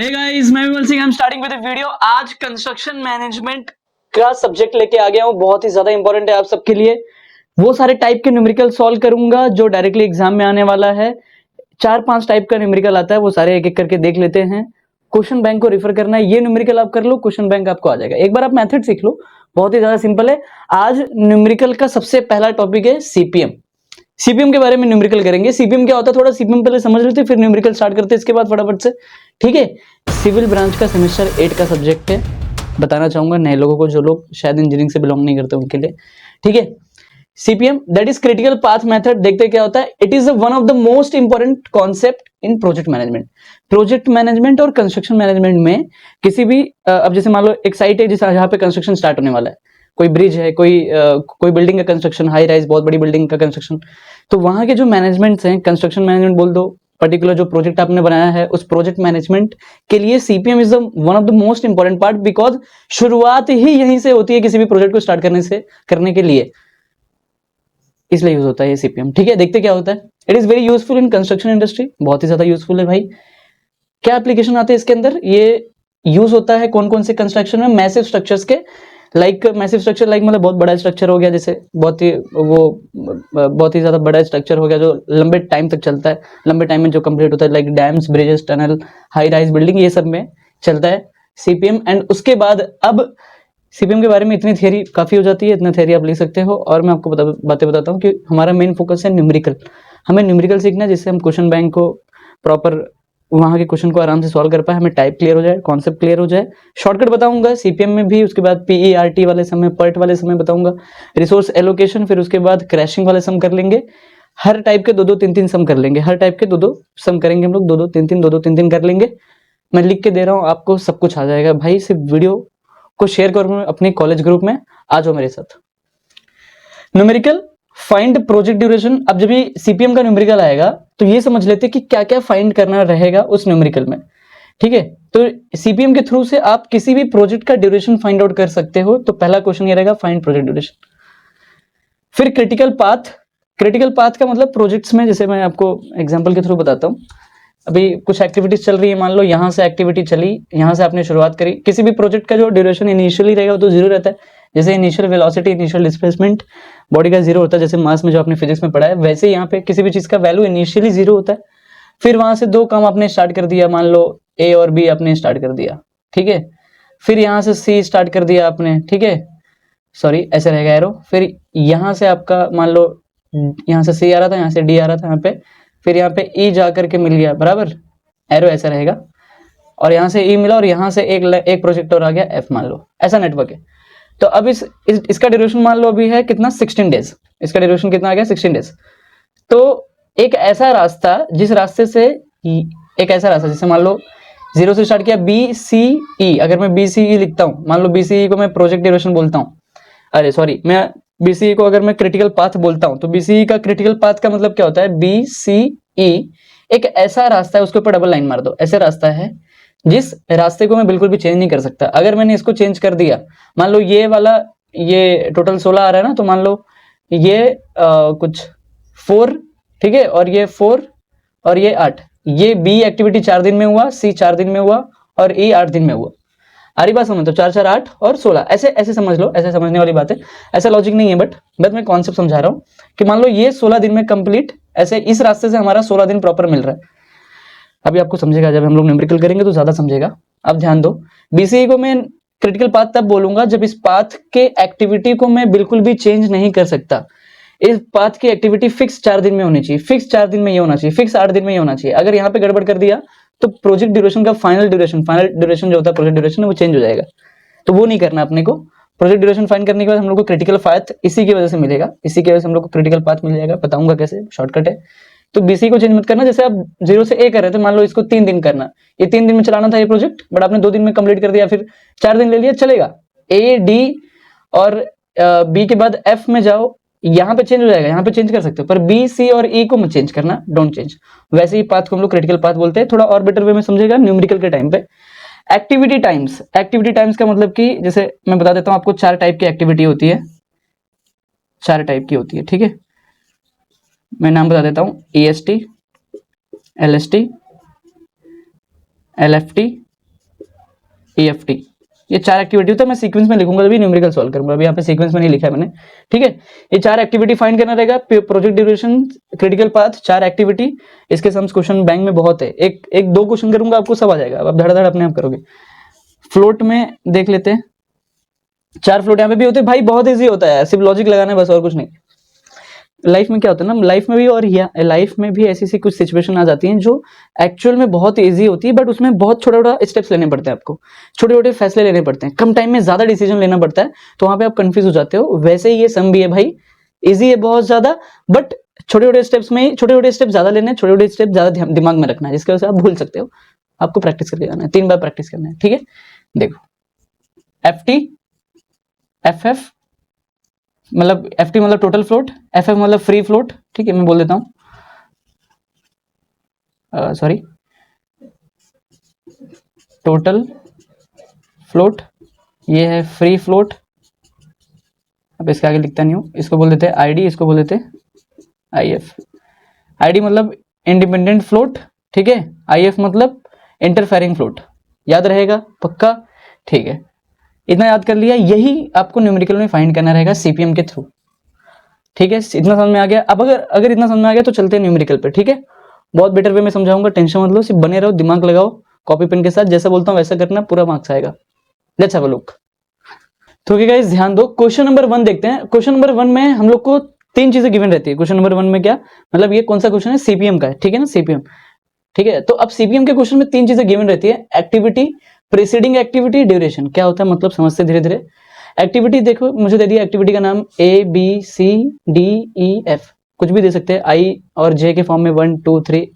हे guys, मैं Vimal Singh. I am starting with video. आज construction management का सब्जेक्ट लेके आ गया हूँ, बहुत ही ज्यादा इंपॉर्टेंट है आप सबके लिए। वो सारे टाइप के न्यूमेरिकल सॉल्व करूंगा जो डायरेक्टली एग्जाम में आने वाला है। 4-5 टाइप का न्यूमेरिकल आता है, वो सारे एक एक करके देख लेते हैं। क्वेश्चन बैंक को रेफर करना है, ये न्यूमेरिकल आप कर लो, क्वेश्चन बैंक आपको आ जाएगा। एक बार आप मेथड सीख लो, बहुत ही ज्यादा सिंपल है। आज न्यूमेरिकल का सबसे पहला टॉपिक है सीपीएम। सीपीएम के बारे में न्यूमेरिकल करेंगे। सीपीएम क्या होता है, थोड़ा सीपीएम पहले समझ लेते हैं, फिर न्यूमेरिकल स्टार्ट करते हैं इसके बाद फटाफट से। ठीक है, सिविल ब्रांच का सेमेस्टर 8 का सब्जेक्ट है। बताना चाहूंगा नए लोगों को, जो लोग शायद इंजीनियरिंग से बिलोंग नहीं करते उनके लिए। ठीक है, CPM that is critical path method. देखते क्या होता है। It is one of the most important concept in project management. Project management और कंस्ट्रक्शन मैनेजमेंट में किसी भी अब जैसे मान लो एक साइट है जहाँ पे कंस्ट्रक्शन स्टार्ट होने वाला है, कोई ब्रिज है, कोई बिल्डिंग का कंस्ट्रक्शन, हाई राइज बहुत बड़ी बिल्डिंग का कंस्ट्रक्शन, तो वहां के जो मैनेजमेंट्स हैं, कंस्ट्रक्शन मैनेजमेंट बोल दो, पर्टिकुलर जो प्रोजेक्ट आपने बनाया है उस प्रोजेक्ट मैनेजमेंट के लिए CPM is one of the most important part, because शुरुआत ही यहीं से होती है किसी भी प्रोजेक्ट को स्टार्ट करने के लिए, इसलिए यूज होता है ये सीपीएम। ठीक है, देखते क्या होता है। It is very useful in construction industry, बहुत ही ज्यादा यूजफुल है भाई। क्या एप्लीकेशन आते हैं इसके अंदर, ये यूज होता है कौन कौन से कंस्ट्रक्शन में, मैसिव स्ट्रक्चर्स के, मैसिव स्ट्रक्चर मतलब बहुत बड़ा स्ट्रक्चर हो गया, जैसे बहुत ही ज्यादा बड़ा स्ट्रक्चर हो गया जो लंबे टाइम तक चलता है, लंबे टाइम में जो कंप्लीट होता है, like dams, bridges, tunnel, high rise building, ये सब में चलता है सीपीएम। एंड उसके बाद अब सीपीएम के बारे में इतनी थियरी काफी हो जाती है, इतना थियरी आप लिख सकते हो। और मैं आपको बातें बताता हूँ कि हमारा मेन फोकस है न्यूमेरिकल। हमें न्यूमेरिकल सीखना है जिससे हम क्वेश्चन बैंक को प्रॉपर, वहां के क्वेश्चन को आराम से सॉल्व कर पाए, हमें टाइप क्लियर हो जाए, कॉन्सेप्ट क्लियर हो जाए। शॉर्टकट बताऊंगा सीपीएम में भी, उसके बाद पीईआरटी वाले समय, पर्ट वाले समय बताऊंगा, रिसोर्स एलोकेशन, फिर उसके बाद क्रैशिंग वाले सम कर लेंगे। हर टाइप के 2-2, 3-3 सम कर लेंगे, हर टाइप के 2-2 सम करेंगे हम लोग, 2-2, 3-3, 2-2, 3-3 कर लेंगे। मैं लिख के दे रहा हूँ आपको, सब कुछ आ जाएगा भाई। सिर्फ वीडियो को शेयर करो अपने कॉलेज ग्रुप में, आ जाओ मेरे साथ। Numerical find project duration. अब जब ये सीपीएम का न्यूमेरिकल आएगा तो ये समझ लेते हैं कि क्या क्या फाइंड करना रहेगा उस न्यूमेरिकल में। ठीक है, तो सीपीएम के थ्रू से आप किसी भी प्रोजेक्ट का ड्यूरेशन फाइंड आउट कर सकते हो। तो पहला क्वेश्चन ये रहेगा, फाइंड प्रोजेक्ट ड्यूरेशन। फिर क्रिटिकल पाथ। क्रिटिकल पाथ का मतलब प्रोजेक्ट्स में, जैसे मैं आपको एग्जांपल के थ्रू बताता हूँ। अभी कुछ एक्टिविटीज चल रही है, मान लो यहाँ से एक्टिविटी चली, यहाँ से आपने शुरुआत करी। किसी भी प्रोजेक्ट का जो ड्यूरेशन इनिशियली रहेगा वो तो जीरो रहता है। जैसे initial velocity, initial displacement body का जीरो होता है, जैसे मास में जो आपने फिजिक्स में पढ़ा है, वैसे यहाँ पे किसी भी चीज का वैल्यू इनिशियली जीरो होता है। फिर वहां से दो काम आपने स्टार्ट कर दिया, मान लो ए और बी आपने स्टार्ट कर दिया। ठीक है, फिर यहाँ से सी स्टार्ट कर दिया आपने। ठीक है, सॉरी ऐसे रहेगा एरो। फिर यहाँ से आपका मान लो यहाँ से सी आ रहा था, यहाँ से डी आ रहा था यहाँ पे, फिर यहाँ पे ई जा करके मिल गया, बराबर, एरो ऐसा रहेगा। और यहाँ से ई मिला और यहाँ से एक प्रोजेक्ट और आ गया एफ, मान लो ऐसा नेटवर्क है। तो अब इसका ड्यूरेशन मान लो अभी है कितना, 16 डेज। इसका ड्यूरेशन कितना आ गया, 16 डेज। तो एक ऐसा रास्ता, जिस रास्ते से, एक ऐसा रास्ता जैसे मान लो 0 से स्टार्ट किया, बी सी ई, अगर मैं बी सी ई लिखता हूँ, मान लो बी सी ई को मैं प्रोजेक्ट ड्यूरेशन बोलता हूँ, अरे सॉरी, मैं बीसीई को अगर मैं क्रिटिकल पाथ बोलता हूं, तो बीसीई का क्रिटिकल पाथ का मतलब क्या होता है, बीसीई एक ऐसा रास्ता है, उसके ऊपर डबल लाइन मार दो, ऐसा रास्ता है जिस रास्ते को मैं बिल्कुल भी चेंज नहीं कर सकता। अगर मैंने इसको चेंज कर दिया, मान लो ये वाला, ये टोटल 16 आ रहा है ना, तो मान लो ये कुछ 4, ठीक है, और ये 4 और ये 8, ये बी एक्टिविटी 4 दिन में हुआ, सी 4 दिन में हुआ और ई 8 दिन में हुआ। आ रही बात समझ, तो 4, 4, 8 और 16, ऐसे ऐसे समझ लो, ऐसे समझने वाली बात है, ऐसा लॉजिक नहीं है, बट मैं कॉन्सेप्ट समझा रहा हूं कि मान लो ये 16 दिन में कंप्लीट, ऐसे इस रास्ते से हमारा 16 दिन प्रॉपर मिल रहा है। अभी आपको समझेगा, जब हम लोग न्यूमेरिकल करेंगे तो ज्यादा समझेगा। अब ध्यान दो, बीसीई को मैं क्रिटिकल पाथ तब बोलूंगा जब इस पाथ के एक्टिविटी को मैं बिल्कुल भी चेंज नहीं कर सकता। इस पाथ की एक्टिविटी फिक्स 4 दिन में होनी चाहिए, फिक्स 4 दिन में ये होना चाहिए, फिक्स 8 दिन में ये होना चाहिए। अगर यहाँ पे गड़बड़ कर दिया तो प्रोजेक्ट ड्यूरेशन का फाइनल ड्यूरेशन जो होता है, प्रोजेक्ट ड्यूरेशन, वो चेंज हो जाएगा। तो वो नहीं करना अपने को। प्रोजेक्ट ड्यूरेशन फाइंड करने के बाद हम लोग को क्रिटिकल पाथ इसी की वजह से मिलेगा, इसी की वजह से हम लोग को क्रिटिकल पाथ मिल जाएगा। बताऊंगा कैसे, शॉर्टकट है। तो बीसी को चेंज मत करना। जैसे आप 0 से ए कर रहे थे, मान लो इसको 3 दिन करना, ये 3 दिन में चलाना था ये प्रोजेक्ट, बट आपने 2 दिन में कंप्लीट कर दिया, फिर 4 दिन ले लिया, चलेगा। ए डी और बी के बाद एफ में जाओ, यहाँ पे चेंज हो जाएगा, यहाँ पे चेंज कर सकते हो, पर बी सी और ई को मत चेंज करना, डोंट चेंज। वैसे ही पाथ को हम लोग क्रिटिकल पाथ बोलते हैं, थोड़ा और बेटर वे में समझेगा न्यूमेरिकल के टाइम पे। Activity times. एक्टिविटी टाइम्स का मतलब कि जैसे मैं बता देता हूं आपको, 4 टाइप की एक्टिविटी होती है, 4 टाइप की होती है। ठीक है, मैं नाम बता देता हूं, EST, LST, LFT EFT, ये 4 एक्टिविटी होता है। मैं सीक्वेंस में लिखूंगा तभी न्यूमेरिकल सॉल्व करूंगा, अभी यहाँ पे सीक्वेंस में नहीं लिखा है मैंने, ठीक है। ये 4 एक्टिविटी फाइंड करना रहेगा, project duration, critical path, 4 activity. इसके सम्स क्वेश्चन बैंक में बहुत है, एक 2 क्वेश्चन करूंगा आपको सब आ जाएगा, अब धड़ाधड़ अपने आप करोगे। फ्लोट में देख लेते हैं, 4 फ्लोट यहाँ पे भी होते हैं भाई, बहुत ईजी होता है, सिर्फ लॉजिक लगाना है बस और कुछ नहीं। लाइफ में क्या होता है ना, लाइफ में भी और लाइफ में भी ऐसी कुछ सिचुएशन आ जाती हैं जो एक्चुअल में बहुत इजी होती है, बट उसमें बहुत छोटा छोटा स्टेप्स लेने पड़ते हैं आपको, छोटे छोटे फैसले लेने पड़ते हैं, कम टाइम में ज्यादा डिसीजन लेना पड़ता है, तो वहां पे आप कंफ्यूज हो जाते हो। वैसे ही ये सम भी है भाई, इजी है बहुत ज्यादा, बट छोटे छोटे स्टेप्स में, छोटे छोटे स्टेप ज्यादा लेने हैं, छोटे छोटे स्टेप ज्यादा दिमाग में रखना है, जिसकी वजह से आप भूल सकते हो। आपको प्रैक्टिस करके जाना है, 3 बार प्रैक्टिस करना है, ठीक है। देखो FT, FF मतलब FT मतलब टोटल फ्लोट, FF मतलब फ्री फ्लोट, ठीक है। मैं बोल देता हूं, सॉरी, टोटल फ्लोट, ये है फ्री फ्लोट। अब इसके आगे लिखता नहीं हूं, इसको बोल देते हैं ID, इसको बोल देते हैं IF। ID मतलब इंडिपेंडेंट फ्लोट, ठीक है। IF मतलब इंटरफेरिंग फ्लोट, याद रहेगा पक्का, ठीक है। इतना याद कर लिया, यही आपको न्यूमेरिकल में फाइंड करना रहेगा CPM के थ्रू, ठीक है। इतना समझ में आ गया। अब अगर इतना समझ में आ गया तो चलते हैं न्यूमेरिकल पे, ठीक है। बहुत बेटर वे में समझाऊंगा, टेंशन मत लो, सिर्फ बने रहो, दिमाग लगाओ, कॉपी पेन के साथ, जैसा बोलता हूँ वैसा करना, पूरा मार्क्स आएगा। Let's have a look. तो ओके गाइस, ध्यान दो, क्वेश्चन नंबर 1 देखते हैं। क्वेश्चन नंबर 1 में हम लोग को 3 चीजें गिवन रहती है। क्वेश्चन नंबर 1 में क्या मतलब, ये कौन सा क्वेश्चन है, CPM का है, ठीक है ना, CPM, ठीक है। तो अब CPM के क्वेश्चन में 3 चीजें गिवन रहती है, एक्टिविटी, प्रीसीडिंग एक्टिविटी, ड्यूरेशन। क्या होता है मतलब, समझते धीरे धीरे। एक्टिविटी देखो, मुझे दे दिया एक्टिविटी का नाम ABCDEF, कुछ भी दे सकते हैं, I और J के फॉर्म में 1 2 3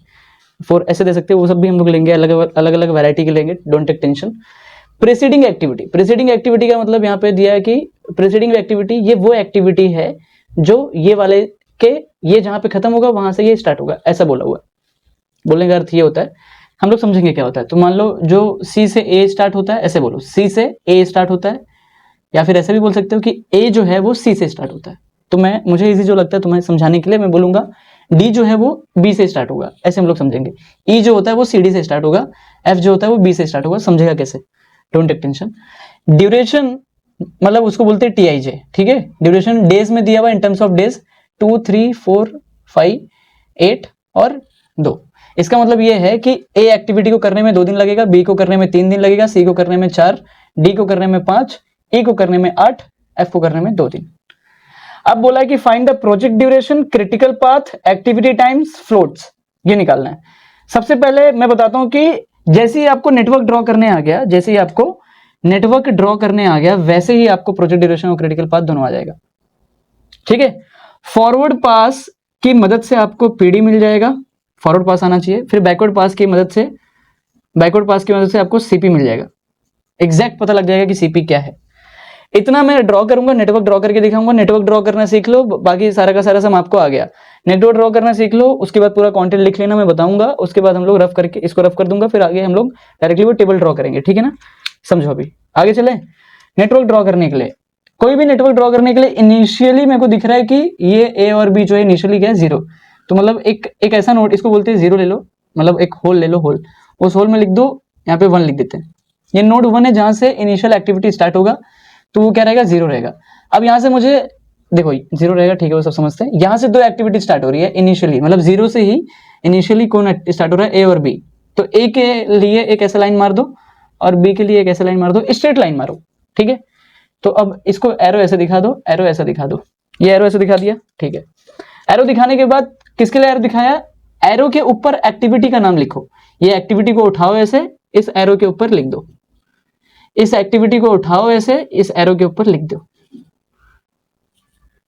4 ऐसे दे सकते हैं, वो सब भी हम लोग लेंगे, अलग अलग वैरायटी के लेंगे, don't take tension. Preceding activity, preceding activity का मतलब यहाँ पे दिया है कि प्रीसीडिंग एक्टिविटी ये वो एक्टिविटी है जो ये वाले के, ये जहां पे खत्म होगा वहां से ये स्टार्ट होगा, ऐसा बोला हुआ है। बोलने का अर्थ ये होता है, हम लोग समझेंगे क्या होता है। तो मान लो जो C से A स्टार्ट होता है, ऐसे बोलो, C से A स्टार्ट होता है, या फिर ऐसे भी बोल सकते हो कि A जो है वो C से स्टार्ट होता है। तो मुझे इजी जो लगता है तुम्हें समझाने के लिए मैं बोलूंगा D जो है वो B से स्टार्ट होगा, ऐसे हम लोग समझेंगे। E जो होता है वो CD से स्टार्ट होगा, F जो होता है वो B से स्टार्ट होगा, समझेगा कैसे, डोंट टेक टेंशन। ड्यूरेशन मतलब उसको बोलते हैं TIJ, ठीक है। ड्यूरेशन डेज में दिया हुआ, इन टर्म्स ऑफ डेज 2 3 4 5 8 और 2। इसका मतलब ये है कि A एक्टिविटी को करने में 2 दिन लगेगा, B को करने में 3 दिन लगेगा, C को करने में 4, D को करने में 5, E को करने में 8, F को करने में 2 दिन। अब बोला है कि find the project duration, critical path, activity times, floats, ये निकालना है। सबसे पहले मैं बताता हूं कि जैसे ही आपको नेटवर्क ड्रॉ करने आ गया, जैसे ही आपको नेटवर्क ड्रॉ करने आ गया, वैसे ही आपको प्रोजेक्ट ड्यूरेशन और क्रिटिकल पाथ दोनों आ जाएगा, ठीक है। फॉरवर्ड पास की मदद से आपको PD मिल जाएगा, फॉरवर्ड पास आना चाहिए, फिर बैकवर्ड पास की मदद से आपको CP मिल जाएगा, एग्जैक्ट पता लग जाएगा कि CP क्या है। इतना मैं ड्रॉ करूंगा, नेटवर्क ड्रॉ करके दिखाऊंगा, नेटवर्क ड्रॉ करना सीख लो, बाकी सारा का सारा सम आपको आ गया। नेटवर्क ड्रॉ करना सीख लो, उसके बाद पूरा कंटेंट लिख लेना, मैं बताऊंगा, उसके बाद हम लोग रफ करके इसको रफ कर दूंगा, फिर आगे हम लोग डायरेक्टली वो टेबल ड्रॉ करेंगे, ठीक है ना। समझो, अभी आगे चले। नेटवर्क ड्रॉ करने के लिए, कोई भी नेटवर्क ड्रॉ करने के लिए इनिशियली मेरे को दिख रहा है कि ये A और B जो है इनिशियली क्या है, 0। तो मतलब एक ऐसा नोट, इसको बोलते हैं 0 ले लो, मतलब एक होल ले लो, होल, उस होल में लिख दो, यहाँ पे 1 लिख देते हैं। ये नोड 1 है जहां से इनिशियल एक्टिविटी स्टार्ट होगा, तो वो क्या रहेगा, 0 रहेगा। अब यहाँ से मुझे देखो 0 रहेगा, ठीक है, वो सब समझते हैं। यहाँ से 2 एक्टिविटी स्टार्ट हो रही है इनिशियली, मतलब 0 से ही इनिशियली कौन स्टार्ट हो रहा है, A और B। तो A के लिए एक ऐसा लाइन मार दो और B के लिए एक ऐसा लाइन मार दो, स्ट्रेट लाइन मारो, ठीक है। तो अब इसको एरो ऐसे दिखा दो, एरो ऐसा दिखा दो, ये एरो ऐसे दिखा दिया, ठीक है। एरो दिखाने के बाद किसके लिए एरो दिखाया, एरो के ऊपर एक्टिविटी का नाम लिखो। ये एक्टिविटी को उठाओ ऐसे, इस एरो के ऊपर लिख दो, इस एक्टिविटी को उठाओ ऐसे, इस एरो के ऊपर लिख दो।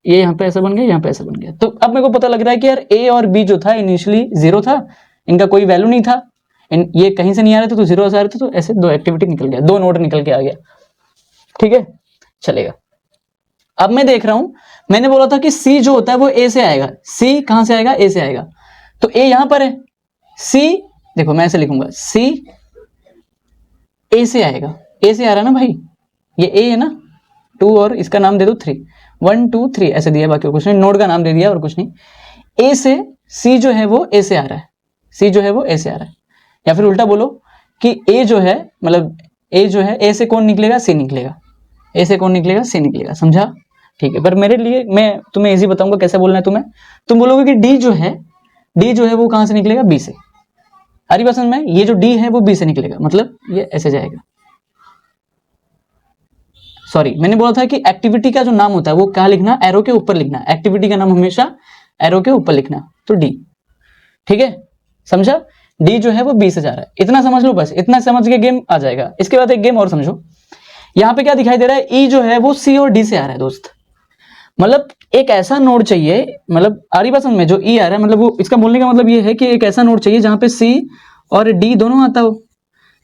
ये यहाँ पे ऐसा बन गया, यहाँ पे ऐसा बन गया। तो अब मेरे को पता लग रहा है कि यार A और B जो था इनिशियली 0 था, इनका कोई वैल्यू नहीं था, ये कहीं से नहीं आ रहे थे, तो 0 से आ रहे थे, तो ऐसे 2 एक्टिविटी निकल गया, 2 नोड निकल के आ गया, ठीक है, चलेगा। अब मैं देख रहा हूं, मैंने बोला था कि C जो होता है वो A से आएगा, C कहां से आएगा, A से आएगा, तो A यहां पर है, C देखो मैं ऐसे लिखूंगा, C A से आएगा, A से आ रहा है ना भाई, ये A है ना, 2 और इसका नाम दे दो 3, 1 2 3 ऐसे दिया, बाकी कुछ नहीं, नोड का नाम दे दिया और कुछ नहीं। A से C जो है वो A से आ रहा है, C जो है वो A से आ रहा है, या फिर उल्टा बोलो कि A जो है मतलब ए जो है, ए से कौन निकलेगा, सी निकलेगा, ए से कौन निकलेगा, सी निकलेगा, समझा? ठीक है, पर मेरे लिए मैं तुम्हें इजी बताऊंगा कैसे बोलना है तुम्हें। तुम बोलोगे कि डी जो है वो कहां से निकलेगा, बी से। हरी बात समझ में? ये जो डी है वो बी से निकलेगा, मतलब ये ऐसे जाएगा। सॉरी, मैंने बोला था कि एक्टिविटी का जो नाम होता है वो क्या लिखना, एरो के ऊपर लिखना। एक्टिविटी का नाम हमेशा एरो के ऊपर लिखना, तो डी। ठीक है, समझा? डी जो है वो बी से जा रहा है, इतना समझ लो बस, इतना समझ के गेम आ जाएगा। इसके बाद एक गेम और समझो, यहाँ पे क्या दिखाई दे रहा है, ई जो है वो सी और डी से आ रहा है दोस्त। मतलब एक ऐसा नोड चाहिए, मतलब आरी बात समझ में, जो ई आ रहा है, मतलब वो इसका बोलने का मतलब ये है कि एक ऐसा नोड चाहिए जहां पे सी और डी दोनों आता हो,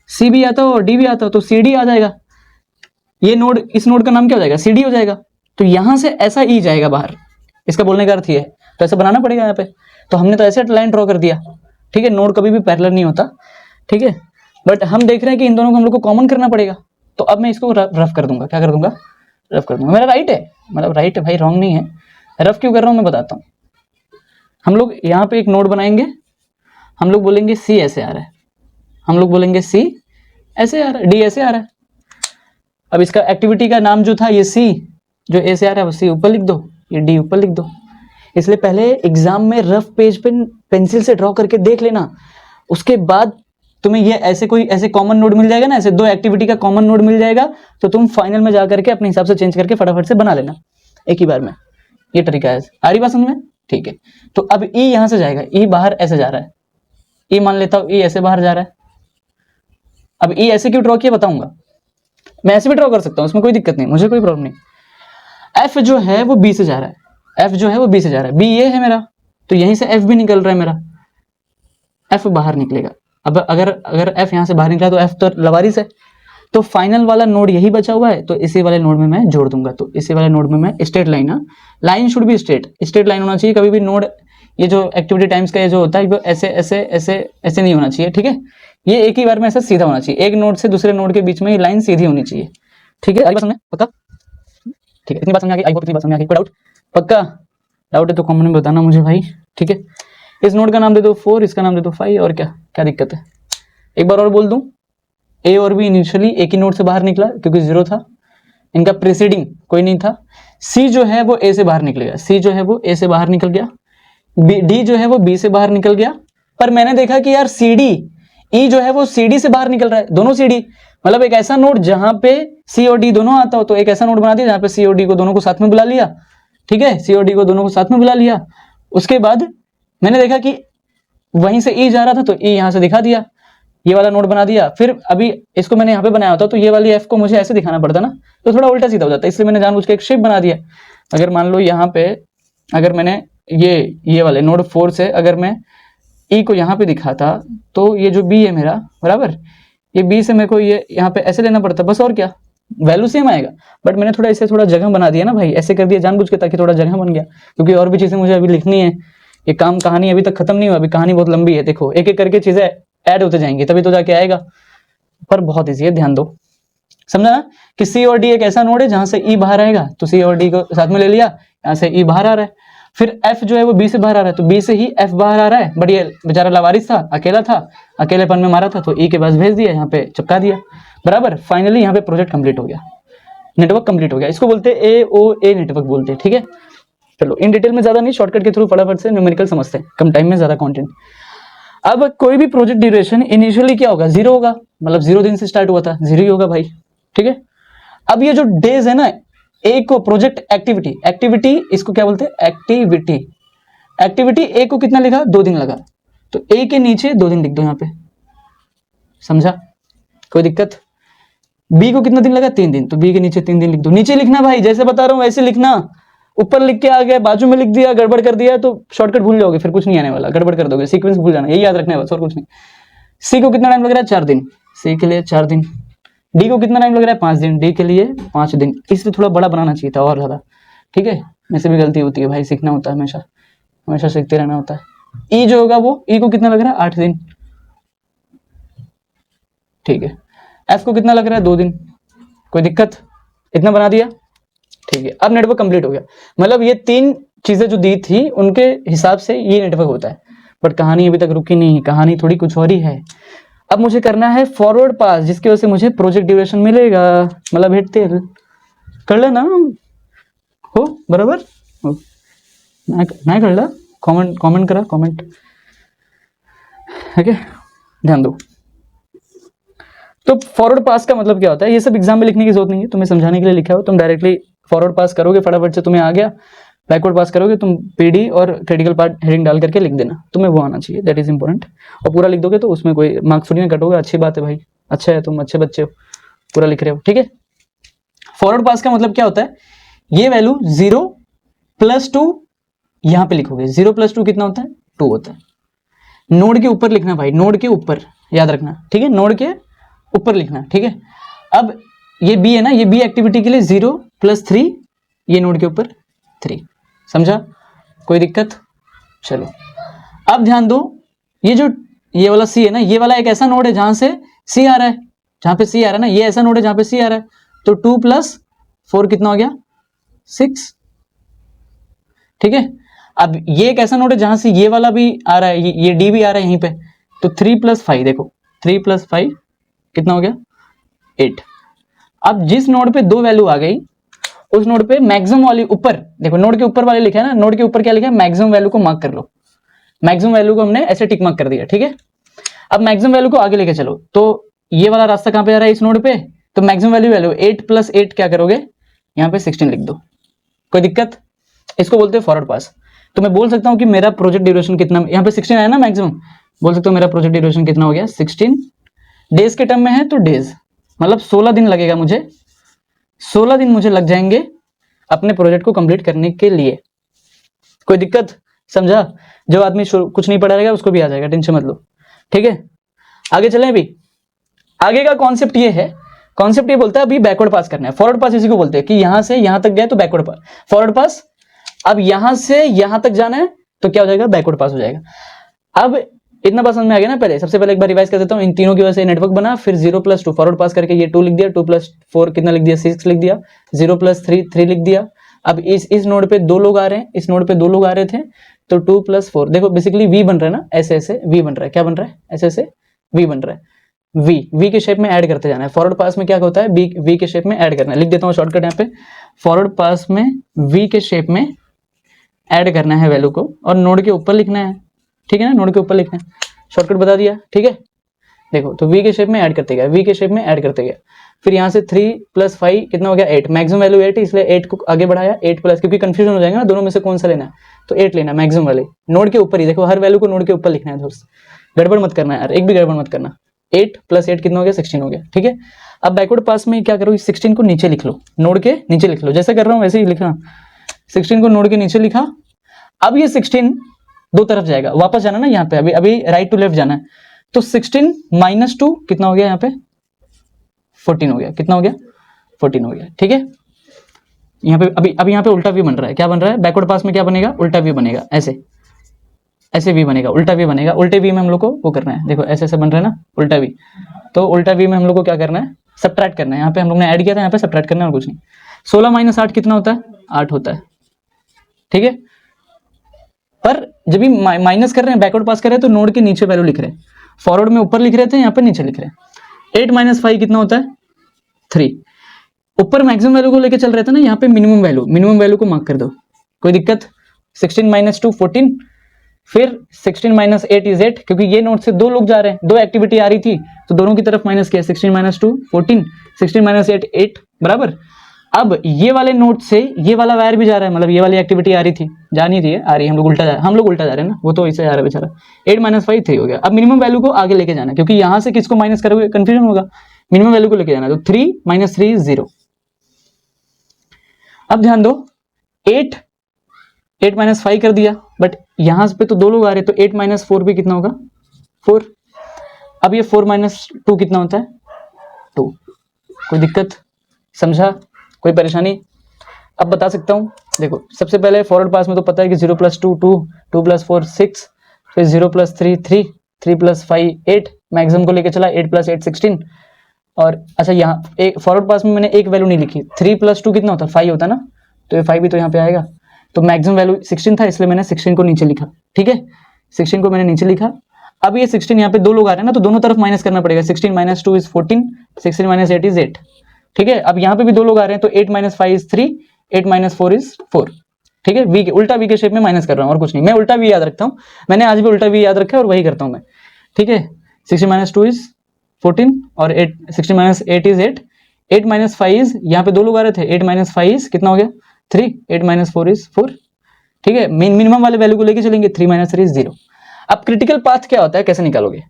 सी भी आता हो और डी भी आता हो, तो सी डी आ जाएगा। ये नोड, इस नोड का नाम क्या हो जाएगा, सी डी हो जाएगा। तो यहां से ऐसा ई जाएगा बाहर, इसका बोलने का अर्थ ये है। तो ऐसा बनाना पड़ेगा यहाँ पे, तो हमने तो ऐसे लाइन ड्रॉ कर दिया। ठीक है, नोड कभी भी पैरेलल नहीं होता, ठीक है, बट हम देख रहे हैं कि इन दोनों को हम लोग को कॉमन करना पड़ेगा। तो अब मैं इसको रफ कर दूंगा, क्या कर दूंगा, रफ कर दूंगा। मेरा राइट है, मतलब राइट है भाई, रॉन्ग नहीं है। रफ क्यों कर रहा हूं मैं बताता हूं। हम लोग यहाँ पे एक नोड बनाएंगे, हम लोग बोलेंगे सी ऐसे आ रहा है, हम लोग बोलेंगे सी ऐसे आ रहा है, डी ऐसे आ रहा है। अब इसका एक्टिविटी का नाम जो था ये सी, जो ए से आ रहा है वो सी ऊपर लिख दो, ये डी ऊपर लिख दो। इसलिए पहले एग्जाम में रफ पेज पे पेंसिल से ड्रॉ करके देख लेना, उसके बाद तुम्हें ये ऐसे कोई ऐसे कॉमन नोड मिल जाएगा ना, ऐसे दो एक्टिविटी का कॉमन नोड मिल जाएगा, तो तुम फाइनल में जाकर के अपने हिसाब से चेंज करके फटाफट से बना लेना एक ही बार में। ये तरीका है, आ रही बात समझ में? ठीक है, तो अब ई यहां से जाएगा, ई बाहर ऐसे जा रहा है, ई मान लेता हूं ई ऐसे बाहर जा रहा है। अब ई ऐसे क्यों ड्रॉ किया बताऊंगा, मैं ऐसे भी ड्रॉ कर सकता हूं, उसमें कोई दिक्कत नहीं, मुझे कोई प्रॉब्लम नहीं। एफ जो है वो बी से जा रहा है, एफ जो है वो बी से जा रहा है, बी ये है मेरा, तो यहीं से एफ भी निकल रहा है मेरा, एफ बाहर निकलेगा। अब अगर एफ यहां से बाहर निकला तो एफ तो लवारिस है, तो फाइनल वाला नोड यही बचा हुआ है, तो इसी वाले नोड में मैं जोड़ दूंगा। तो इसी वाले नोड में मैं स्ट्रेट लाइन, ना line should be straight line होना चाहिए। कभी भी नोड, ये जो एक्टिविटी टाइम्स का ये जो होता है वो ऐसे ऐसे ऐसे ऐसे नहीं होना चाहिए, ठीक है, ये एक ही बार में ऐसा सीधा होना चाहिए, एक नोड से दूसरे नोड के बीच में ये लाइन सीधी होनी चाहिए। ठीक है, आई बात समझ में? पक्का? ठीक है, इतनी बात समझ आ गई, आई होप इतनी बात समझ आ गई। कोई डाउट? पक्का डाउट है तो कमेंट में बताना मुझे भाई, ठीक है। इस नोड का नाम दे दो 4, इसका नाम दे दो 5, और क्या दिक्कत है। एक बार और बोल दूं, ए और बी इनिशियली एक ही नोड से बाहर निकला क्योंकि 0 था, इनका प्रीसीडिंग कोई नहीं था। सी जो है वो ए से बाहर निकलेगा, सी जो है वो ए से बाहर निकल गया, डी जो है वो बी से बाहर निकल गया। पर मैंने देखा कि यार सी डी, ई जो है वो सी डी से बाहर निकल रहा है, दोनों सी डी, मतलब एक ऐसा नोड जहां पे सी और डी दोनों आता हो, तो एक ऐसा नोड बना दिया जहां पे सी और डी को दोनों को साथ में बुला लिया, ठीक है, सी और डी को दोनों को साथ में बुला लिया। उसके बाद मैंने देखा कि वहीं से ई जा रहा था, तो ई यहां से दिखा दिया, ये वाला नोड बना दिया। फिर अभी इसको मैंने यहाँ पे बनाया होता तो ये वाली एफ को मुझे ऐसे दिखाना पड़ता ना, तो थोड़ा उल्टा सीधा हो जाता, इसलिए मैंने जानबूझ के एक शेप बना दिया। अगर मान लो यहाँ पे अगर मैंने ये वाले नोड 4 से अगर मैं ई को यहाँ पे दिखाता, तो ये जो बी है मेरा, बराबर, ये बी से मेरे को ये यहाँ पे ऐसे लेना पड़ता बस, और क्या, वैल्यू सेम आएगा। बट मैंने थोड़ा इसे थोड़ा जगह बना दिया ना भाई, ऐसे कर दिया जानबूझ के ताकि थोड़ा जगह बन गया, क्योंकि और भी चीजें मुझे अभी लिखनी है, ये काम कहानी अभी तक खत्म नहीं हुआ, अभी कहानी बहुत लंबी है। देखो एक एक करके चीजें ऐड होते जाएंगे तभी तो जाके आएगा, पर बहुत ईजी है, ध्यान दो। समझा ना कि सी और डी एक ऐसा नोड है जहां से ई बाहर आएगा, तो सी और डी को साथ में ले लिया, यहाँ से ई बाहर आ रहा है। फिर एफ जो है वो बी से बाहर आ रहा है, तो बी से ही एफ बाहर आ रहा है, बट ये बेचारा लावारिस था, अकेला था, अकेलेपन में मारा था, तो ई के पास भेज दिया, यहाँ पे चिपका दिया, बराबर। फाइनली यहाँ पे प्रोजेक्ट कंप्लीट हो गया, नेटवर्क कंप्लीट हो गया। इसको बोलते हैं AOA नेटवर्क बोलते हैं, ठीक है। चलो इन डिटेल में ज्यादा नहीं, शॉर्टकट के थ्रू फटाफट से न्यूमेरिकल समझते हैं, कम टाइम में ज्यादा कंटेंट। अब कोई भी प्रोजेक्ट ड्यूरेशन इनिशियली क्या होगा, 0 होगा, मतलब 0 दिन से स्टार्ट हुआ था, 0 ही होगा भाई, ठीक है। अब ये जो डेज है ना, एक को प्रोजेक्ट एक्टिविटी इसको क्या बोलते हैं, एक्टिविटी ए को कितना लिखा, 2 दिन लगा, तो ए के नीचे 2 दिन लिख दो यहाँ पे, समझा, कोई दिक्कत। बी को कितना दिन लगा, 3 दिन, तो बी के नीचे 3 दिन लिख दो। नीचे लिखना भाई, जैसे बता रहा हूं वैसे लिखना, ऊपर लिख के आ गया, बाजू में लिख दिया, गड़बड़ कर दिया तो शॉर्टकट भूल जाओगे, फिर कुछ नहीं आने वाला, गड़बड़ कर दोगे, सीक्वेंस भूल जाना, यही याद रखना है बस, और कुछ नहीं। सी को कितना टाइम लग रहा है, 4 दिन, सी के लिए 4 दिन। डी को कितना टाइम लग रहा है, 5 दिन, डी के लिए 5 दिन। इसलिए थोड़ा बड़ा बनाना चाहिए था और ज्यादा, ठीक है, वैसे भी गलती होती है भाई, सीखना होता है, हमेशा सीखते रहना होता है। ई जो होगा वो, ई को कितना लग रहा है, 8 दिन, ठीक है। एफ को कितना लग रहा है, 2 दिन, कोई दिक्कत, इतना बना दिया, ठीक है। अब नेटवर्क कंप्लीट हो गया, मतलब ये 3 चीजें जो दी थी उनके हिसाब से ये नेटवर्क होता है। बट कहानी अभी तक रुकी नहीं, कहानी थोड़ी कुछ और ही है। अब मुझे करना है फॉरवर्ड पास, जिसकी वजह से मुझे प्रोजेक्ट ड्यूरेशन मिलेगा, मतलब हेड तेल कर लेना हो बराबर हो नाही कळलं, कॉमेंट करा, कॉमेंट ओके, ध्यान दो। तो फॉरवर्ड पास का मतलब क्या होता है, ये सब एग्जाम में लिखने की जरूरत नहीं है, तुम्हें समझाने के लिए लिखा हो, तुम डायरेक्टली फॉरवर्ड पास करोगे, फटाफट से तुम्हें आ गया। बैकवर्ड पास करोगे तुम पीडी और क्रिटिकल पार्ट हेडिंग डाल करके लिख देना, तुम्हें वो आना चाहिए, दैट इज इंपॉर्टेंट। और पूरा लिख दोगे तो उसमें कोई मार्क्स थोड़ी ना कट होगा, अच्छी बात है भाई, अच्छा है, तुम अच्छे बच्चे हो, पूरा लिख रहे हो, ठीक है। फॉरवर्ड पास का मतलब क्या होता है, ये वैल्यू 0 + 2 यहां पे लिखोगे, 0 + 2 कितना होता है, 2 होता है। नोड के ऊपर लिखना भाई, नोड के ऊपर याद रखना, ठीक है, नोड के ऊपर लिखना, ठीक है। अब ये बी है ना, ये बी एक्टिविटी के लिए 0 + 3, ये नोड के ऊपर 3, समझा, कोई दिक्कत, चलो। अब ध्यान दो, ये वाला सी है ना, ये वाला एक ऐसा नोड है जहां से सी आ रहा है, जहां पे सी आ रहा है ना, ये ऐसा नोड है जहां पे सी आ रहा है, तो 2 + 4 कितना हो गया, 6, ठीक है। अब ये एक ऐसा नोड है जहां से ये वाला भी आ रहा है, ये डी भी आ रहा है यहीं पे, तो 3 + 5 देखो, 3 + 5 कितना हो गया, 8। अब जिस नोड पे 2 वैल्यू आ गई, उस नोड पे मैक्सिमम वाली ऊपर देखो, नोड के ऊपर वाले लिखा है ना, नोड के ऊपर क्या लिखा है, मैक्सिमम वैल्यू को मार्क कर लो, मैक्सिमम वैल्यू को हमने ऐसे टिक मार्क कर दिया, ठीक है। अब मैक्सिमम वैल्यू को आगे लेके चलो, तो ये वाला रास्ता कहां पे आ रहा है, इस नोड पे, तो मैक्सिमम वैल्यू 8 + 8 क्या करोगे, यहाँ पे 16 लिख दो, कोई दिक्कत, इसको बोलते हैं फॉरवर्ड पास। तो मैं बोल सकता हूं कि मेरा प्रोजेक्ट ड्यूरेशन कितना, यहाँ पे 16 है ना मैक्सिमम, बोल सकता हूं मेरा प्रोजेक्ट ड्यूरेशन कितना हो गया, 16 डेज के टर्म में है, तो डेज मतलब 16 दिन लगेगा मुझे, 16 दिन मुझे लग जाएंगे अपने प्रोजेक्ट को कंप्लीट करने के लिए, कोई दिक्कत, समझा। जो आदमी कुछ नहीं पढ़ा रहेगा उसको भी आ जाएगा, टेंशन मत लो, ठीक है। आगे चलें, अभी आगे का कॉन्सेप्ट ये है, कॉन्सेप्ट ये बोलता है अभी बैकवर्ड पास करना है। फॉरवर्ड पास इसी को बोलते हैं कि यहां से यहां तक गए तो बैकवर्ड पास, फॉरवर्ड पास। अब यहां से यहां तक जाना है तो क्या हो जाएगा, बैकवर्ड पास हो जाएगा। अब इतना बात समझ में आ गया ना, पहले सबसे पहले एक बार रिवाइज कर देता हूं, इन तीनों की वजह से नेटवर्क बना, फिर 0 + 2 फॉरवर्ड पास करके ये 2 लिख दिया, 2 + 4 कितना लिख दिया, 6 लिख दिया, 0 + 3 3 लिख दिया। अब इस नोड पे 2 लोग आ रहे हैं, इस नोड पे 2 लोग आ रहे थे, तो 2 + 4 देखो बेसिकली वी बन रहा है ना, ऐसे ऐसे वी बन रहा है, क्या बन रहा है, ऐसे ऐसे वी बन रहा है, वी के शेप में ऐड करते जाना है। फॉरवर्ड पास में क्या होता है, वी के शेप में ऐड करना है, लिख देता हूँ शॉर्टकट यहाँ पे, फॉरवर्ड पास में वी के शेप में ऐड करना है वैल्यू को, और नोड के ऊपर लिखना है, ठीक है ना, नोड के ऊपर लिखना है, शॉर्टकट बता दिया, ठीक है। देखो तो वी के शेप में ऐड करते गया, वी के शेप में ऐड करते गया, फिर यहाँ से 3 + 5 कितना हो गया, 8, मैक्सिमम वैल्यू 8 इसलिए 8 को आगे बढ़ाया, 8 प्लस, क्योंकि कंफ्यूजन हो जाएगा ना दोनों में से कौन सा लेना है, तो 8 लेना मैक्सिमम वाले, नोड के ऊपर ही देखो, हर वैल्यू को नोड के ऊपर लिखना है दोस्त, गड़बड़ मत करना यार, एक भी गड़बड़ मत करना। 8 + 8 कितना हो गया, 16 हो गया, ठीक है। अब बैकवर्ड पास में क्या करो, 16 को नीचे लिख लो, नोड के नीचे लिख लो, जैसे कर रहा हूँ वैसे ही लिखना, 16 को नोड के नीचे लिखा। अब ये 16 दो तरफ जाएगा, वापस जाना ना यहाँ पे, अभी राइट टू लेफ्ट जाना है, तो 16 - 2 कितना हो गया, यहाँ पे 14 हो गया, कितना हो गया, 14 हो गया, ठीक है। यहाँ पे अभी यहाँ पे उल्टा वी बन रहा है, क्या बन रहा है, बैकवर्ड पास में क्या बनेगा, उल्टा वी बनेगा, ऐसे ऐसे वी बनेगा, उल्टा वी बनेगा, उल्टे वी में हम लोग को वो करना है, देखो ऐसे ऐसे बन रहा है ना उल्टा वी, तो उल्टा वी में हम लोग को क्या करना है, सब्ट्रैक्ट करना है, यहाँ पे हम लोग ने ऐड किया था, यहाँ पे सब्ट्रैक्ट करना है और कुछ नहीं। 16 - 8 कितना होता है, 8 होता है, ठीक है। पर जब भी माइनस कर रहे हैं, बैकवर्ड पास कर रहे हैं, तो नोड के नीचे वैल्यू लिख रहे हैं, फॉरवर्ड में ऊपर लिख रहे थे, यहाँ पे नीचे लिख रहे हैं। 8 - 5 कितना होता है, 3, ऊपर मैक्सिमम वैल्यू को लेके चल रहे थे ना, यहाँ पे मिनिमम वैल्यू को मार्क कर दो, कोई दिक्कत। 16 - 2 14, फिर 16 - 8 इज 8, क्योंकि ये नोड से 2 लोग जा रहे हैं, 2 एक्टिविटी आ रही थी, तो दोनों की तरफ माइनस किया, 16 - 2 14, 16 - 8 8 बराबर। अब ये वाले नोड से ये वाला वायर भी जा रहा है, मतलब ये वाली एक्टिविटी आ रही थी, जा नहीं रही है, आ रही है, हम लोग उल्टा जा रहे हैं ना, वो तो इसे जा रहा है बेचारा। 8 - 5 3 हो गया। अब मिनिमम वैल्यू को आगे लेके जाना है, क्योंकि यहां से किसको माइनस करोगे कंफ्यूजन होगा, मिनिमम वैल्यू को लेके जाना है, तो 3 - 3 0। अब ध्यान दो, 8 - 5 कर दिया, बट यहां पे तो 2 लोग आ रहे हैं, तो 8 - 4 भी कितना होगा, 4। अब ये 4 - 2 कितना होता है, 2, कोई दिक्कत, समझा, कोई परेशानी। अब बता सकता हूं, देखो सबसे पहले फॉरवर्ड पास में तो पता है कि 0 + 2 2, 2 + 4 6, फिर 0 + 3 3, 3 + 5 8, मैक्सिमम को लेके चला, 8 + 8 16। और अच्छा यहाँ एक फॉरवर्ड पास में मैंने एक वैल्यू नहीं लिखी, 3 + 2 कितना होता है, 5 होता है ना, तो ये 5 भी तो यहाँ पे आएगा, तो मैक्सिमम वैल्यू 16 था, इसलिए मैंने 16 को नीचे लिखा, ठीक है, 16 को मैंने नीचे लिखा। अब ये 16 यहाँ पे दो लोग आ रहे हैं ना, तो दोनों तरफ माइनस करना पड़ेगा। 16 माइनस 2 इज 14, 16 माइनस 8 इज 8। ठीक है, अब यहाँ पे भी दो लोग आ रहे हैं, तो 8 माइनस 5 इज 3, 8 माइनस 4 इज 4। ठीक है, वी के उल्टा वी के शेप में माइनस कर रहा हूँ और कुछ नहीं। मैं उल्टा वी याद रखता हूँ, मैंने आज भी उल्टा वी याद रखा है और वही करता हूँ मैं। ठीक है, 16 माइनस 2 इज 14 और 16 माइनस 8 इज 8, 8 माइनस 5 इज, यहाँ पे दो लोग आ रहे थे, 8 माइनस 5 इज कितना हो गया 3, 8 माइनस 4 इज 4। ठीक है, मिनिमम वाले वैल्यू को लेके चलेंगे, 3 माइनस 3 इज 0। अब क्रिटिकल पाथ क्या होता है, कैसे निकालोगे?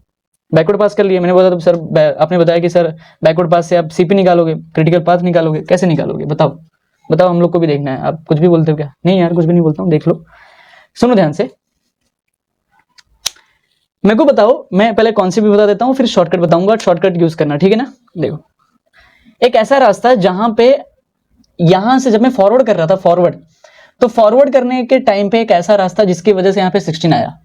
बैकवर्ड पास कर लिए, मैंने बोला तो सर आपने बताया कि सर बैकवर्ड पास से आप सीपी निकालोगे, क्रिटिकल पाथ निकालोगे, कैसे निकालोगे बताओ? बताओ, हम लोग को भी देखना है। आप कुछ भी बोलते हो क्या? नहीं यार, कुछ भी नहीं बोलता हूँ, देख लो, सुनो ध्यान से, मेरे को बताओ। मैं पहले कॉन्सेप्ट भी बता देता हूँ, फिर शॉर्टकट बताऊंगा, शॉर्टकट यूज करना, ठीक है ना? देखो, एक ऐसा रास्ता है जहां पे यहां से जब मैं फॉरवर्ड कर रहा था, फॉरवर्ड, तो फॉरवर्ड करने के टाइम पे एक ऐसा रास्ता जिसकी वजह से यहाँ पे 16 आया।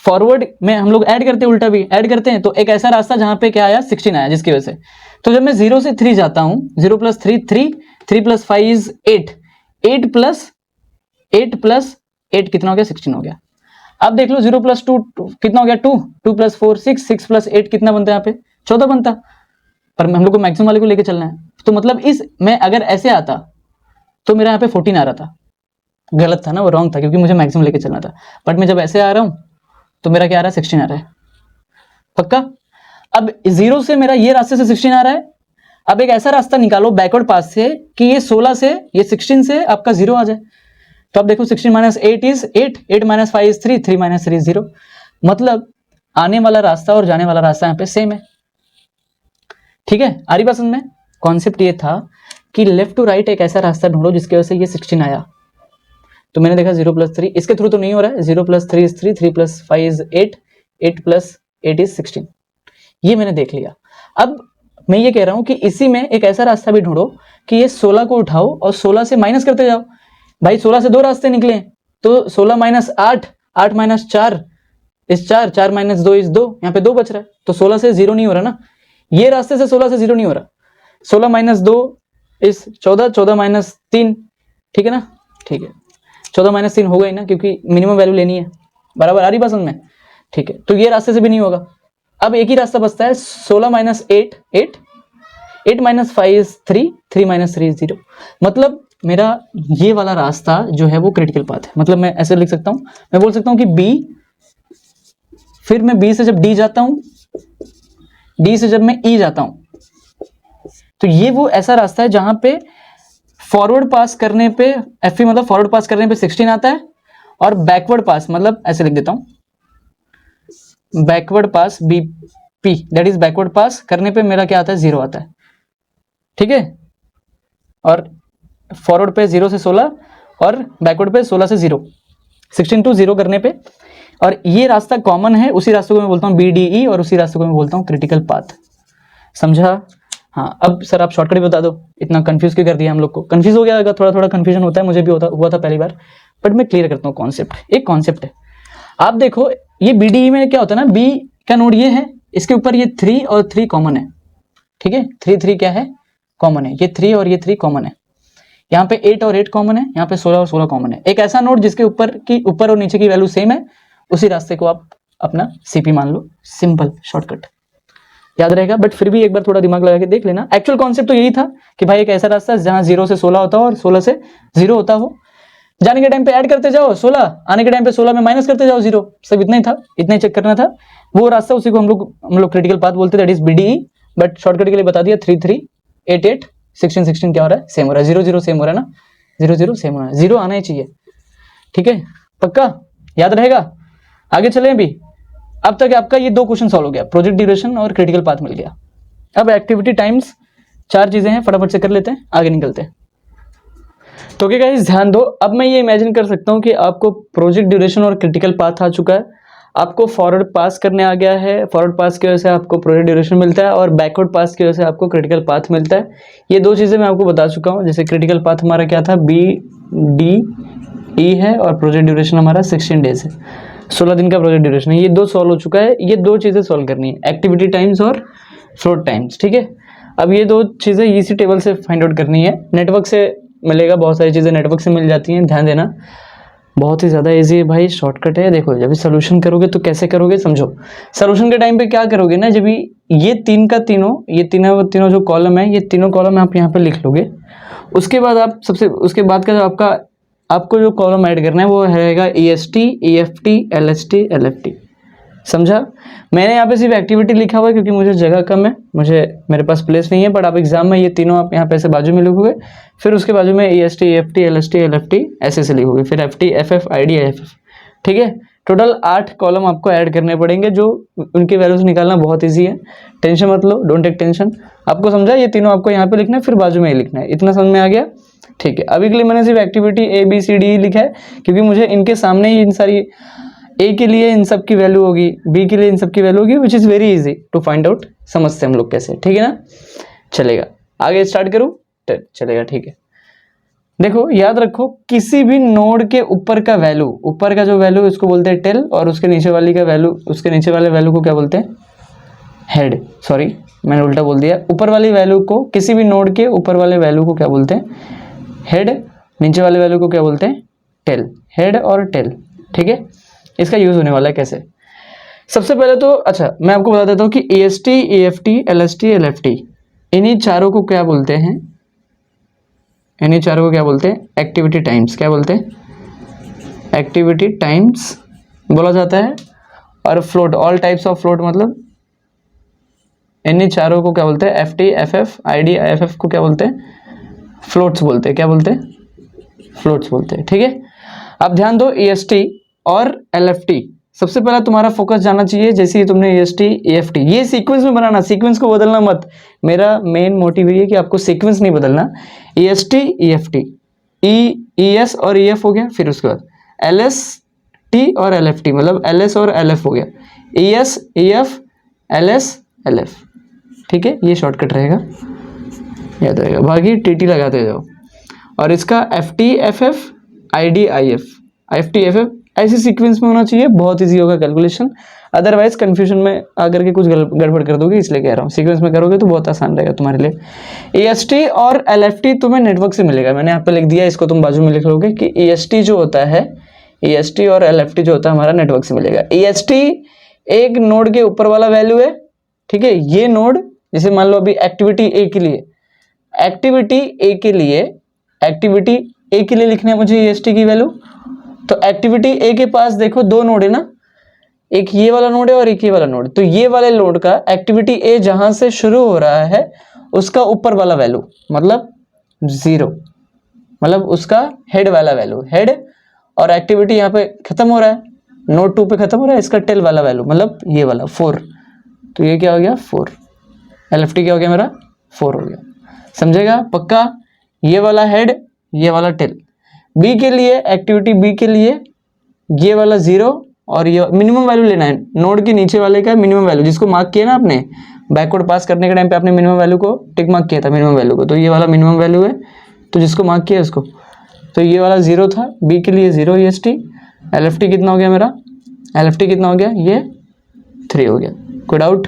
फॉरवर्ड में हम लोग ऐड करते हैं, उल्टा भी ऐड करते हैं, तो एक ऐसा रास्ता जहां पे क्या आया 16 आया जिसकी वजह से। तो जब मैं 0 से 3 जाता हूं, 0 प्लस 3 3, 3 प्लस 5 इज 8, 8 प्लस 8 कितना हो गया 16 हो गया। अब देख लो 0 प्लस 2 कितना हो गया 2, 2 प्लस 4 6, 6 प्लस 8 कितना बनता है यहाँ पे 14 बनता, पर हम लोग को मैक्सिमम वाले को लेके चलना है। तो मतलब इस मैं अगर ऐसे आता तो मेरा यहाँ पे 14 आ रहा था, गलत था ना, वो रॉन्ग था क्योंकि मुझे मैक्सिमम लेके चलना था। बट मैं जब ऐसे आ रहा हूं तो मेरा क्या आ रहा है 16 आ रहा है, पक्का। अब 0 से मेरा ये रास्ते से 16 आ रहा है। अब एक ऐसा रास्ता निकालो बैकवर्ड पास से कि ये 16 से ये 16 से आपका 0 आ जाए। तो अब देखो 16 minus 8 is 8, 8 minus 5 is 3, 3 minus 3 is 0। मतलब आने वाला रास्ता और जाने वाला रास्ता यहाँ पे सेम है। ठीक है, आ रही बात समझ में? कॉन्सेप्ट ये था कि लेफ्ट टू राइट एक ऐसा रास्ता ढूंढो जिसकी वजह से ये 16 आया। तो मैंने देखा 0 प्लस 3 इसके थ्रू तो नहीं हो रहा है, 0 plus 3 is 3, 3 plus 5 is 8, 8 plus 8 is 16, ये मैंने देख लिया। अब मैं ये कह रहा हूं कि इसी में एक ऐसा रास्ता भी ढूंढो कि ये 16 को उठाओ और 16 से माइनस करते जाओ। भाई 16 से दो रास्ते निकले, तो 16 माइनस 8, 8 माइनस 4 इस 4, 4 माइनस 2 इस 2, यहाँ पे 2 बच रहा है, तो 16 से 0 नहीं हो रहा ना, ये रास्ते से 16 से 0 नहीं हो रहा। 16 माइनस 2 इस 14, 14 माइनस 3, ठीक है ना? ठीक है, 14 माइनस 3 होगा ही ना, क्योंकि मिनिमम वैल्यू लेनी है। बराबर आ रही बात समझ में? ठीक है, तो ये रास्ते से भी नहीं होगा। अब एक ही रास्ता बचता है, 16 minus 8 8, 8 minus 5 is 3, 3 minus 3 is 0। मतलब मेरा ये वाला रास्ता जो है वो क्रिटिकल पाथ है। मतलब मैं ऐसे लिख सकता हूं, मैं बोल सकता हूं कि B, फिर मैं B से जब D जाता हूं, D से जब मैं E जाता हूं, तो ये वो ऐसा रास्ता है जहां पे फॉरवर्ड पास करने पे FE मतलब फॉरवर्ड पास करने पे 16 आता है, और बैकवर्ड पास मतलब ऐसे लिख देता हूं, backward pass BP that is backward pass करने पे मेरा क्या आता है 0 आता है। ठीक है, और फॉरवर्ड पे 0 से 16 और बैकवर्ड पे 16 से 0, 16 टू 0 करने पे। और ये रास्ता कॉमन है, उसी रास्ते को मैं बोलता हूँ BDE और उसी रास्ते को मैं बोलता हूँ क्रिटिकल पाथ। समझा? हाँ, अब सर आप शॉर्टकट भी बता दो, इतना कंफ्यूज क्यों कर दिया हम लोग को? कंफ्यूज हो गया होगा, थोड़ा थोड़ा कंफ्यूजन होता है, मुझे भी हुआ था पहली बार, बट मैं क्लियर करता हूँ कॉन्सेप्ट। एक कॉन्सेप्ट है, आप देखो ये BDE में क्या होता है ना, B का नोड ये है, इसके ऊपर ये 3 और 3 कॉमन है। ठीक है, 3 3 क्या है कॉमन है, ये 3 और ये 3 कॉमन है। यहाँ पे 8 और 8 कॉमन है, यहाँ पे 16 और 16 कॉमन है। एक ऐसा नोड जिसके ऊपर और नीचे की वैल्यू सेम है, उसी रास्ते को आप अपना CP मान लो। सिंपल शॉर्टकट याद रहेगा, बट फिर भी एक बार थोड़ा दिमाग लगा के देख लेना। एक्चुअल कॉन्सेप्ट तो यही था कि भाई एक ऐसा रास्ता है जहां 0 से 16 होता हो और 16 से 0 होता हो। जाने के टाइम पे ऐड करते जाओ 16, आने के टाइम पे 16 में माइनस करते जाओ 0, सब इतना ही था, इतना ही चेक करना था। वो रास्ता उसी को हम लोग क्रिटिकल पाथ बोलते हैं, that is BDE। But shortcut के लिए बता दिया, 3 3 8 8 16 16 क्या हो रहा है, सेम हो रहा है, 0 0 सेम हो रहा है ना, 0 0 सेम हो रहा है, 0 आना ही चाहिए। ठीक है, पक्का याद रहेगा। आगे चलें अभी। अब तक आपका ये 2 क्वेश्चन सॉल्व हो गया, प्रोजेक्ट ड्यूरेशन और क्रिटिकल पाथ मिल गया। अब एक्टिविटी टाइम्स 4 चीजें हैं, फटाफट से कर लेते हैं, आगे निकलते हैं। तो क्या गाइस ध्यान दो, अब मैं ये इमेजिन कर सकता हूँ कि आपको प्रोजेक्ट ड्यूरेशन और क्रिटिकल पाथ आ चुका है, आपको फॉरवर्ड पास करने आ गया है, फॉरवर्ड पास की वजह से आपको प्रोजेक्ट ड्यूरेशन मिलता है, और बैकवर्ड पास की वजह से आपको क्रिटिकल पाथ मिलता है। ये 2 चीजें मैं आपको बता चुका हूँ। जैसे क्रिटिकल पाथ हमारा क्या था, BDE है, और प्रोजेक्ट ड्यूरेशन हमारा 16 डेज है, 16 दिन का प्रोजेक्ट ड्यूरेशन है। ये 2 सॉल्व हो चुका है। ये 2 चीजें सॉल्व करनी है, एक्टिविटी टाइम्स और फ्लोट टाइम्स। ठीक है, अब ये 2 चीजें इसी टेबल से फाइंड आउट करनी है, नेटवर्क से मिलेगा, बहुत सारी चीजें नेटवर्क से मिल जाती हैं, ध्यान देना। बहुत ही ज़्यादा इजी है भाई, शॉर्टकट है। देखो जब भी सोल्यूशन करोगे तो कैसे करोगे समझो। सोल्यूशन के टाइम पे क्या करोगे ना, जब ये तीन का तीनों, ये तीनों जो कॉलम है, ये तीनों कॉलम आप यहाँ पे लिख लोगे। उसके बाद आप उसके बाद का जो आपको जो कॉलम ऐड करना है वो रहेगा EST, EFT, LST, LFT। समझा? मैंने यहाँ पे सिर्फ एक्टिविटी लिखा हुआ है क्योंकि मुझे जगह कम है, मेरे पास प्लेस नहीं है। बट आप एग्जाम में ये तीनों आप यहाँ पे ऐसे बाजू में लिखोगे, फिर उसके बाजू में EST, EFT, LST, LFT ऐसे से लिखोगे, फिर FT, FF, ID, IFF। ठीक है, टोटल 8 कॉलम आपको ऐड करने पड़ेंगे, जो उनके वैल्यूज निकालना बहुत ईजी है। टेंशन मत लो, डोंट टेक टेंशन। आपको समझा? ये तीनों आपको यहाँ पे लिखना है, फिर बाजू में ही लिखना है। इतना समझ में आ गया? ठीक है, अभी के लिए मैंने सिर्फ एक्टिविटी ABCD लिखा है क्योंकि मुझे इनके सामने ही इन सारी ए के लिए इन सब की वैल्यू होगी, बी के लिए इन सब की वैल्यू होगी, which is very easy to find out. समझते हम लोग कैसे, ठीक है ना? चलेगा, आगे स्टार्ट करूँ? चलेगा, ठीक है। देखो याद रखो, किसी भी नोड के ऊपर का वैल्यू, ऊपर का जो वैल्यू उसको बोलते हैं टेल, और उसके नीचे वाली का वैल्यू, उसके नीचे वाले वैल्यू को क्या बोलते हैं? हेड। सॉरी, मैंने उल्टा बोल दिया। ऊपर वाली वैल्यू को, किसी भी नोड के ऊपर वाले वैल्यू को क्या बोलते हैं? हेड। नीचे वाले वैल्यू को क्या बोलते हैं? टेल। हेड और टेल, ठीक है। इसका यूज होने वाला है कैसे? सबसे पहले तो अच्छा मैं आपको बता देता हूँ कि EST, EFT, LST, LFT इन्हीं चारों को क्या बोलते हैं? इन्हीं चारों को क्या बोलते हैं? Activity times. क्या बोलते हैं? एक्टिविटी टाइम्स बोला जाता है। और float, all types of float, मतलब इन्हीं चारों को क्या बोलते हैं? FT, FF, ID, IFF को क्या बोलते हैं? फ्लोट्स बोलते हैं। क्या बोलते हैं? फ्लोट्स बोलते हैं, ठीक है। अब ध्यान दो, EST और LFT, सबसे पहला तुम्हारा फोकस जाना चाहिए, जैसे ही तुमने EST, EFT ये सीक्वेंस में बनाना, सीक्वेंस को बदलना मत। मेरा मेन मोटिव ये है कि आपको सीक्वेंस नहीं बदलना। EST, EFT, ES और EF हो गया, फिर उसके बाद LST और LFT, मतलब LS और LF हो गया। ES, EF, LS, LF, ठीक है। ये शॉर्टकट रहेगा, याद रहेगा। बाकी TT लगाते जाओ। और इसका FT, FF, ID, IF, FT, FF ऐसी सीक्वेंस में होना चाहिए, बहुत इजी होगा कैलकुलेशन। अदरवाइज कंफ्यूजन में आकर के कुछ गड़बड़ कर दोगे, इसलिए कह रहा हूँ सीक्वेंस में करोगे तो बहुत आसान रहेगा तुम्हारे लिए। EST और LFT तुम्हें नेटवर्क से मिलेगा, मैंने यहाँ पे लिख दिया, इसको तुम बाजू में लिख लोगे कि EST जो होता है, EST और LFT जो होता है हमारा नेटवर्क से मिलेगा। EST एक नोड के ऊपर वाला वैल्यू है, ठीक है। ये नोड, जैसे मान लो अभी एक्टिविटी A के लिए, एक्टिविटी A के लिए लिखना है मुझे EST की वैल्यू। तो एक्टिविटी A के पास देखो दो नोड है ना, एक ये वाला नोड है और एक ये वाला नोड। तो ये वाले नोड का एक्टिविटी A जहां से शुरू हो रहा है उसका ऊपर वाला वैल्यू मतलब 0, मतलब उसका हेड वाला वैल्यू, हेड। और एक्टिविटी यहाँ पे खत्म हो रहा है, नोड 2 पे खत्म हो रहा है, इसका टेल वाला वैल्यू मतलब ये वाला 4। तो ये क्या हो गया? 4। LFT क्या हो गया मेरा? 4 हो गया। समझेगा पक्का? ये वाला हेड, ये वाला टेल। बी के लिए, एक्टिविटी बी के लिए ये वाला 0 और ये मिनिमम वैल्यू लेना है, नोड के नीचे वाले का मिनिमम वैल्यू, जिसको मार्क किया ना आपने बैकवर्ड पास करने के टाइम पे, आपने मिनिमम वैल्यू को टिक मार्क किया था, मिनिमम वैल्यू को। तो ये वाला मिनिमम वैल्यू है, तो जिसको मार्क किया उसको, तो ये वाला 0 था, बी के लिए 0 EST। LFT कितना हो गया मेरा? LFT कितना हो गया? ये 3 हो गया। कोई डाउट?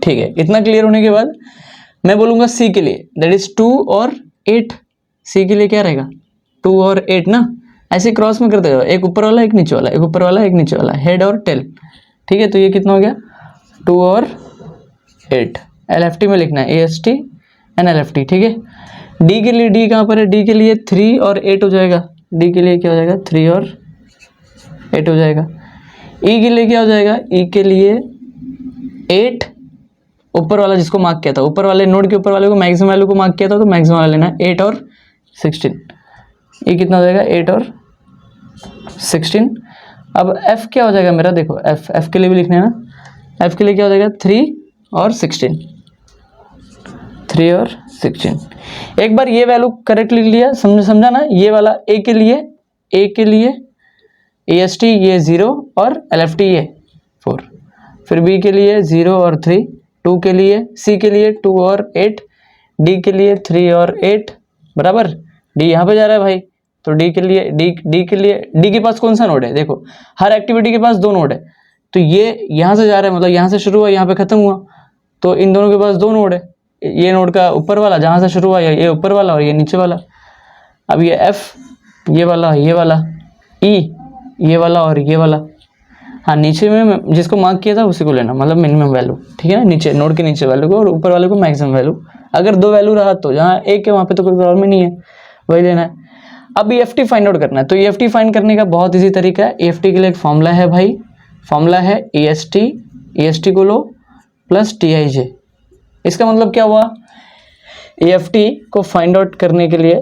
ठीक है, इतना क्लियर होने के बाद मैं बोलूंगा C के लिए, दैट इज 2 और 8। C के लिए क्या रहेगा? 2 और 8 ना, ऐसे क्रॉस में करते जाओ, एक ऊपर वाला एक नीचे वाला, एक ऊपर वाला एक नीचे वाला, हेड और टेल, ठीक है। तो ये कितना हो गया? 2 और 8। LFT में लिखना है EST एंड LFT, ठीक है। D के लिए, D कहाँ पर है? D के लिए 3 और 8 हो जाएगा। D के लिए क्या हो जाएगा? 3 और 8 हो जाएगा। E के लिए क्या हो जाएगा? E के लिए 8, ऊपर वाला जिसको मार्क किया था, ऊपर वाले नोड के ऊपर वाले को मैक्सिमम वैल्यू को मार्क किया था, तो मैक्सिमम वाला लेना है 8 और 16। ये कितना हो जाएगा? 8 और 16। अब F क्या हो जाएगा मेरा? देखो F के लिए भी लिखना है ना, F के लिए क्या हो जाएगा? 3 और 16, 3 और 16। एक बार ये वैल्यू करेक्ट लिख लिया, समझा ना? ये वाला A के लिए EST ये 0 और LFT ये 4, फिर B के लिए 0 और 3, 2 के लिए, C के लिए 2 और 8, D के लिए 3 और 8 बराबर। D यहाँ पे जा रहा है भाई, तो D के लिए, D के पास कौन सा नोड है? देखो हर एक्टिविटी के पास 2 नोड है, तो ये यहाँ से जा रहा है, मतलब यहाँ से शुरू हुआ यहाँ पे खत्म हुआ, तो इन दोनों के पास 2 नोड है। ये नोड का ऊपर वाला जहाँ से शुरू हुआ, ये ऊपर वाला और ये नीचे वाला। अब ये F, ये वाला ई ये वाला और ये वाला, हाँ नीचे में जिसको मार्क किया था उसी को लेना, मतलब मिनिमम वैल्यू, ठीक है ना, नीचे नोड के नीचे वैल्यू को और ऊपर वाले को मैक्सिमम वैल्यू। अगर 2 वैल्यू रहा तो जहाँ एक है वहाँ पे तो कोई प्रॉब्लम ही नहीं है, वही लेना है। अब EFT फाइंड आउट करना है, तो EFT फाइंड करने का बहुत ईजी तरीका है। EFT के लिए एक फॉर्मूला है भाई, फॉर्मूला है EST को लो प्लस TIJ। इसका मतलब क्या हुआ, EFT को फाइंड आउट करने के लिए,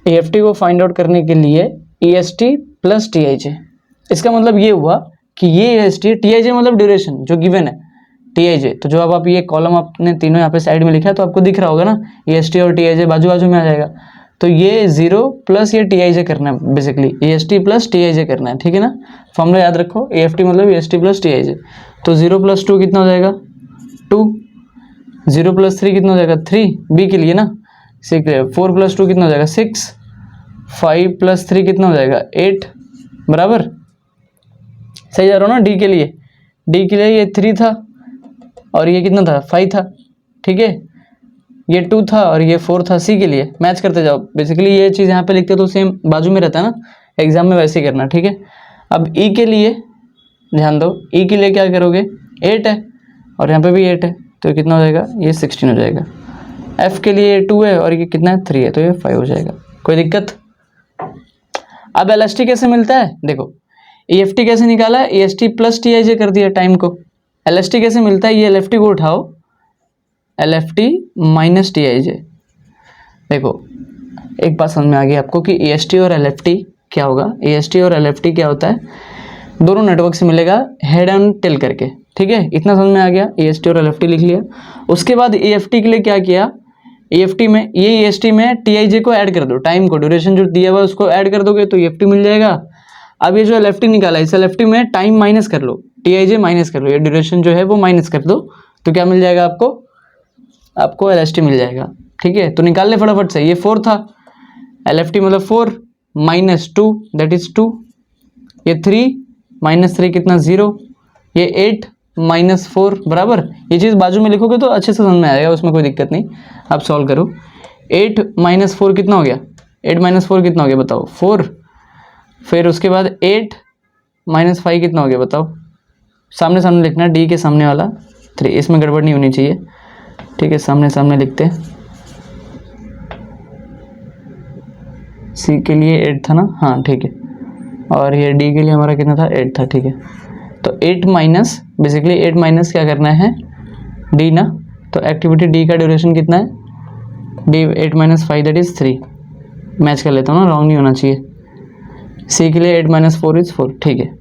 EFT को फाइंड आउट करने के लिए EST प्लस TIJ। इसका मतलब ये हुआ कि ये EST, TIJ मतलब ड्यूरेशन जो गिवन है, TIJ तो जो अब आप ये कॉलम आपने तीनों यहाँ पे साइड में लिखा है तो आपको दिख रहा होगा ना, EST और TIJ बाजू बाजू में आ जाएगा। तो ये 0 प्लस ये TIJ करना है, बेसिकली EST प्लस TIJ करना है, ठीक है ना। फॉर्मूला याद रखो, EFT मतलब EST प्लस TIJ। तो 0 प्लस 2 कितना हो जाएगा 2, 0 प्लस 3 कितना हो जाएगा 3, बी के लिए ना 6, 4 प्लस 2 कितना हो जाएगा 6, 5 प्लस 3 कितना हो जाएगा 8, बराबर सही जा रहा हूँ ना। डी के लिए ये 3 था और ये कितना था 5 था, ठीक है, ये 2 था और ये 4 था। सी के लिए मैच करते जाओ, बेसिकली ये चीज़ यहाँ पे लिखते हो तो सेम बाजू में रहता है ना, एग्जाम में वैसे ही करना, ठीक है। अब ई के लिए ध्यान दो, ई के लिए क्या करोगे 8 है और यहाँ पे भी 8 है तो कितना हो जाएगा ये 16 हो जाएगा। एफ के लिए 2 है और ये कितना है 3 है तो ये 5 हो जाएगा, कोई दिक्कत। अब LST कैसे मिलता है, देखो EFT कैसे निकाला है, EST प्लस TIJ कर दिया टाइम को। LST कैसे मिलता है, ये LFT को उठाओ, LFT माइनस TIJ। देखो एक बात समझ में आ गई आपको कि EST और LFT क्या होगा, EST और LFT क्या होता है, दोनों नेटवर्क से मिलेगा हेड एंड टेल करके, ठीक है, इतना समझ में आ गया। EST और LFT लिख लिया। उसके बाद EFT के लिए क्या किया, EFT में ये EST में TIJ को ऐड कर दो, टाइम को ड्यूरेशन जो दिया हुआ है उसको ऐड कर दोगे तो EFT मिल जाएगा। अब ये जो LFT निकाला है इस LFT में टाइम माइनस कर लो, TIJ माइनस कर लो, ये ड्यूरेशन जो है वो माइनस कर दो तो क्या मिल जाएगा आपको LST मिल जाएगा, ठीक है। तो निकाल ले फटाफट से, ये 4 था, LFT मतलब 4 माइनस 2 दैट इज 2, ये 3 माइनस 3 कितना 0, ये 8 माइनस 4 बराबर। ये चीज़ बाजू में लिखोगे तो अच्छे से समझ में आएगा, उसमें कोई दिक्कत नहीं। आप सॉल्व करो, 8 माइनस 4 कितना हो गया, 8 माइनस 4 कितना हो गया बताओ 4, फिर उसके बाद 8 माइनस 5 कितना हो गया बताओ, सामने सामने लिखना, डी के सामने वाला 3, इसमें गड़बड़ नहीं होनी चाहिए, ठीक है, सामने सामने लिखते हैं। सी के लिए 8 था ना, हाँ ठीक है, और ये डी के लिए हमारा कितना था 8 था, ठीक है। तो 8 माइनस, बेसिकली 8 माइनस क्या करना है डी ना, तो एक्टिविटी डी का ड्यूरेशन कितना है D 8 minus 5 that is 3, match कर लेता हूँ ना, रॉन्ग नहीं होना चाहिए। सी के लिए 8 माइनस 4 इज 4, ठीक है।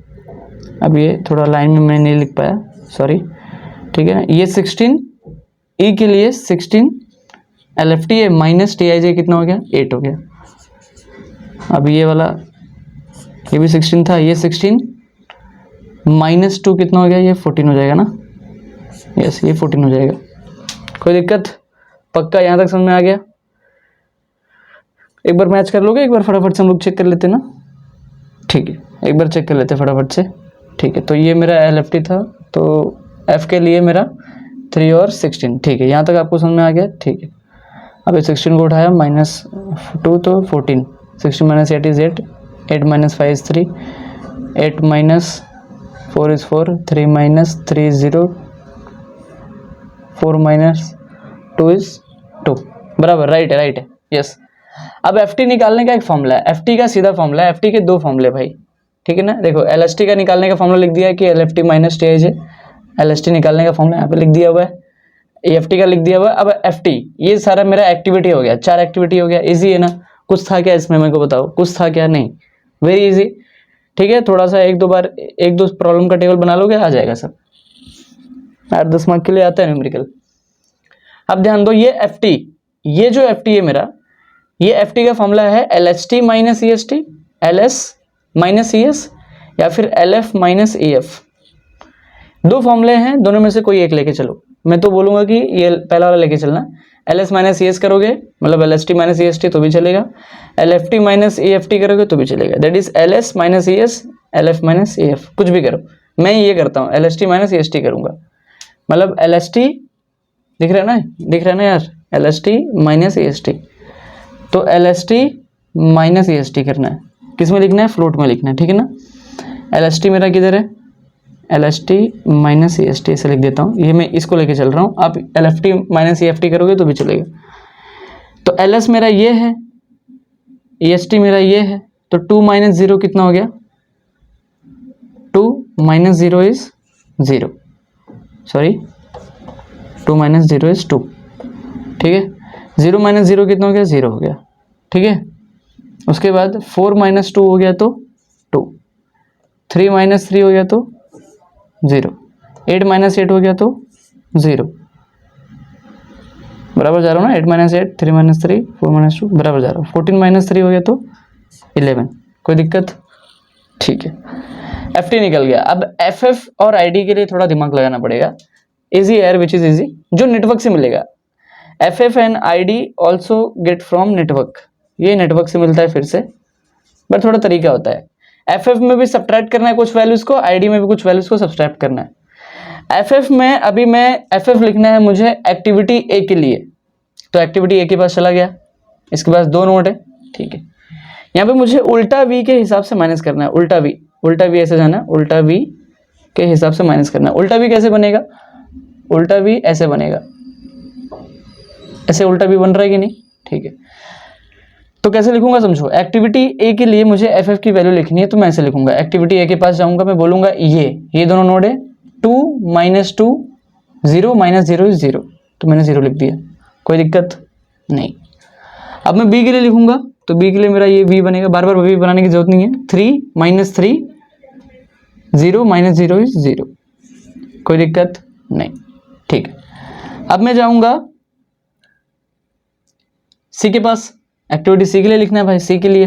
अब ये थोड़ा लाइन में मैं नहीं लिख पाया, सॉरी, ठीक है ना। ये 16 ई के लिए 16 LFT है माइनस TIJ कितना हो गया 8 हो गया। अब ये वाला ये भी 16 था, ये 16 माइनस 2 कितना हो गया, ये 14 हो जाएगा ना, यस ये 14 हो जाएगा, कोई दिक्कत, पक्का यहाँ तक समझ में आ गया। एक बार मैच कर लोगे, एक बार फटाफट से हम लोग चेक कर लेते ना, ठीक है, एक बार चेक कर लेते फटाफट से, ठीक है। तो ये मेरा LFT था, तो F के लिए मेरा 3 और 16, ठीक है, यहाँ तक आपको समझ में आ गया, ठीक है। अब ये 16 को उठाया माइनस 2 तो 14, 16 minus 8 is 8, 8 minus 5 is 3, 8 minus 4 is 4, 3 minus 3 is 0, 4 minus 2 is 2, बराबर, राइट है यस। अब FT निकालने का एक फॉर्मूला है, FT का सीधा फॉर्मूला है, FT के 2 फॉर्मूले भाई, ठीक है ना। देखो LST का निकालने का फॉर्मूला लिख दिया है कि LFT माइनस TIJ, LST निकालने का फॉर्मूला यहाँ पे लिख दिया हुआ है, EFT का लिख दिया हुआ है। अब FT ये सारा मेरा एक्टिविटी हो गया, 4 एक्टिविटी हो गया, इजी है ना। कुछ था क्या इसमें मेरे को बताओ, कुछ था क्या, नहीं, वेरी इजी, ठीक है। थोड़ा सा एक दो प्रॉब्लम का टेबल बना लोगे आ जाएगा सब, 8-10 मार्क के लिए आता है न्यूमेरिकल। अब ध्यान दो, ये FT, ये जो FT है मेरा, ये FT का फॉर्मूला है LST minus EST, LS minus ES या फिर LF माइनस EF। 2 फॉर्मूले हैं, दोनों में से कोई एक लेके चलो। मैं तो बोलूंगा कि ये पहला वाला लेके चलना, LS माइनस ES करोगे मतलब LST माइनस EST तो भी चलेगा, LFT माइनस EFT करोगे तो भी चलेगा, that is LS minus ES, LF minus EF, कुछ भी करो। मैं ये करता हूँ LST माइनस EST करूंगा, मतलब LST दिख रहा है ना यार, LST माइनस EST, तो LST माइनस EST करना है। किस में लिखना है? फ्लोट में लिखना है, ठीक है ना। LST मेरा किधर है? LST माइनस EST ऐसे लिख देता हूँ, ये मैं इसको लेके चल रहा हूँ। आप LFT माइनस EFT करोगे तो भी चलेगा। तो LS मेरा ये है, EST मेरा ये है, तो 2 माइनस 0 कितना हो गया? 2 minus 0 is 0, sorry 2 minus 0 is 2, ठीक है। 0 माइनस 0 कितना हो गया? 0 हो गया, ठीक है। उसके बाद 4 माइनस 2 हो गया तो 2, 3 माइनस 3 हो गया तो 0, 8 माइनस 8 हो गया तो 0, बराबर जा रहा हूँ ना। 8 माइनस 8, 3 माइनस 3, 4 माइनस 2, बराबर जा रहा हूँ। 14 माइनस 3 हो गया तो 11, कोई दिक्कत? ठीक है, FT निकल गया। अब FF और ID के लिए थोड़ा दिमाग लगाना पड़ेगा। इजी है, विच इज इजी, जो नेटवर्क से मिलेगा। FF and ID also get from network, ये नेटवर्क से मिलता है फिर से, बट थोड़ा तरीका होता है। FF में भी सब्ट्रैक्ट करना है कुछ वैल्यूज को, ID में भी कुछ वैल्यूज को सब्ट्रैक्ट करना है। FF में अभी मैं FF लिखना है मुझे एक्टिविटी A के लिए, तो एक्टिविटी A के पास चला गया, इसके पास 2 नोड है, ठीक है। यहाँ पे मुझे उल्टा V के हिसाब से माइनस करना है, उल्टा V ऐसे जाना है, उल्टा V के हिसाब से माइनस करना है। उल्टा V कैसे बनेगा? उल्टा V ऐसे बनेगा, ऐसे उल्टा V बन रहा है कि नहीं? ठीक है, तो कैसे लिखूंगा समझो। एक्टिविटी A के लिए मुझे FF की वैल्यू लिखनी है, तो मैं ऐसे लिखूंगा। एक्टिविटी A के पास जाऊंगा, मैं बोलूंगा ये दोनों नोड है, 2 माइनस 2 0 माइनस 0 इज 0, तो मैंने 0 लिख दिया, कोई दिक्कत नहीं। अब मैं B के लिए लिखूंगा, तो B के लिए मेरा ये V बनेगा, बार बार V बनाने की जरूरत नहीं है। 3 माइनस 3 0 माइनस 0 इज 0, कोई दिक्कत नहीं, ठीक है। अब मैं जाऊंगा C के पास, एक्टिविटी C के लिए लिखना है भाई, C के लिए,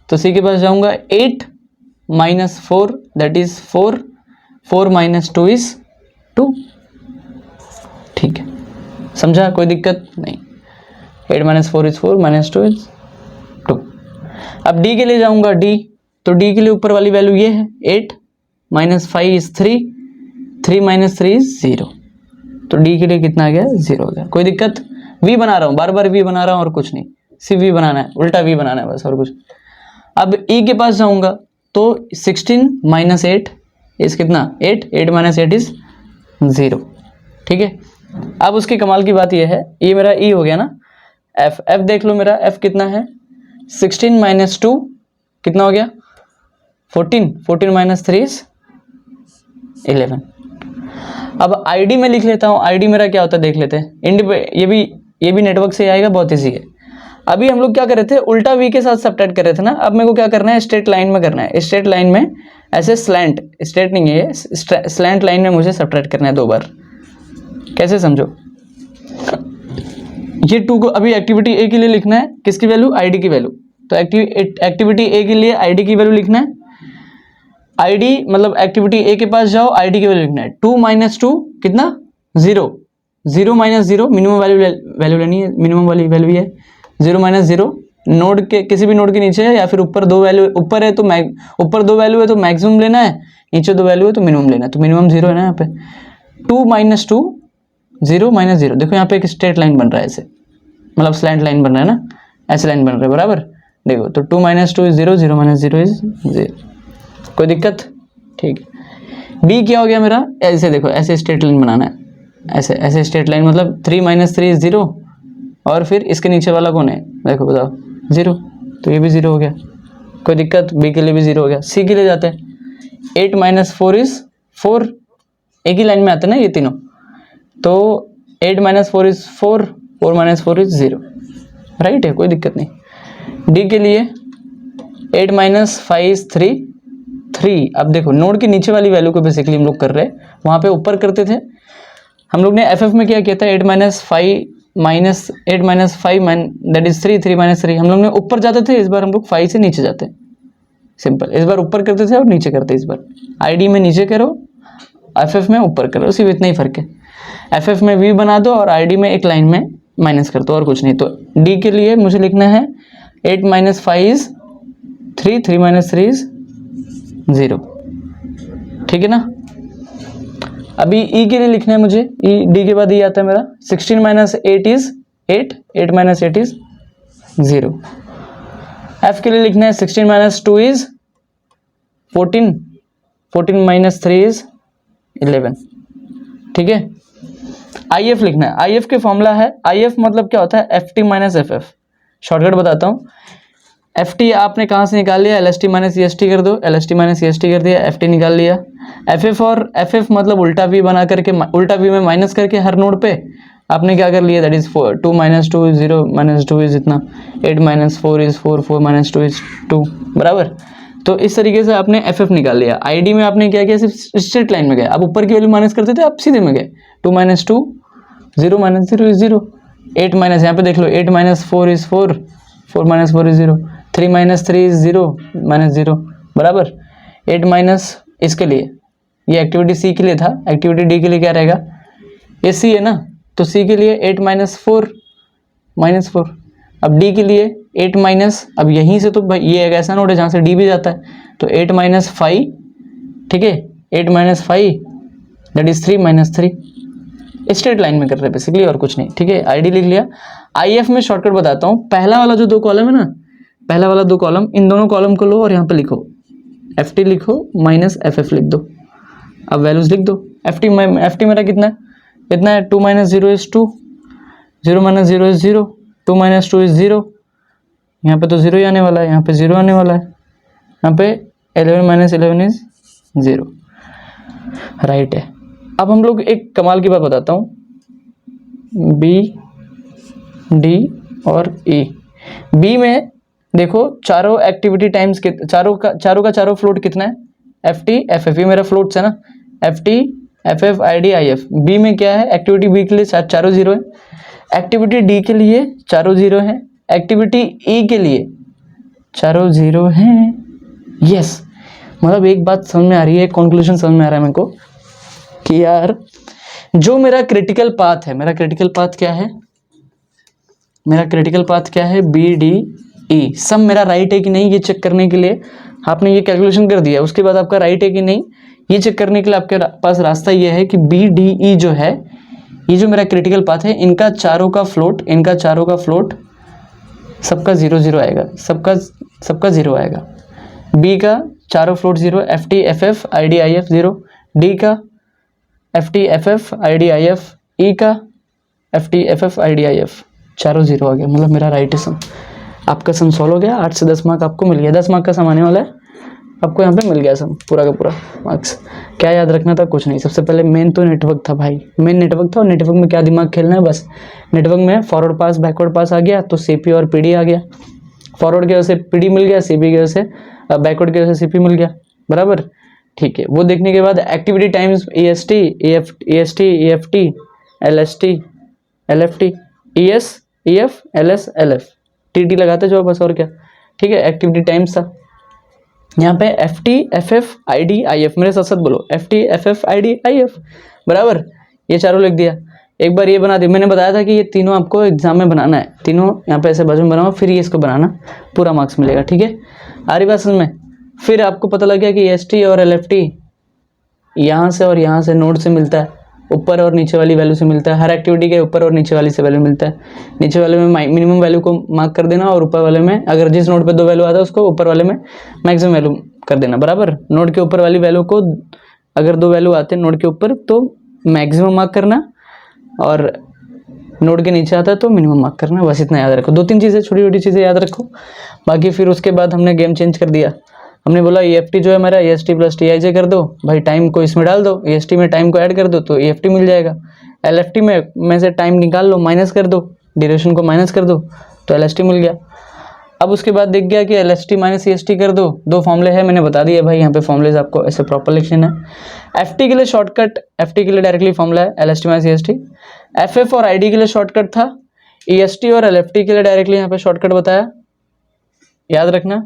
तो C के पास जाऊंगा। 8 minus 4 that is 4, 4 minus 2 is 2, ठीक है, समझा? कोई दिक्कत नहीं। 8 माइनस 4 इज 4 माइनस 2 इज 2। अब D के लिए जाऊंगा, D, तो D के लिए ऊपर वाली वैल्यू ये है, 8 माइनस 5 इज 3, 3 माइनस 3 इज 0, तो D के लिए कितना आ गया? 0 हो गया, कोई दिक्कत? V बना रहा हूँ, बार बार V बना रहा हूँ और कुछ नहीं, सिर्फ V बनाना है, उल्टा V बनाना है बस, और कुछ। अब E के पास जाऊंगा, तो 16 माइनस 8 इज कितना? 8 माइनस 8 इज 0, ठीक है। अब उसकी कमाल की बात यह है, ये मेरा E हो गया ना। F देख लो, मेरा F कितना है? 16 माइनस 2 कितना हो गया? 14 माइनस 3 इज 11। अब ID में लिख लेता हूँ, ID मेरा क्या होता है देख लेते हैं। ये भी नेटवर्क से आएगा, बहुत ईजी है। अभी हम लोग क्या कर रहे थे? उल्टा V के साथ सब्ट्रैक्ट कर रहे थे ना। अब मेरे को क्या करना है? स्ट्रेट लाइन में करना है। स्ट्रेट लाइन में ऐसे स्लैंट, स्ट्रेट नहीं है, स्लैंट लाइन में मुझे सब्ट्रैक्ट करना है 2 बार। कैसे समझो? ये 2 को अभी एक्टिविटी A के लिए लिखना है, किसकी वैल्यू? ID की वैल्यू। तो एक्टिविटी A के लिए ID की वैल्यू लिखना है। ID मतलब एक्टिविटी A के पास जाओ, ID की वैल्यू लिखना है। 2 माइनस 2 कितना? 0, 0 माइनस 0, मिनिमम वैल्यू लेनी है, मिनिमम वाली वैल्यू है 0 माइनस 0। नोड के किसी भी नोड के नीचे है, या फिर ऊपर 2 वैल्यू, ऊपर है तो ऊपर 2 वैल्यू है तो मैक्सिमम लेना है, नीचे 2 वैल्यू है तो मिनिमम लेना है, तो मिनिमम 0 है ना यहाँ पे। 2 माइनस 2 0 माइनस 0, देखो यहाँ पे एक स्ट्रेट लाइन बन रहा है, ऐसे मतलब स्लैंट लाइन बन रहा है ना, ऐसे लाइन बन रहा है, बराबर। देखो तो 2 माइनस 2 इज 0, 0 माइनस 0 इज 0, कोई दिक्कत? ठीक है। B क्या हो गया मेरा? ऐसे देखो, ऐसे स्ट्रेट लाइन बनाना है, ऐसे स्ट्रेट लाइन, मतलब 3 माइनस 3 इज 0, और फिर इसके नीचे वाला कौन है? देखो बताओ, 0, तो ये भी 0 हो गया, कोई दिक्कत? B के लिए भी 0 हो गया। C के लिए जाते हैं। 8 माइनस 4 इज 4, एक ही लाइन में आते हैं ना ये तीनों, तो 8 minus 4 is 4, 4 minus 4 is 0, right है, कोई दिक्कत नहीं। D के लिए 8 माइनस 5 इज 3। अब देखो नोड के नीचे वाली वैल्यू को बेसिकली हम लोग कर रहे हैं, वहाँ पे ऊपर करते थे हम लोग ने। FF में क्या किया था? 8 माइनस 5 दैट इज 3 माइनस 3, हम लोग ने ऊपर जाते थे, इस बार हम लोग 5 से नीचे जाते हैं, सिंपल। इस बार ऊपर करते थे और नीचे करते, इस बार ID में नीचे करो, FF में ऊपर करो, सिर्फ इतना ही फर्क है। FF में V बना दो और ID में एक लाइन में माइनस कर दो, और कुछ नहीं। तो D के लिए मुझे लिखना है 8 माइनस 5 इज 3 माइनस 3 इज 0, ठीक है ना। अभी E के लिए लिखना है मुझे, D के बाद E आता है मेरा। 16 minus 8 is 8 minus 8 is 0, F के लिए लिखना है 16 माइनस 2 इज 14, 14 माइनस 3 इज 11, ठीक है। आई एफ लिखना है, आई एफ के फॉर्मूला है, आई एफ मतलब क्या होता है, F T minus F F. Shortcut बताता हूँ, एफ टी आपने कहाँ से निकाल लिया, एल एस टी माइनस ई एस टी कर दो, एल एस टी माइनस ई एस टी कर दिया, एफ टी निकाल लिया। एफ एफ और एफ एफ मतलब उल्टा वी बना करके, उल्टा वी में माइनस करके हर नोड पे आपने क्या कर लिया, that is 2 minus 2 0 minus 2 is इतना, 8 माइनस 4 इज 4, 4 माइनस 2 इज 2, बराबर। तो इस तरीके से आपने एफ एफ निकाल लिया। आई डी में आपने क्या किया, सिर्फ स्ट्रेट लाइन में गए, आप ऊपर की वैल्यू माइनस करते थे, आप सीधे में गए, 2 माइनस 2 0 माइनस 0 इज 0, 8 माइनस, यहाँ पे देख लो 8 minus 4 is 4, 4 minus 4 is 0, 3 minus 3 is 0 minus 0, बराबर। 8 माइनस इसके लिए, ये एक्टिविटी सी के लिए था, एक्टिविटी डी के लिए क्या रहेगा, ये सी है ना, तो सी के लिए 8 माइनस 4 माइनस 4। अब डी के लिए 8 माइनस, अब यहीं से तो भाई ये एक ऐसा नोट है जहाँ से डी भी जाता है, तो 8 माइनस 5, ठीक है, 8 minus 5 that is 3 minus 3, straight line में कर रहे हैं बेसिकली, और कुछ नहीं, ठीक है। आई डी लिख लिया। आई एफ में शॉर्टकट बताता हूँ, पहला वाला जो 2 कॉलम है ना, पहला वाला 2 कॉलम, इन दोनों कॉलम को लो और यहाँ पे लिखो एफ टी लिखो माइनस एफ एफ लिख दो। अब वैल्यूज लिख दो, एफ टी मेरा कितना है, कितना है, 2 minus 0 is 2, 0 minus 0 is 0, 2 minus 2 is 0, यहाँ पे तो 0 ही आने वाला है, यहाँ पे 0 आने वाला है, यहाँ पे 11 माइनस 11 इज 0, राइट है। अब हम लोग एक कमाल की बात बताता हूँ, बी डी और ई। बी में देखो चारों एक्टिविटी टाइम्स के चारों का फ्लोट कितना है, एफ टी एफ एफ, ये मेरा फ्लोट्स है ना, F T F F I D I F. B में क्या है, एक्टिविटी बी के लिए चारों 0 है, एक्टिविटी डी के लिए चारों 0 है, एक्टिविटी ई के लिए चारों 0 हैं। यस, मतलब एक बात समझ में आ रही है, कंक्लूजन समझ में आ रहा है मेरे को कि यार जो मेरा क्रिटिकल पाथ है, मेरा क्रिटिकल पाथ क्या है, मेरा क्रिटिकल पाथ क्या है, बी डी ई, सब मेरा राइट है कि नहीं ये चेक करने के लिए आपने ये कैलकुलेशन कर दिया, उसके बाद आपका राइट है कि नहीं ये चेक करने के लिए आपके पास रास्ता ये है कि बी डी ई जो है, ये जो मेरा क्रिटिकल पाथ है, इनका चारों का फ्लोट सबका 0 0 आएगा, सबका 0 आएगा। बी का चारों float 0, F T F F I D I F 0, D का F T F F I D I F, E का F T F F I D I F, चारों 0 आ गया, मतलब मेरा राइट है सम। आपका सम सॉल्व हो गया, 8 से 10 मार्क आपको मिल गया, 10 मार्क का सम आने वाला है आपको, यहाँ पे मिल गया सम पूरा का पूरा मार्क्स। क्या याद रखना था, कुछ नहीं, सबसे पहले मेन तो नेटवर्क था भाई, मेन नेटवर्क था, और नेटवर्क में क्या दिमाग खेलना है, बस नेटवर्क में फॉरवर्ड पास बैकवर्ड पास आ गया तो सीपी और पीडी आ गया, फॉरवर्ड की वजह से पीडी मिल गया, सीपी की वजह से बैकवर्ड की वजह से सीपी मिल गया, बराबर, ठीक है। वो देखने के बाद एक्टिविटी टाइम्स ई S T E S T E F T L S T L F T E S E F L S L F T T लगाते जो बस, और क्या, ठीक है। एक्टिविटी टाइम्स था, यहाँ पे F T F F I D I F, मेरे साथ साथ बोलो F T F F I D I F, बराबर, ये चारों लिख दिया। एक बार ये बना दिया, मैंने बताया था कि ये तीनों आपको एग्जाम में बनाना है, तीनों यहाँ पे ऐसे बाजू में बनाओ, फिर ये इसको बनाना, पूरा मार्क्स मिलेगा, ठीक है। आ रही बात समझ में। फिर आपको पता लग गया कि एस टी और एल एफ टी यहाँ से और यहाँ से नोड से मिलता है, ऊपर और नीचे वाली वैल्यू से मिलता है, हर एक्टिविटी के ऊपर और नीचे वाली से वैल्यू मिलता है। नीचे वाले में मिनिमम वैल्यू को मार्क कर देना, और ऊपर वाले में अगर जिस नोड पे 2 वैल्यू आता है उसको ऊपर वाले में मैक्सिमम वैल्यू कर देना, बराबर। नोड के ऊपर वाली वैल्यू को अगर 2 वैल्यू आते हैं नोड के ऊपर तो मैक्सिमम मार्क करना, और नोड के नीचे आता है तो मिनिमम मार्क करना, बस इतना याद रखो। 2-3 चीज़ें, छोटी छोटी चीज़ें याद रखो। बाकी फिर उसके बाद हमने गेम चेंज कर दिया, हमने बोला ई एफ टी जो है मेरा E S T plus T I J कर दो भाई, टाइम को इसमें डाल दो, ई एस टी में टाइम को ऐड कर दो तो ई एफ टी मिल जाएगा, एल एफ टी में से टाइम निकाल लो, माइनस कर दो, ड्यूरेशन को माइनस कर दो तो एल एस टी मिल गया। अब उसके बाद दिख गया कि एल एस टी माइनस ई एस टी कर दो, 2 फॉर्मूले हैं, मैंने बता दिया भाई, यहाँ पे फॉर्मूलेज आपको ऐसे प्रॉपर लिखना है। एफ टी के लिए शॉर्टकट, एफ टी के लिए डायरेक्टली फॉर्मूला है एल एस टी माइनस ई एस टी। एफ एफ और आई डी के लिए शॉर्टकट था, ई एस टी और एल एफ टी के लिए डायरेक्टली यहाँ पे शॉर्टकट बताया, याद रखना।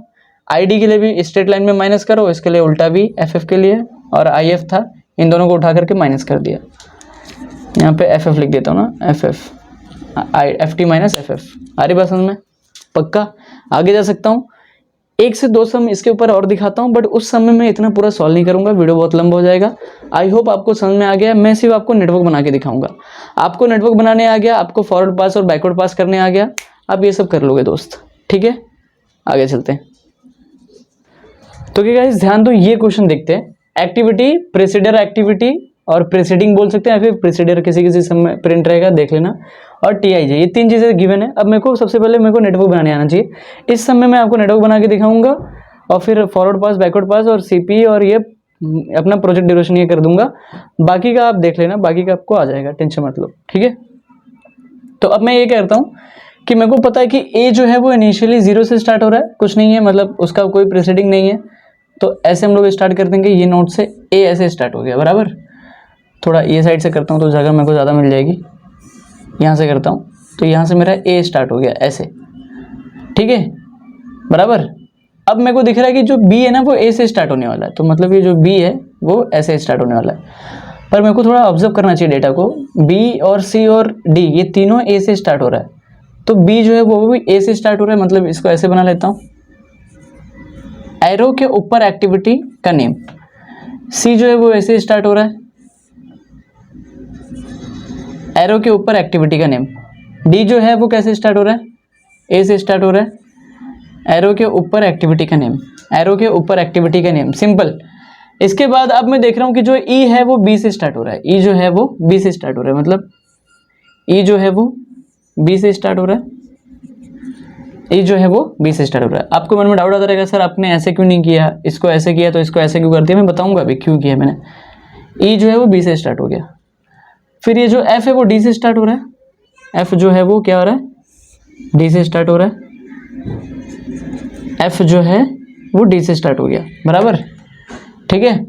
आई डी के लिए भी स्ट्रेट लाइन में माइनस करो, इसके लिए उल्टा भी एफ एफ के लिए, और आई एफ था, इन दोनों को उठा करके माइनस कर दिया, यहाँ पे एफ एफ लिख देता हूँ ना, F F I F T minus F F. आ रही बात समझ में, पक्का आगे जा सकता हूँ। 1 से 2 सम इसके ऊपर और दिखाता हूँ, बट उस समय में इतना पूरा सॉल्व नहीं करूंगा, वीडियो बहुत लंबा हो जाएगा। आई होप आपको समझ में आ गया, मैं सिर्फ आपको नेटवर्क बना के दिखाऊंगा। आपको नेटवर्क बनाने आ गया, आपको फॉरवर्ड पास और बैकवर्ड पास करने आ गया, आप ये सब कर लोगे दोस्त, ठीक है। आगे चलते हैं। तो क्या गाइस ध्यान दो, ये क्वेश्चन देखते हैं। एक्टिविटी, प्रेसिडर एक्टिविटी और प्रेसिडिंग बोल सकते हैं, या फिर प्रेसिडर किसी किसी समय प्रिंट रहेगा, देख लेना, और टीआईजे, ये 3 चीजें गिवन है। अब मेरे को सबसे पहले मेरे को नेटवर्क बनाने आना चाहिए। इस समय मैं आपको नेटवर्क बना के दिखाऊंगा और फिर फॉरवर्ड पास, बैकवर्ड पास और सीपी और ये अपना प्रोजेक्ट ड्यूरेशन ये कर दूंगा। बाकी का आप देख लेना, बाकी का आपको आ जाएगा, टेंशन मत लो, ठीक है। तो अब मैं ये कहता हूँ कि मेरे को पता है कि ए जो है वो इनिशियली 0 से स्टार्ट हो रहा है, कुछ नहीं है, मतलब उसका कोई प्रेसिडिंग नहीं है। तो ऐसे हम लोग स्टार्ट कर देंगे, ये नोट से ए ऐसे स्टार्ट हो गया, बराबर। थोड़ा ये साइड से करता हूँ तो जगह मेरे को ज़्यादा मिल जाएगी। यहाँ से करता हूँ तो यहाँ से मेरा ए स्टार्ट हो गया ऐसे, ठीक है, बराबर। अब मेरे को दिख रहा है कि जो बी है ना वो ए से स्टार्ट होने वाला है, तो मतलब ये जो बी है वो ऐसे स्टार्ट होने वाला है। पर मेरे को थोड़ा ऑब्जर्व करना चाहिए डेटा को। बी और सी और डी ये तीनों ए से स्टार्ट हो रहा है, तो बी जो है वो भी ए से स्टार्ट हो रहा है, मतलब इसको ऐसे बना लेता हूँ, एरो के ऊपर एक्टिविटी का नेम। सी जो है वो ऐसे स्टार्ट हो रहा है, एरो के ऊपर एक्टिविटी का नेम। डी जो है वो कैसे स्टार्ट हो रहा है, ए से स्टार्ट हो रहा है, एरो के ऊपर एक्टिविटी का नेम, एरो के ऊपर एक्टिविटी का नेम, सिंपल। इसके बाद अब मैं देख रहा हूँ कि जो ई है वो बी से स्टार्ट हो रहा है, ई जो है वो बी से स्टार्ट हो रहा है, मतलब ई जो है वो बी से स्टार्ट हो रहा है, ई जो है वो बी से स्टार्ट हो रहा है। आपको मन में डाउट आता रहेगा, सर आपने ऐसे क्यों नहीं किया, इसको ऐसे किया तो इसको ऐसे क्यों कर दिया, मैं बताऊंगा अभी क्यों किया मैंने। ई जो है वो बी से स्टार्ट हो गया, फिर ये जो एफ है वो डी से स्टार्ट हो रहा है, एफ जो है वो क्या हो रहा है, डी से स्टार्ट हो रहा है, एफ जो है वो डी से स्टार्ट हो गया, बराबर, ठीक है।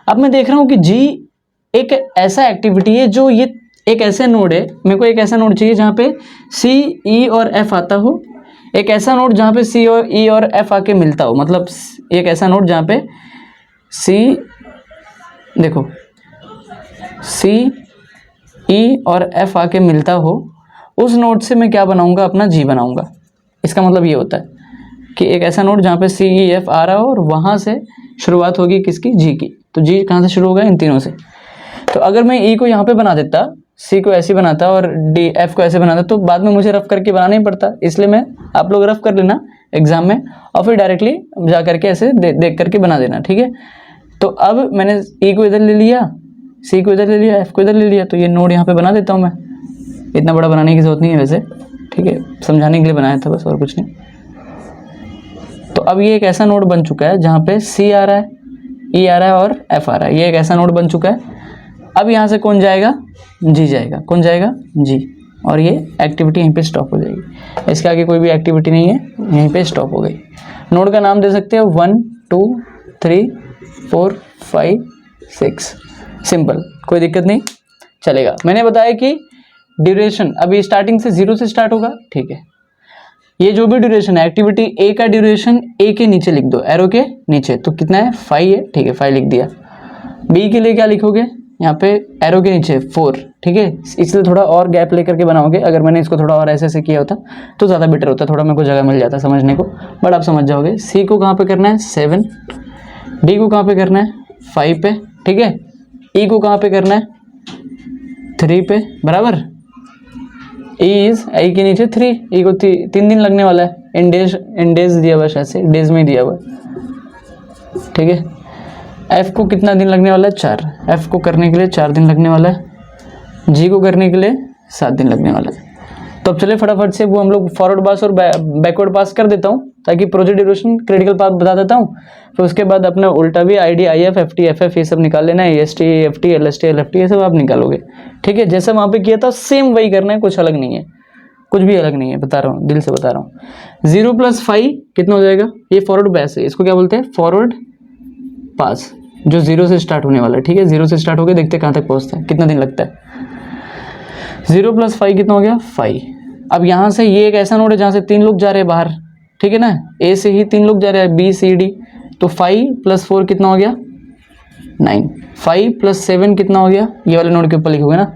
अब मैं देख रहा हूँ कि जी एक ऐसा एक्टिविटी है जो ये एक ऐसा नोड है, मेरे को एक ऐसा नोड चाहिए जहाँ पे सी, ई और एफ आता हो, एक ऐसा नोड जहाँ पे सी और ई और एफ आके मिलता हो, मतलब एक ऐसा नोड जहाँ पे सी, देखो सी, ई और एफ आके मिलता हो, उस नोड से मैं क्या बनाऊंगा, अपना जी बनाऊंगा। इसका मतलब ये होता है कि एक ऐसा नोड जहाँ पे सी, ई, एफ आ रहा हो और वहाँ से शुरुआत होगी किसकी, जी की। तो जी कहाँ से शुरू होगा, इन तीनों से। तो अगर मैं ई को यहाँ पे बना देता, सी को ऐसे बनाता और डी, एफ को ऐसे बनाता, तो बाद में मुझे रफ करके बनाना ही पड़ता। इसलिए मैं, आप लोग रफ कर लेना एग्जाम में और फिर डायरेक्टली जा करके ऐसे देख करके बना देना, ठीक है। तो अब मैंने ई को इधर ले लिया, सी को इधर ले लिया, एफ को इधर ले लिया, तो ये नोड यहाँ पे बना देता हूँ मैं। इतना बड़ा बनाने की जरूरत नहीं है वैसे, ठीक है, समझाने के लिए बनाया था बस, और कुछ नहीं। तो अब ये एक ऐसा नोड बन चुका है जहाँ पे सी आ रहा है, ई आ रहा है और एफ आ रहा है, ये एक ऐसा नोड बन चुका है। अब यहाँ से कौन जाएगा, जी जाएगा, कौन जाएगा, जी, और ये एक्टिविटी यहीं पे स्टॉप हो जाएगी। इसके आगे कोई भी एक्टिविटी नहीं है, यहीं पे स्टॉप हो गई। नोड का नाम दे सकते हो 1 2 3 4 5 6, सिंपल, कोई दिक्कत नहीं, चलेगा। मैंने बताया कि ड्यूरेशन अभी स्टार्टिंग से 0 से स्टार्ट होगा, ठीक है। ये जो भी ड्यूरेशन है, एक्टिविटी ए का ड्यूरेशन ए के नीचे लिख दो, एरो के नीचे, तो कितना है, 5 है, ठीक है, 5 लिख दिया। बी के लिए क्या लिखोगे, यहाँ पे एरो के नीचे 4, ठीक है, इसलिए थोड़ा और गैप लेकर के बनाओगे। अगर मैंने इसको थोड़ा और ऐसे किया होता तो ज़्यादा बेटर होता, थोड़ा मेरे को जगह मिल जाता समझने को, बट आप समझ जाओगे। सी को कहाँ पे करना है, 7, डी को कहाँ पे करना है, 5 पे, ठीक है, ई को कहाँ पे करना है, 3 पे, बराबर। ई के नीचे 3, ई को 3 दिन लगने वाला है, इन डेज दिया हुआ, शायद से डेज में दिया हुआ, ठीक है। एफ को कितना दिन लगने वाला है, 4, एफ को करने के लिए 4 दिन लगने वाला है, जी को करने के लिए 7 दिन लगने वाला है। तो अब चले फटाफट से वो हम लोग फॉरवर्ड पास और बैकवर्ड पास कर देता हूँ, ताकि प्रोजेक्ट ड्यूरेशन क्रिटिकल पाथ बता देता हूँ। फिर उसके बाद अपना उल्टा भी आईडी, आईएफ, एफटी, एफएफ ये सब निकाल लेना है, एसटी, एफटी, एलएसटी, एलएफटी ये सब आप निकालोगे, ठीक है। जैसे वहाँ पे किया था सेम वही करना है, कुछ अलग नहीं है, कुछ भी अलग नहीं है, बता रहा हूँ, दिल से बता रहा हूँ। 0 + 5 कितना हो जाएगा, ये फॉरवर्ड पास है, इसको क्या बोलते हैं, फॉरवर्ड पास, जो 0 से स्टार्ट होने वाला है, ठीक है। 0 से स्टार्ट हो गया, देखते हैं कहाँ तक पहुँचता है, कितना दिन लगता है। 0 + 5 कितना हो गया, 5। अब यहाँ से ये एक ऐसा नोड है जहाँ से 3 लोग जा रहे हैं बाहर, ठीक है ना, ए से ही 3 लोग जा रहे हैं, बी, सी, डी, तो 5 + 4 कितना हो गया, 9। 5 + 7 कितना हो गया, ये वाले नोड के ऊपर लिखोगे ना,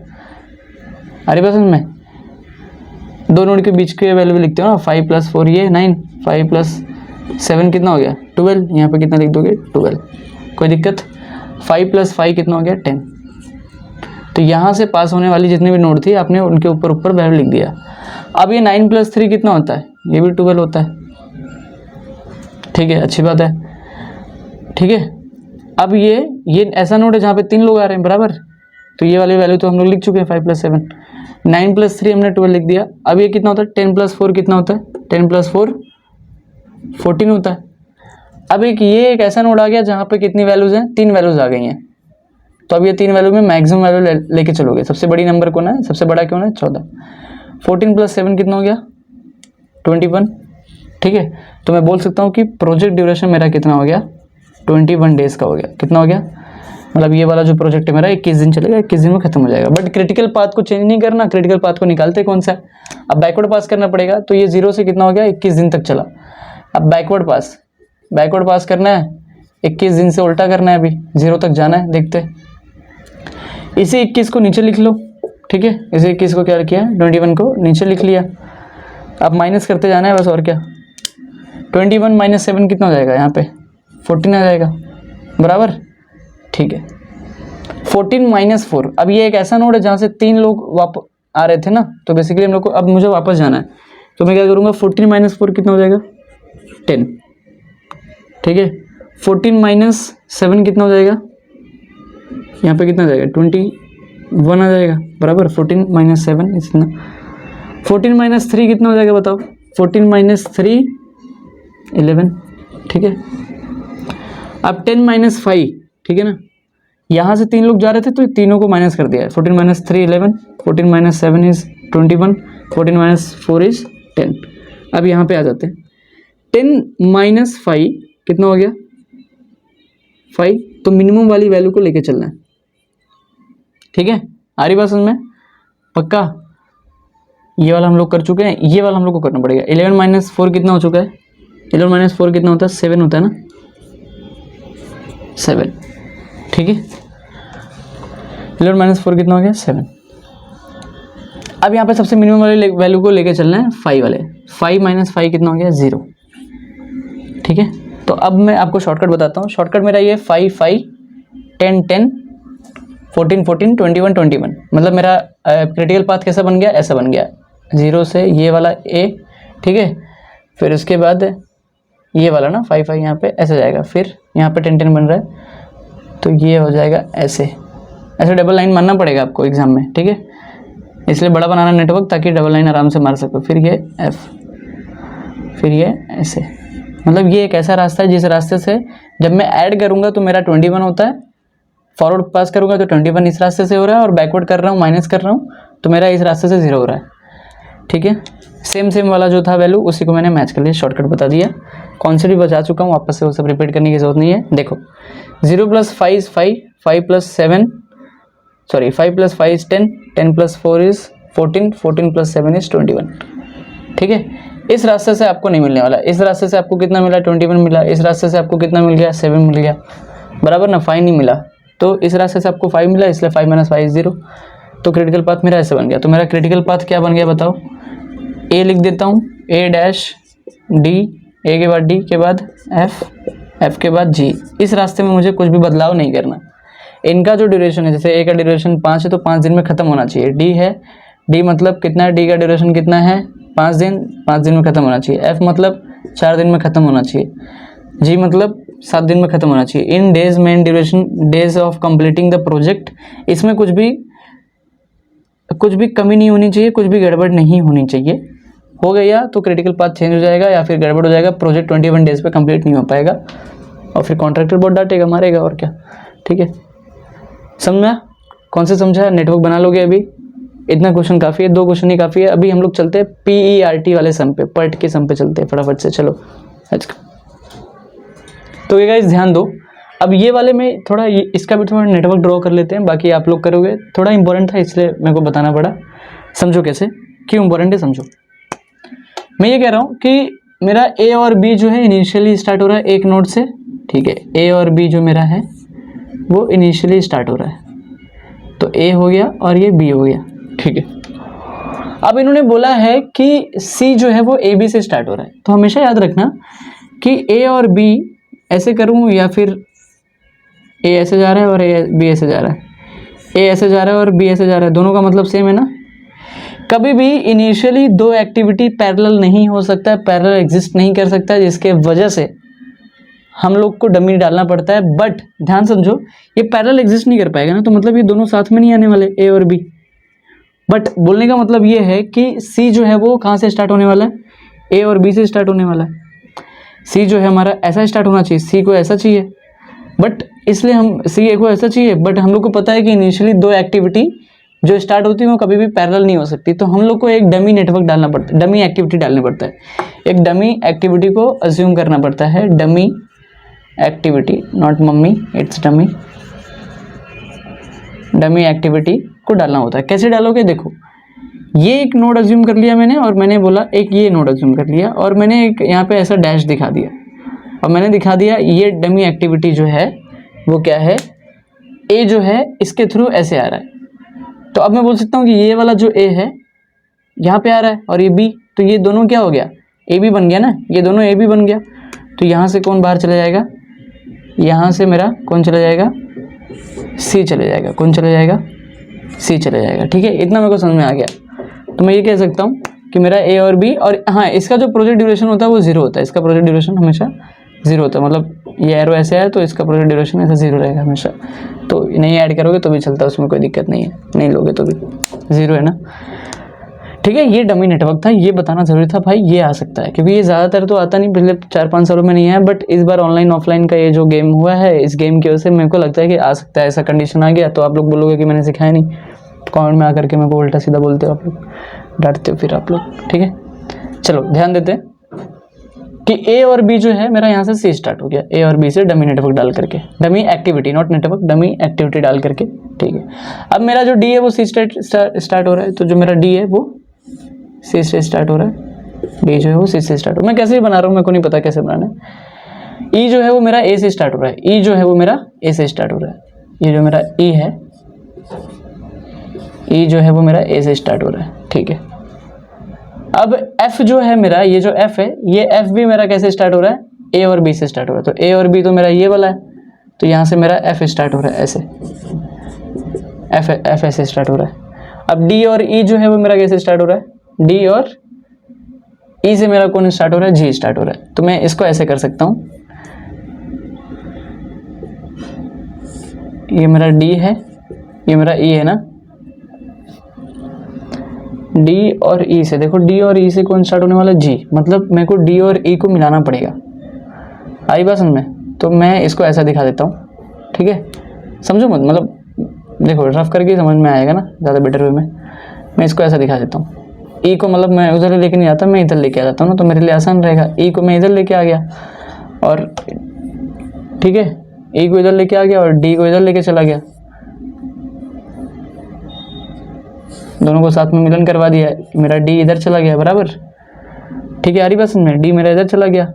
अरे बस में 2 नोड के बीच के वैल्यू लिखते हो ना, 5 + 4 ये 9, 5 + 7 कितना हो गया, 12, यहाँ पे कितना लिख दोगे, 12, कोई दिक्कत। 5 + 5 कितना हो गया, 10। तो यहाँ से पास होने वाली जितनी भी नोड थी आपने उनके ऊपर वैल्यू लिख दिया। अब ये 9 + 3 कितना होता है, ये भी 12 होता है, ठीक है, अच्छी बात है। ठीक है, अब ये ऐसा नोड है जहाँ पे 3 लोग आ रहे हैं बराबर, तो ये वाली वैल्यू तो हम लोग लिख चुके हैं 5 + 7, 9 + 3 हमने 12 लिख दिया। अब ये कितना होता है 10 + 4 कितना होता है 10 + 4 14 होता है। अब ये एक ऐसा नोड आ गया जहाँ पे कितनी वैल्यूज हैं 3 वैल्यूज आ गई हैं, तो अब ये 3 वैल्यू में मैक्सिमम वैल्यू लेके चलोगे। सबसे बड़ी नंबर कौन है, सबसे बड़ा कौन है 14। 14 + 7 कितना हो गया 21। ठीक है, तो मैं बोल सकता हूँ कि प्रोजेक्ट ड्यूरेशन मेरा कितना हो गया 21 डेज का हो गया। कितना हो गया, मतलब ये वाला जो प्रोजेक्ट है मेरा 21 दिन चलेगा, 21 दिन में खत्म हो जाएगा। बट क्रिटिकल पाथ को चेंज नहीं करना, क्रिटिकल पाथ को निकालते कौन सा है, अब बैकवर्ड पास करना पड़ेगा। तो ये 0 से कितना हो गया 21 दिन तक चला। अब बैकवर्ड पास करना है, 21 दिन से उल्टा करना है, अभी 0 तक जाना है। देखते इसी 21 को नीचे लिख लो। ठीक है, इसी 21 को क्या किया 21 को नीचे लिख लिया। अब माइनस करते जाना है बस, और क्या। 21 - 7 कितना हो जाएगा, यहाँ पे 14 आ जाएगा बराबर। ठीक है, 14 - 4। अब ये एक ऐसा नोड है जहाँ से 3 लोग वापस आ रहे थे ना, तो बेसिकली हम लोग को अब मुझे वापस जाना है, तो मैं क्या करूँगा 14 - 4 कितना हो जाएगा 10। ठीक है, 14 - 7 कितना हो जाएगा, यहाँ पे कितना हो जाएगा 21 आ जाएगा बराबर। 14 - 7 इतना। 14 - 3 कितना हो जाएगा बताओ, 14 - 3 11। ठीक है, अब 10 - 5। ठीक है ना, यहाँ से 3 लोग जा रहे थे तो तीनों को माइनस कर दिया है। 14 - 3 11, 14 - 7 इज 21, 14 - 4 इज 10। अब यहाँ पे आ जाते हैं, 10 - 5 कितना हो गया 5, तो मिनिमम वाली वैल्यू को लेके चलना है। ठीक है, आ रही बात समझ में, पक्का। ये वाला हम लोग कर चुके हैं, ये वाला हम लोग को करना पड़ेगा। 11 - 4 कितना हो चुका है, 11 - 4 कितना होता है 7 होता है ना, 7। ठीक है, 11 - 4 कितना हो गया 7। अब यहाँ पे सबसे मिनिमम वाले वैल्यू को लेके चलना है 5 वाले। 5 - 5 कितना हो गया 0। ठीक है, तो अब मैं आपको शॉर्टकट बताता हूँ। शॉर्टकट मेरा ये 5 5 10 10 14 14 21 21, मतलब मेरा क्रिटिकल पाथ कैसा बन गया, ऐसा बन गया 0 से ये वाला A। ठीक है, फिर उसके बाद ये वाला ना 5 5 यहाँ पे ऐसे जाएगा, फिर यहाँ पे 10 10 बन रहा है, तो ये हो जाएगा ऐसे डबल लाइन मानना पड़ेगा आपको एग्जाम में। ठीक है, इसलिए बड़ा बनाना नेटवर्क ताकि डबल लाइन आराम से मार सको। फिर ये F, फिर ये ऐसे, मतलब ये एक ऐसा रास्ता है जिस रास्ते से जब मैं ऐड करूँगा तो मेरा 21 होता है, फॉरवर्ड पास करूँगा तो 21 इस रास्ते से हो रहा है, और बैकवर्ड कर रहा हूँ माइनस कर रहा हूँ तो मेरा इस रास्ते से 0 हो रहा है। ठीक है, सेम वाला जो था वैल्यू उसी को मैंने मैच कर लिया, शॉर्टकट बता दिया। कॉन्सेप्ट भी बचा चुका हूँ, वापस से वो सब रिपीट करने की जरूरत नहीं है। देखो 0 + 5 is 5, 5 + 7 sorry 5 + 5 is 10, 10 + 4 is 14, 14 + 7 is 21। ठीक है, इस रास्ते से आपको नहीं मिलने वाला। इस रास्ते से आपको कितना मिला 21 मिला, इस रास्ते से आपको कितना मिल गया 7 मिल गया बराबर ना, 5 नहीं मिला। तो इस रास्ते से आपको 5 मिला, इसलिए 5 - 5 इज 0। तो क्रिटिकल पाथ मेरा ऐसे बन गया। तो मेरा क्रिटिकल पाथ क्या बन गया बताओ, A लिख देता हूँ, A' D, A के बाद D के बाद F, F के बाद G। इस रास्ते में मुझे कुछ भी बदलाव नहीं करना। इनका जो ड्यूरेशन है, जैसे A का ड्यूरेशन 5 है तो 5 दिन में ख़त्म होना चाहिए। D है, D मतलब कितना है, D का ड्यूरेशन कितना है 5 दिन, 5 दिन में ख़त्म होना चाहिए। F मतलब 4 दिन में ख़त्म होना चाहिए। G मतलब 7 दिन में ख़त्म होना चाहिए। In days mean duration days of completing the project, इसमें कुछ भी कमी नहीं होनी चाहिए, कुछ भी गड़बड़ नहीं होनी चाहिए। हो गया तो क्रिटिकल पाथ चेंज हो जाएगा या फिर गड़बड़ हो जाएगा, प्रोजेक्ट 21 डेज पे कंप्लीट नहीं हो पाएगा और फिर कॉन्ट्रैक्टर बहुत डांटेगा मारेगा और क्या। ठीक है, समझा, कौन से समझा, नेटवर्क बना लोगे अभी। इतना क्वेश्चन काफ़ी है, 2 क्वेश्चन ही काफ़ी है। अभी हम लोग चलते हैं PERT वाले सम पे, पर्ट के सम पे चलते हैं फटाफट से। चलो तो ये गाइस ध्यान दो, अब ये वाले में थोड़ा इसका भी थोड़ा नेटवर्क ड्रॉ कर लेते हैं, बाकी आप लोग करोगे। थोड़ा इंपॉर्टेंट था इसलिए मेरे को बताना पड़ा। समझो कैसे, क्यों इंपॉर्टेंट है समझो। मैं ये कह रहा हूँ कि मेरा A और B जो है इनिशियली स्टार्ट हो रहा है एक नोड से। ठीक है, A और B जो मेरा है वो इनिशियली स्टार्ट हो रहा है, तो A हो गया और ये B हो गया। ठीक है, अब इन्होंने बोला है कि C जो है वो AB से स्टार्ट हो रहा है। तो हमेशा याद रखना कि A और B ऐसे करूँ या फिर A ऐसे जा रहा है और B ऐसे जा रहा है, A ऐसे जा रहा है और B ऐसे जा रहा है, दोनों का मतलब सेम है ना। कभी भी इनिशियली 2 एक्टिविटी पैरेलल नहीं हो सकता है, पैरेलल एग्जिस्ट नहीं कर सकता है, जिसके वजह से हम लोग को डमी डालना पड़ता है, बट ध्यान समझो ये पैरेलल एग्जिस्ट नहीं कर पाएगा ना, तो मतलब ये दोनों साथ में नहीं आने वाले ए और बी। बट बोलने का मतलब ये है कि सी जो है वो कहाँ से स्टार्ट होने वाला है, ए और बी से स्टार्ट होने वाला है। सी जो है हमारा ऐसा स्टार्ट होना चाहिए, सी को ऐसा चाहिए, बट इसलिए हम सी ए को ऐसा चाहिए, बट हम लोग को पता है कि इनिशियली दो एक्टिविटी जो स्टार्ट होती है वो कभी भी पैरेलल नहीं हो सकती, तो हम लोग को एक डमी नेटवर्क डालना पड़ता है, डमी एक्टिविटी डालना पड़ता है। एक डमी एक्टिविटी को अज्यूम करना पड़ता है, dummy activity, not mummy, it's dummy, dummy activity को डालना होता है। कैसे डालोगे, देखो ये एक नोड अज्यूम कर लिया मैंने, और मैंने बोला एक ये नोड अज्यूम कर लिया, और मैंने एक यहाँ पे ऐसा डैश दिखा दिया, और मैंने दिखा दिया ये डमी एक्टिविटी जो है वो क्या है, ए जो है इसके थ्रू ऐसे आ रहा है। तो अब मैं बोल सकता हूँ कि ये वाला जो ए है यहाँ पे आ रहा है, और ये बी, तो ये दोनों क्या हो गया, ए बी बन गया ना, ये दोनों ए बी बन गया। तो यहाँ से कौन बाहर चला जाएगा, यहाँ से मेरा कौन चला जाएगा, सी चले जाएगा। कौन चले जाएगा, सी चले जाएगा। ठीक है, इतना मेरे को समझ में आ गया। तो मैं ये कह सकता हूँ कि मेरा ए और बी, और हाँ इसका जो प्रोजेक्ट ड्यूरेशन होता है वो जीरो होता है, इसका प्रोजेक्ट ड्यूरेशन हमेशा जीरो होता है, मतलब ये एरो ऐसे है तो इसका प्रोजेक्ट ड्यूरेशन ऐसा जीरो रहेगा हमेशा। तो नहीं ऐड करोगे तो भी चलता है, उसमें कोई दिक्कत नहीं है, नहीं लोगे तो भी जीरो है ना। ठीक है, ये डमी नेटवर्क था, ये बताना जरूरी था भाई, ये आ सकता है, क्योंकि ये ज़्यादातर तो आता नहीं, पिछले 4-5 सालों में नहीं है, बट इस बार ऑनलाइन ऑफलाइन का ये जो गेम हुआ है, इस गेम की वजह से मेरे को लगता है कि आ सकता है, ऐसा कंडीशन आ गया। तो आप लोग बोलोगे कि मैंने सिखाया नहीं, कमेंट में आकर के मेरे को उल्टा सीधा बोलते हो आप लोग, डांटते हो फिर आप लोग। ठीक है, चलो ध्यान देते हैं कि ए और बी जो है मेरा यहाँ से सी स्टार्ट हो गया, ए और बी से डमी नेटवर्क डाल करके, dummy activity not network, dummy activity डाल करके। ठीक है, अब मेरा जो डी है वो सी स्टार्ट हो रहा है, तो जो मेरा डी है वो सी से स्टार्ट हो रहा है, डी जो है वो सी से स्टार्ट हो रहा है। मैं कैसे बना रहा हूँ मेरे को नहीं पता कैसे बनाना है। ई जो है वो मेरा ए से स्टार्ट हो रहा है, ई जो है वो मेरा ए से स्टार्ट हो रहा है, ये जो मेरा ई है, ई जो है वो मेरा ए से स्टार्ट हो रहा है। ठीक है, अब एफ जो है मेरा, ये जो एफ है, ये एफ भी मेरा कैसे स्टार्ट हो रहा है, ए और बी से स्टार्ट हो रहा है। तो ए और बी तो मेरा ये वाला है, तो यहाँ से मेरा एफ स्टार्ट हो रहा है ऐसे, एफ ऐसे स्टार्ट हो रहा है। अब डी और ई जो है वो मेरा कैसे स्टार्ट हो रहा है, डी और ई से मेरा कौन स्टार्ट हो रहा है, जी स्टार्ट हो रहा है। तो मैं इसको ऐसे कर सकता हूँ, ये मेरा डी है, ये मेरा ई है ना, डी और ई से, देखो डी और ई से कौन स्टार्ट होने वाला है, जी, मतलब मेरे को डी और ई को मिलाना पड़ेगा। आई बात समझ में, तो मैं इसको ऐसा दिखा देता हूँ। ठीक है, समझो मत, मतलब देखो रफ करके समझ में आएगा ना ज़्यादा बेटर वे में। मैं इसको ऐसा दिखा देता हूँ, ई को मतलब मैं उधर लेके नहीं आता, मैं इधर लेके आ जाता हूँ ना, तो मेरे लिए आसान रहेगा। ई को मैं इधर लेके आ गया, और ठीक है, ई को इधर लेके आ गया और डी को इधर लेके चला गया, दोनों को साथ में मिलन करवा दिया, मेरा डी इधर चला गया बराबर। ठीक है, आ रही बात समझ में, डी मेरा इधर चला गया।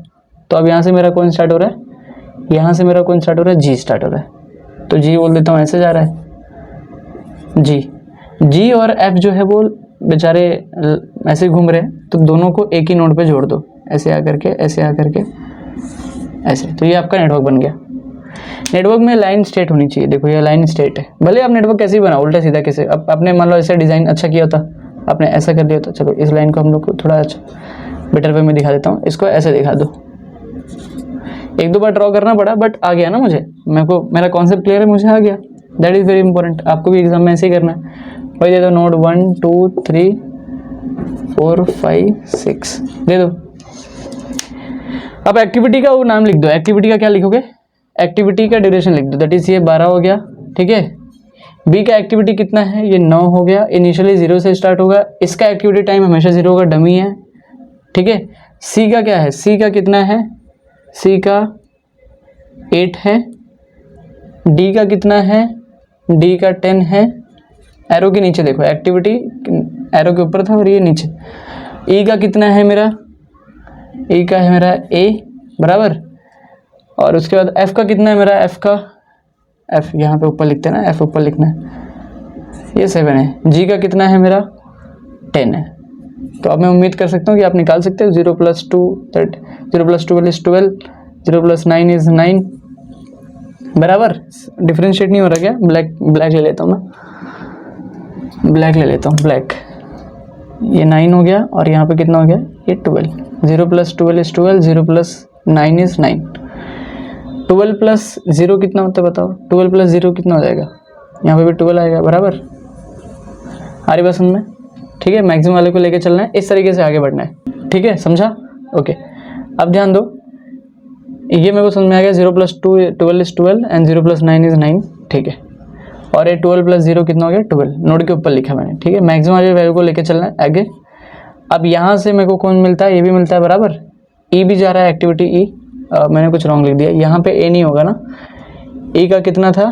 तो अब यहाँ से मेरा कौन स्टार्ट हो रहा है, यहाँ से मेरा कौन स्टार्ट हो रहा है, जी स्टार्ट हो रहा है। तो जी बोल देता हूँ, ऐसे जा रहा है जी। जी और एफ जो है वो बेचारे ऐसे घूम रहे हैं, तो दोनों को एक ही नोड पे जोड़ दो, ऐसे आकर के, ऐसे आकर के, ऐसे। तो ये आपका नेटवर्क बन गया। नेटवर्क में लाइन स्टेट होनी चाहिए, देखो ये लाइन स्टेट है, भले आप नेटवर्क कैसे ही बनाओ, उल्टा सीधा कैसे, अब आपने मान लो ऐसा डिज़ाइन अच्छा किया होता, आपने ऐसा कर दिया होता। चलो इस लाइन को हम लोग को थोड़ा अच्छा बेटर वे में दिखा देता हूँ, इसको ऐसे दिखा दो। 1-2 बार ड्रॉ करना पड़ा, बट आ गया ना मुझे, मेरे को मेरा कॉन्सेप्ट क्लियर है, मुझे आ गया। दैट इज़ वेरी इंपॉर्टेंट, आपको भी एग्जाम में ऐसे ही करना है। वही दे दो, नोड 1 2 3 4 5 6 दे दो। अब एक्टिविटी का वो नाम लिख दो, एक्टिविटी का क्या लिखोगे, एक्टिविटी का ड्यूरेशन लिख दो, दैट इज ये 12 हो गया। ठीक है, बी का एक्टिविटी कितना है, ये 9 हो गया, इनिशियली 0 से स्टार्ट होगा, इसका एक्टिविटी टाइम हमेशा 0 होगा, डमी है। ठीक है, सी का क्या है, सी का कितना है, सी का 8 है, डी का कितना है, डी का 10 है। एरो के नीचे देखो, एक्टिविटी एरो के ऊपर था और ये नीचे। ई का कितना है मेरा, ई का है मेरा ए बराबर, और उसके बाद एफ का कितना है मेरा, एफ का, एफ यहाँ पे ऊपर लिखते हैं ना, एफ ऊपर लिखना है, ये 7 है। जी का कितना है मेरा, 10 है। तो अब मैं उम्मीद कर सकता हूँ कि आप निकाल सकते हो, 0 + 2 0 + 12 = 12, 0 + 9 = 9 बराबर। डिफ्रेंशिएट नहीं हो रहा क्या, ब्लैक ले लेता हूँ मैं, ब्लैक ले लेता हूँ, ब्लैक। ये 9 हो गया, और यहाँ पे कितना हो गया, ये 12। 0 + 12 = 12, 0 + 9 = 9। 12 प्लस 0 कितना होता है बताओ, 12 प्लस 0 कितना हो जाएगा, यहाँ पे भी 12 आएगा बराबर, आ रही बात समझ में, ठीक है। मैक्सिमम वाले को लेके चलना है, इस तरीके से आगे बढ़ना है, ठीक है, समझा, ओके। अब ध्यान दो, ये मेरे को समझ में आ गया, 0 plus 2 12 is 12 and 0 plus 9 is 9, ठीक है। और ये 12 प्लस 0 कितना हो गया 12, नोड के ऊपर लिखा मैंने, ठीक है। मैक्सिमम वाले वैल्यू को लेके चलना है आगे। अब यहाँ से मेरे को कौन मिलता है, ये भी मिलता है बराबर, ई भी जा रहा है, एक्टिविटी ई, मैंने कुछ रॉन्ग लिख दिया, यहाँ पे ए नहीं होगा ना, ई का कितना था,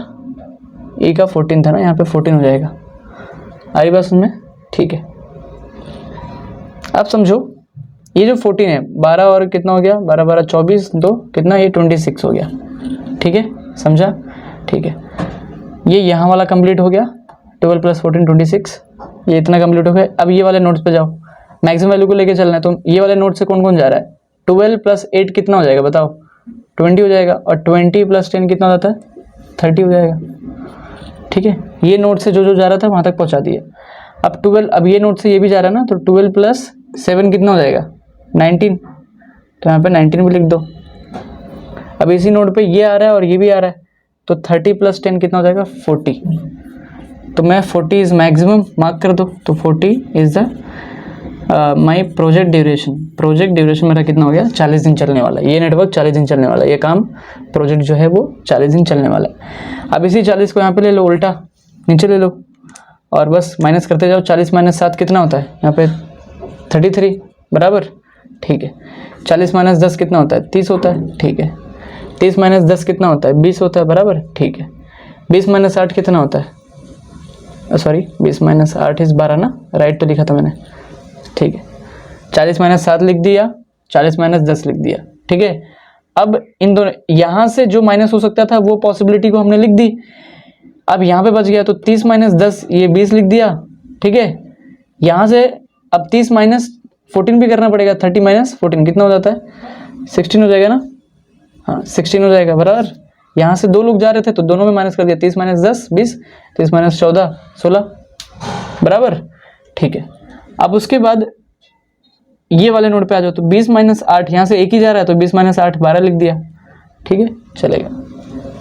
ई का 14 था ना, यहाँ पे 14 हो जाएगा, आ रही बात समझ में, ठीक है। अब समझो ये जो 14 है, 12 और कितना हो गया, 12 12 24 2 कितना, ये 26 हो गया, ठीक है, समझा, ठीक है। ये यहाँ वाला कंप्लीट हो गया, 12 प्लस 14 26, ये इतना कंप्लीट हो गया। अब ये वाले नोट्स पे जाओ, मैक्सिमम वैल्यू को लेके चलना है, तो ये वाले नोट से कौन कौन जा रहा है, 12 प्लस 8 कितना हो जाएगा बताओ, 20 हो जाएगा, और 20 प्लस 10 कितना हो जाता है, 30 हो जाएगा, ठीक है। ये नोट से जो जो जा रहा था वहाँ तक पहुँचा दिया। अब 12, अब ये नोट से ये भी जा रहा है ना, तो 12 प्लस 7 कितना हो जाएगा 19, तो यहाँ पे 19 भी लिख दो। अब इसी नोट पे ये आ रहा है और ये भी आ रहा है, तो 30 प्लस 10 कितना हो जाएगा 40, तो मैं 40 इज मैक्सिमम मार्क कर दो, तो 40 is the my project duration मेरा कितना हो गया 40 दिन चलने वाला है, ये नेटवर्क 40 दिन चलने वाला है, ये काम प्रोजेक्ट जो है वो 40 दिन चलने वाला है। अब इसी 40 को यहाँ पे ले लो, उल्टा नीचे ले लो और बस माइनस करते जाओ, 40 माइनस 7 कितना होता है यहाँ पे 33 बराबर, ठीक है। 40 माइनस 10 कितना होता है 30 होता है, ठीक है। 30 माइनस 10 कितना होता है 20 होता है बराबर, ठीक है। 20 माइनस 8 कितना होता है, सॉरी 20 माइनस 8 इस 12 ना, राइट तो लिखा था मैंने, ठीक है। 40 माइनस 7 लिख दिया, 40 माइनस 10 लिख दिया, ठीक है। अब इन दोनों यहाँ से जो माइनस हो सकता था वो पॉसिबिलिटी को हमने लिख दी, अब यहाँ पे बच गया, तो 30 माइनस 10 ये 20 लिख दिया, ठीक है। यहाँ से अब 30 माइनस 14 भी करना पड़ेगा, 30 माइनस 14 कितना हो जाता है 16 हो जाएगा ना, हाँ 16 हो जाएगा बराबर। यहाँ से दो लोग जा रहे थे तो दोनों में माइनस कर दिया, 30 माइनस 10 20, 30 माइनस 14 16 बराबर, ठीक है। अब उसके बाद ये वाले नोड पे आ जाओ, तो 20 माइनस 8 यहाँ से एक ही जा रहा है, तो 20 माइनस 8 12 लिख दिया, ठीक है, चलेगा।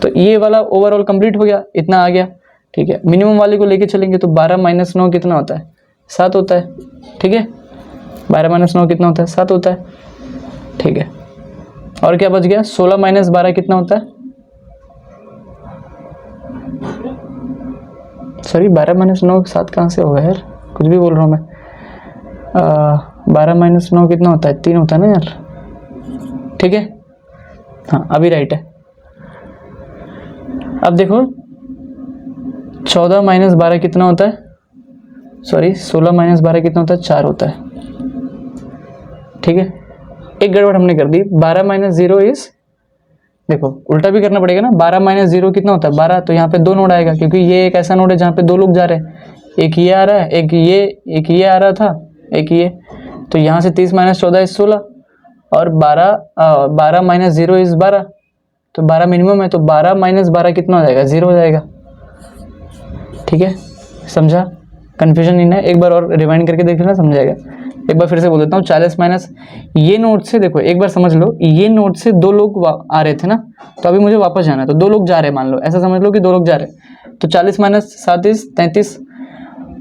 तो ये वाला ओवरऑल कंप्लीट हो गया, इतना आ गया, ठीक है। मिनिमम वाले को लेके चलेंगे तो 12 माइनस 9 कितना होता है 7 होता है, ठीक है। 12 माइनस 9 कितना होता है 7 होता है, ठीक है। और क्या बच गया, 16 माइनस 12 कितना होता है, सॉरी 12 माइनस 9 7 कहाँ से होगा यार, कुछ भी बोल रहा हूँ मैं। 12 माइनस 9 कितना होता है 3 होता है ना यार, ठीक है, हाँ अभी राइट है। अब देखो 14 माइनस 12 कितना होता है, सॉरी 16 माइनस 12 कितना होता है 4 होता है, ठीक है। एक गड़बड़ हमने कर दी, 12 माइनस 0 इज, देखो उल्टा भी करना पड़ेगा ना, 12 माइनस 0 कितना होता है 12, तो यहाँ पे दो नोड आएगा, क्योंकि ये एक ऐसा नोड है जहाँ पे दो लोग जा रहे हैं, एक ये आ रहा है, एक ये आ रहा था, एक ये, तो यहाँ से 30 माइनस 14 इज 16, और 12 माइनस 0 इज 12, तो 12 मिनिमम है, तो 12 माइनस 12 कितना हो जाएगा 0 हो जाएगा, ठीक है, समझा, कन्फ्यूजन नहीं है, एक बार और रिवाइंड करके देख लेना समझ जाएगा। एक बार फिर से बोल देता हूँ, 40 माइनस, ये नोट से देखो एक बार समझ लो, ये नोट से दो लोग आ रहे थे ना, तो अभी मुझे वापस जाना है, तो दो लोग जा रहे हैं, मान लो ऐसा समझ लो कि दो लोग जा रहे हैं, तो 40 माइनस 7 इज 33,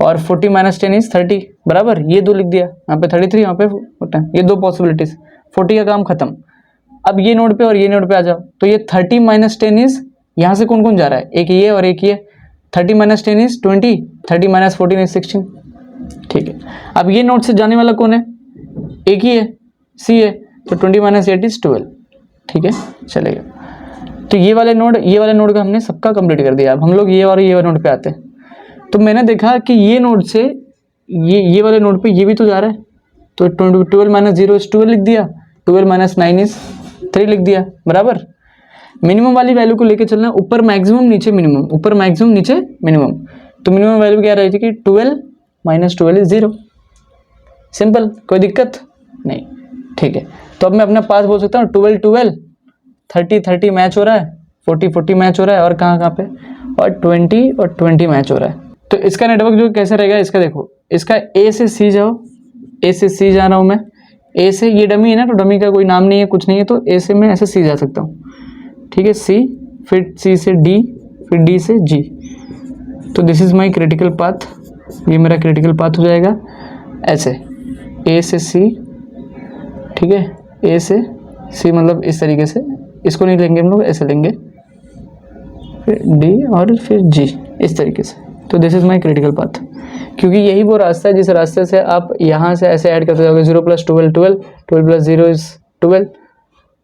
और 40 माइनस 10 इज 30 बराबर, ये दो लिख दिया, यहाँ पे 33 यहाँ पे 10, ये दो पॉसिबिलिटीज, 40 का काम खत्म। अब ये नोड पे और ये नोड पे आ जाओ, तो ये 30 माइनस 10 इज, यहाँ से कौन कौन जा रहा है, एक ये और एक ये, 30 माइनस 10 इज 20, 30 माइनस 14 इज 16, ठीक है। अब ये नोड से जाने वाला कौन है, एक ही है, सी है, तो 20 माइनस 8 इज 12, ठीक है, चलेगा। तो ये वाले नोड का हमने सबका कंप्लीट कर दिया। अब हम लोग ये और ये वाले नोड पे आते हैं, तो मैंने देखा कि ये नोड से ये वाले नोड पे ये भी तो जा रहा है, तो 12 माइनस 0 इज 12 लिख दिया, 12 माइनस 9 इज 3 लिख दिया बराबर। मिनिमम वाली वैल्यू को लेके चलना, ऊपर मैक्सिमम नीचे मिनिमम, ऊपर मैक्सिमम नीचे मिनिमम, तो मिनिमम वैल्यू क्या रही थी कि 12 माइनस 12 इज 0, सिंपल, कोई दिक्कत नहीं, ठीक है। तो अब मैं अपना पास बोल सकता हूँ, 12 12 30 30 मैच हो रहा है, 40 40 मैच हो रहा है, और कहाँ पे, और 20 और 20 मैच हो रहा है। तो इसका नेटवर्क जो कैसे रहेगा, इसका देखो, इसका ए से सी जाओ, ए से सी जा रहा हूँ मैं, ए से, ये डमी है ना, तो डमी का कोई नाम नहीं है कुछ नहीं है, तो ए से मैं ऐसे सी जा सकता हूँ, ठीक है, सी, फिर सी से डी, फिर डी से जी। तो this is my critical path, ये मेरा क्रिटिकल पाथ हो जाएगा ऐसे, ए से सी, ठीक है, ए से सी मतलब इस तरीके से, इसको नहीं लेंगे हम लोग, ऐसे लेंगे, फिर डी और फिर जी, इस तरीके से। तो this is my critical path, क्योंकि यही वो रास्ता है जिस रास्ते से आप यहाँ से ऐसे ऐड करते जाओगे, 0 + 12 12, 12 + 0 इज 12,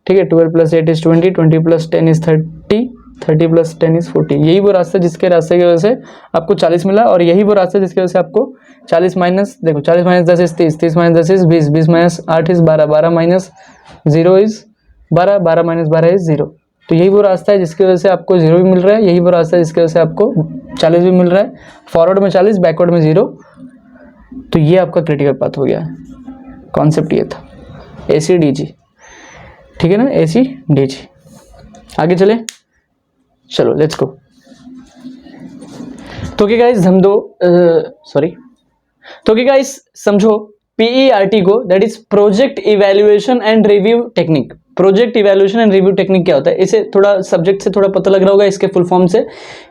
ठीक है, 12 + 8 इज 20, 20 + 10 इज 30, 30 + 10 इज 40। यही वो रास्ता जिसके रास्ते की वजह से आपको 40 मिला, और यही वो रास्ता जिसकी वजह से आपको 40 माइनस, देखो 40 - 10 is 30, 30 - 10 is 20, 20 - 8 is 12, 12 - 0 is 12, 12 - 12 is 0। तो यही वो रास्ता है जिसकी वजह से आपको 0 भी मिल रहा है, यही वो रास्ता है जिसकी वजह से आपको 40 भी मिल रहा है, फॉरवर्ड में 40, बैकवर्ड में 0। तो ये आपका क्रिटिकल पाथ हो गया। कॉन्सेप्ट ये था, ACDG, ठीक है ना, ACDG। आगे चले, चलो लेट्स गो। तो क्या गाइस हम तो क्या गाइस समझो PERT को, that is project evaluation and review technique. Project evaluation and review technique क्या होता है, इसे थोड़ा सब्जेक्ट से थोड़ा पता लग रहा होगा इसके फुल फॉर्म से,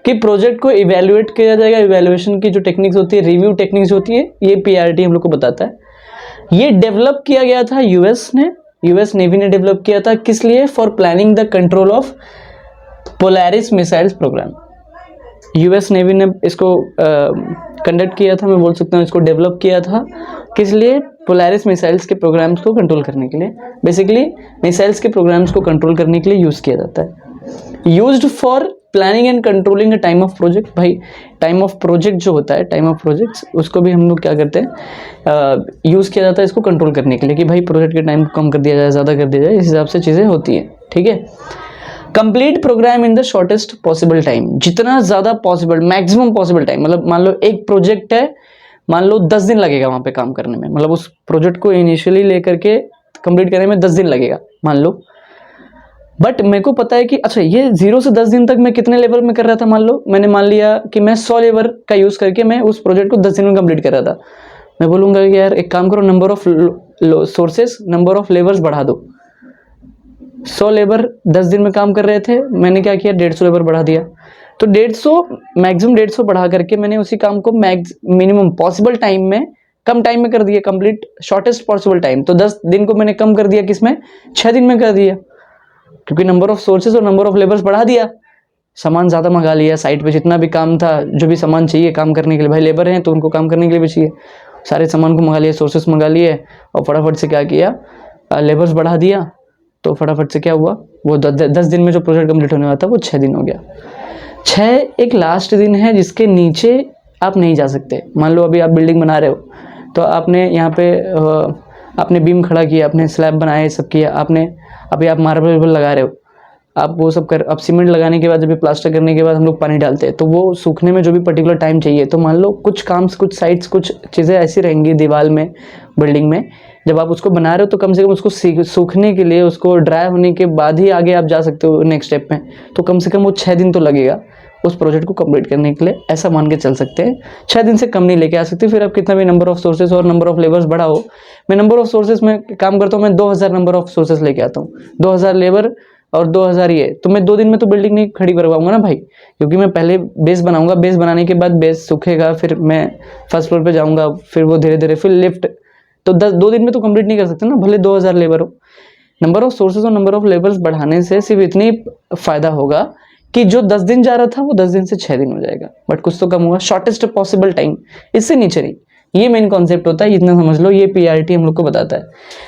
कि प्रोजेक्ट को इवैल्यूएट किया जाएगा, इवैल्यूएशन की जो टेक्निक्स होती है, रिव्यू टेक्निक्स होती है, ये PRT हम लोग को बताता है। ये डेवलप किया गया था यूएस नेवी ने डेवलप किया था, किस लिए, for planning the control of Polaris missiles program. US navy ने इसको कंडक्ट किया था, मैं बोल सकता हूँ इसको डेवलप किया था, किस लिए, पोलैरिस मिसाइल्स के प्रोग्राम्स को कंट्रोल करने के लिए। बेसिकली मिसाइल्स के प्रोग्राम्स को कंट्रोल करने के लिए यूज़ किया जाता है। Used for planning and controlling a time of project. भाई टाइम ऑफ प्रोजेक्ट जो होता है, टाइम ऑफ प्रोजेक्ट्स, उसको भी हम लोग क्या करते हैं, यूज़ किया जाता है इसको कंट्रोल करने के लिए, कि भाई प्रोजेक्ट के टाइम को कम कर दिया जाए, ज़्यादा कर दिया जाए, इस हिसाब से चीज़ें होती हैं, ठीक है। Complete programme in the shortest possible time, जितना ज़्यादा पॉसिबल, मैक्सिमम पॉसिबल टाइम, मतलब मान लो एक प्रोजेक्ट है, मान लो 10 दिन लगेगा वहाँ पे काम करने में, मतलब उस प्रोजेक्ट को इनिशियली लेकर के कंप्लीट करने में 10 दिन लगेगा मान लो, बट मेरे को पता है कि अच्छा ये 0 से 10 दिन तक मैं कितने लेवल में कर रहा था, मान लो मैंने मान लिया कि मैं 100 लेबर का यूज़ करके मैं उस प्रोजेक्ट को 10 दिन में कंप्लीट कर रहा था। मैं बोलूँगा कि यार एक काम करो, number of sources, number of labours बढ़ा दो। 100 लेबर 10 दिन में काम कर रहे थे, मैंने क्या किया, 150 लेबर बढ़ा दिया। तो 150 मैक्सिमम 150 बढ़ा करके मैंने उसी काम को मिनिमम पॉसिबल टाइम में, कम टाइम में कर दिया, कंप्लीट शॉर्टेस्ट पॉसिबल टाइम। तो 10 दिन को मैंने कम कर दिया, किसमें, 6 दिन में कर दिया, क्योंकि नंबर ऑफ सोर्सेज और नंबर ऑफ लेबर्स बढ़ा दिया, सामान ज़्यादा मंगा लिया, साइट पे जितना भी काम था, जो भी सामान चाहिए काम करने के लिए, भाई लेबर हैं तो उनको काम करने के लिए भी चाहिए, सारे सामान को मंगा लिया, सोर्सेस मंगा लिए, और फटाफट से क्या किया, लेबर्स बढ़ा दिया। तो फटाफट से क्या हुआ, वो 10 दिन में जो प्रोजेक्ट कंप्लीट होने वाला था वो 6 दिन हो गया। 6 एक लास्ट दिन है जिसके नीचे आप नहीं जा सकते। मान लो अभी आप बिल्डिंग बना रहे हो, तो आपने यहाँ पे आपने बीम खड़ा किया, आपने स्लैब बनाया, सब किया आपने, अभी आप मार्बल लगा रहे हो, आप वो सब कर, अब सीमेंट लगाने के बाद, जब प्लास्टर करने के बाद हम लोग पानी डालते हैं, तो वो सूखने में जो भी पर्टिकुलर टाइम चाहिए, तो मान लो कुछ काम, कुछ साइट्स, कुछ चीज़ें ऐसी रहेंगी दीवार में, बिल्डिंग में, जब आप उसको बना रहे हो तो कम से कम उसको सूखने के लिए, उसको ड्राई होने के बाद ही आगे आप जा सकते हो नेक्स्ट स्टेप में। तो कम से कम वो 6 दिन तो लगेगा उस प्रोजेक्ट को कंप्लीट करने के लिए, ऐसा मान के चल सकते हैं। 6 दिन से कम नहीं लेके आ सकते। फिर आप कितना भी नंबर ऑफ सोर्सेज और नंबर ऑफ लेबर्स बढ़ाओ, मैं नंबर ऑफ सोर्सेज में काम करता हूँ, मैं 2000 नंबर ऑफ सोर्सेज लेके आता हूँ, 2000 लेबर और 2000 ये, तो मैं 2 दिन में तो बिल्डिंग नहीं खड़ी करवाऊंगा ना भाई, क्योंकि मैं पहले बेस बनाऊंगा, बेस बनाने के बाद बेस सूखेगा, फिर मैं फर्स्ट फ्लोर पे जाऊंगा, फिर वो धीरे धीरे फिर लिफ्ट, तो 2 दिन में तो कंप्लीट नहीं कर सकते ना, भले 2000 लेबर हो। नंबर ऑफ सोर्सेज और नंबर ऑफ लेबर्स बढ़ाने से सिर्फ इतनी फायदा होगा कि जो 10 दिन जा रहा था वो 10 दिन से 6 दिन हो जाएगा, बट कुछ तो कम हुआ, शॉर्टेस्ट पॉसिबल टाइम, इससे नीचे नहीं। ये मेन कॉन्सेप्ट होता है, इतना समझ लो, ये PRT हम लोग को बताता है।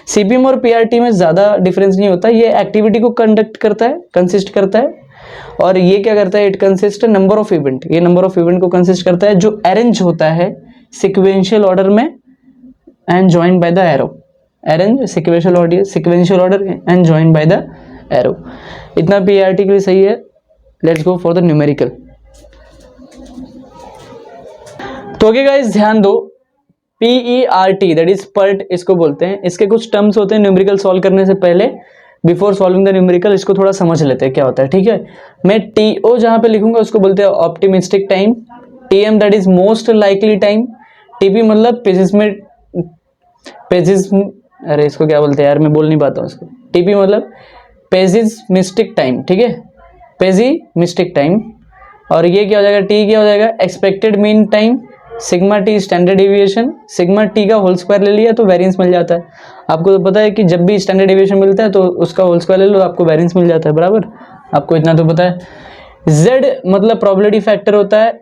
CPM और PRT में ज़्यादा डिफरेंस नहीं होता, ये एक्टिविटी को कंडक्ट करता है, कंसिस्ट करता है, और ये क्या करता है, it consist number of event, ये नंबर ऑफ इवेंट को कंसिस्ट करता है, जो अरेंज होता है सिक्वेंशियल ऑर्डर में and joined by the arrow, arrange sequential order and joined by the arrow. इतना PRT के लिए सही है। Let's go for the numerical. तो ओके गाइस, ध्यान दो, PERT दैट इज पर्ट इसको बोलते हैं। इसके कुछ टर्म्स होते हैं न्यूमेरिकल सॉल्व करने से पहले, बिफोर सॉल्विंग द न्यूमेरिकल, इसको थोड़ा समझ लेते हैं क्या होता है, ठीक है। मैं TO जहां पे लिखूंगा उसको बोलते हैं optimistic time, TM that is most likely time, TP मतलब अरे इसको क्या बोलते हैं यार, मैं बोल नहीं पाता हूँ इसको। TP मतलब पेसिमिस्टिक टाइम, ठीक है, पेसिमिस्टिक टाइम, और ये क्या हो जाएगा, टी क्या हो जाएगा, expected mean time, sigma T standard deviation, sigma T का होल स्क्वायर ले लिया तो वेरिएंस मिल जाता है। आपको तो पता है कि जब भी स्टैंडर्ड डेविएशन मिलता है तो उसका होल स्क्वायर ले लो, आपको वेरिएंस मिल जाता है, बराबर। आपको इतना तो पता है। z मतलब प्रोबेबिलिटी फैक्टर होता है,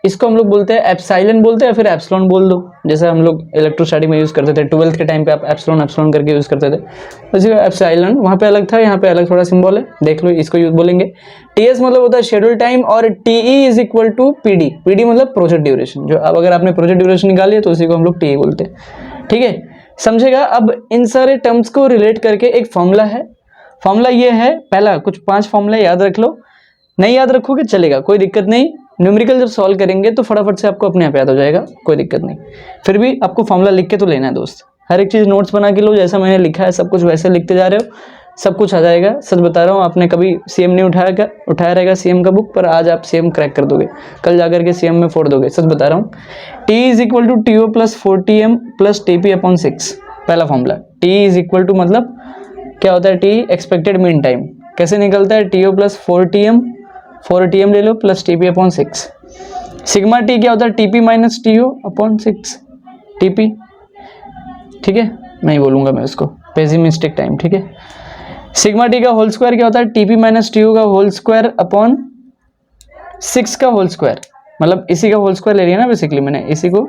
इसको हम लोग बोलते हैं एप्सिलॉन बोलते हैं या फिर एप्सिलॉन बोल दो, जैसे हम लोग इलेक्ट्रोस्टैटिक में यूज करते थे 12th के टाइम पे, आप एप्सिलॉन एप्सिलॉन करके यूज करते थे, तो एप्सिलॉन वहाँ पे अलग था, यहाँ पे अलग थोड़ा सिंबल है, देख लो, इसको यूज बोलेंगे। टीएस मतलब होता है शेड्यूल टाइम, और TE is equal to PD, PD मतलब प्रोजेक्ट ड्यूरेशन, जो अब अगर आपने प्रोजेक्ट ड्यूरेशन निकाली है तो उसी को हम लोग टीई बोलते हैं, ठीक है, समझेगा। अब इन सारे टर्म्स को रिलेट करके एक फॉर्मूला है, फॉर्मूला ये है, पहला कुछ 5 फॉर्मूला याद रख लो, नहीं याद रखोगे चलेगा, कोई दिक्कत नहीं, न्यूमेरिकल जब सॉल्व करेंगे तो फटाफट से आपको अपने आप याद हो जाएगा, कोई दिक्कत नहीं। फिर भी आपको फॉर्मूला लिख के तो लेना है दोस्त, हर एक चीज़ नोट्स बना के लो, जैसा मैंने लिखा है सब कुछ वैसे लिखते जा रहे हो, सब कुछ आ जाएगा। सच बता रहा हूँ, आपने कभी सीएम नहीं उठाया रहेगा सीएम का बुक, पर आज आप सीएम क्रैक कर दोगे, कल जाकर के सीएम में फोड़ दोगे, सच बता रहा हूँ। T is equal to T O plus 4tm plus TP upon 6, पहला formula. T is equal to मतलब क्या होता है, टी एक्सपेक्टेड मीन टाइम, कैसे निकलता है, टी ओ प्लस 4tm ले लो plus TP upon 6। Sigma T क्या होता है, TP minus T O upon 6 TP, ठीक है, नहीं बोलूंगा मैं उसको, पेसिमिस्टिक टाइम, ठीक है। सिग्मा टी का होल स्क्वायर क्या होता है, टीपी माइनस टी ओ का होल स्क्वायर अपॉन 6 का होल स्क्वायर, मतलब इसी का होल स्क्वायर ले लिया ना, बेसिकली मैंने इसी को